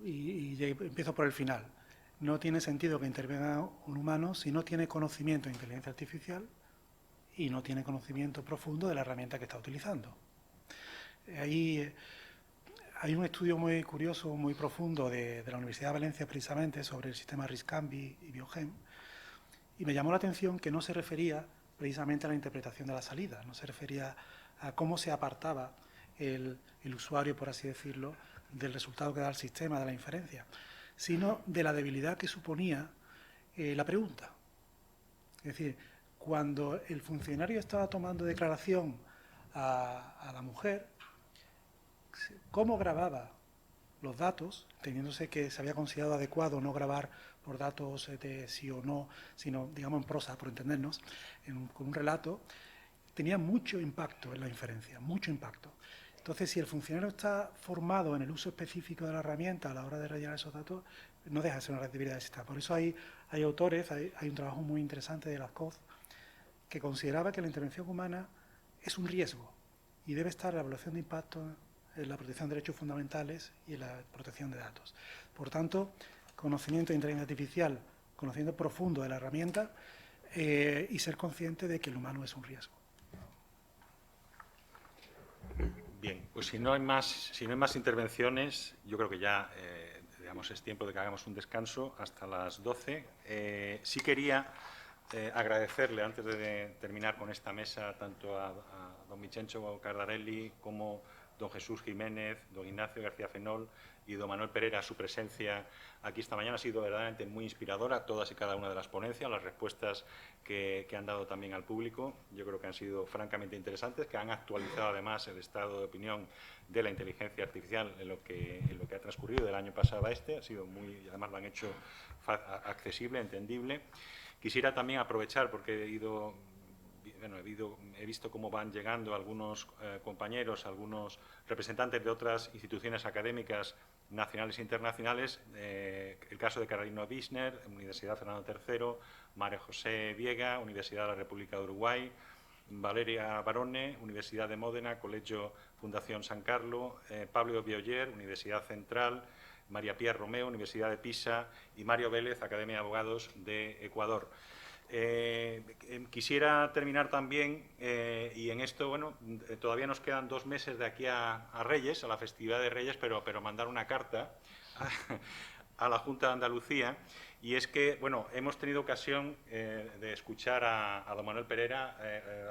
y empiezo por el final, no tiene sentido que intervenga un humano si no tiene conocimiento de inteligencia artificial y no tiene conocimiento profundo de la herramienta que está utilizando. Ahí hay un estudio muy curioso, muy profundo de la Universidad de Valencia precisamente sobre el sistema RISC-CAMBI y Biogen, y me llamó la atención que no se refería precisamente a la interpretación de la salida, no se refería a cómo se apartaba el usuario, por así decirlo, del resultado que da el sistema, de la inferencia, sino de la debilidad que suponía la pregunta. Es decir, cuando el funcionario estaba tomando declaración a la mujer, cómo grababa los datos, teniéndose que se había considerado adecuado no grabar por datos de sí o no, sino, digamos, en prosa, por entendernos, con un relato, tenía mucho impacto en la inferencia, mucho impacto. Entonces, si el funcionario está formado en el uso específico de la herramienta a la hora de rellenar esos datos, no deja de ser una debilidad del sistema. Por eso hay autores, hay un trabajo muy interesante de Laskoff que consideraba que la intervención humana es un riesgo y debe estar en la evaluación de impacto, en la protección de derechos fundamentales y en la protección de datos. Por tanto, conocimiento de inteligencia artificial, conocimiento profundo de la herramienta y ser consciente de que el humano es un riesgo. Bien, pues si no hay más intervenciones, yo creo que ya digamos, es tiempo de que hagamos un descanso hasta las 12. Sí quería agradecerle, antes de terminar con esta mesa, tanto a don Vincenzo Cardarelli como don Jesús Jiménez, don Ignacio García Fenol y don Manuel Pereira, su presencia aquí esta mañana ha sido verdaderamente muy inspiradora, todas y cada una de las ponencias, las respuestas que han dado también al público, yo creo que han sido francamente interesantes, que han actualizado además el estado de opinión de la inteligencia artificial en lo que ha transcurrido del año pasado a este, ha sido muy, además lo han hecho accesible, entendible. Quisiera también aprovechar, porque he visto cómo van llegando algunos compañeros, algunos representantes de otras instituciones académicas nacionales e internacionales, el caso de Carolina Wisner, Universidad Fernando III, María José Viega, Universidad de la República de Uruguay, Valeria Barone, Universidad de Módena, Colegio Fundación San Carlos, Pablo Bioyer, Universidad Central, María Pía Romeo, Universidad de Pisa y Mario Vélez, Academia de Abogados de Ecuador. Quisiera terminar también, y en esto, bueno, todavía nos quedan 2 meses de aquí a Reyes, a la festividad de Reyes, pero mandar una carta a la Junta de Andalucía, y es que, bueno, hemos tenido ocasión de escuchar a don Manuel Pereira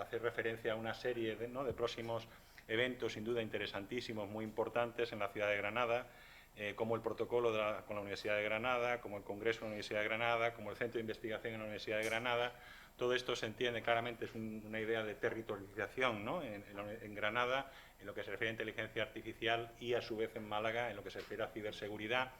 hacer referencia a una serie de próximos eventos, sin duda interesantísimos, muy importantes en la ciudad de Granada, como el protocolo con la Universidad de Granada, como el Congreso de la Universidad de Granada, como el Centro de Investigación en la Universidad de Granada. Todo esto se entiende claramente, es una idea de territorialización, ¿no? en Granada, en lo que se refiere a inteligencia artificial, y a su vez en Málaga, en lo que se refiere a ciberseguridad.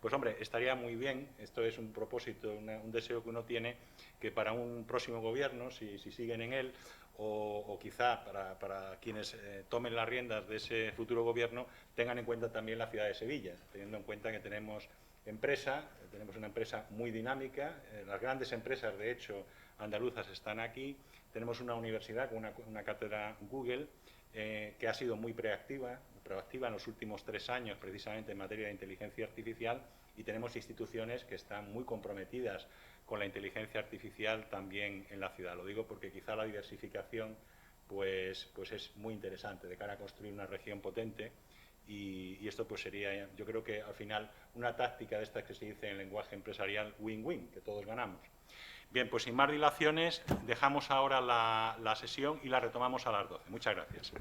Pues hombre, estaría muy bien, esto es un propósito, un deseo que uno tiene, que para un próximo gobierno, si siguen en él, o quizá para quienes tomen las riendas de ese futuro gobierno, tengan en cuenta también la ciudad de Sevilla, teniendo en cuenta que tenemos empresa. Tenemos una empresa muy dinámica, las grandes empresas, de hecho, andaluzas están aquí. Tenemos una universidad con una cátedra Google que ha sido muy proactiva en los últimos 3 años, precisamente en materia de inteligencia artificial, y tenemos instituciones que están muy comprometidas con la inteligencia artificial también en la ciudad. Lo digo porque quizá la diversificación pues es muy interesante de cara a construir una región potente. Y esto pues sería, yo creo que al final, una táctica de estas que se dice en lenguaje empresarial win-win, que todos ganamos. Bien, pues sin más dilaciones, dejamos ahora la sesión y la retomamos a las 12. Muchas gracias.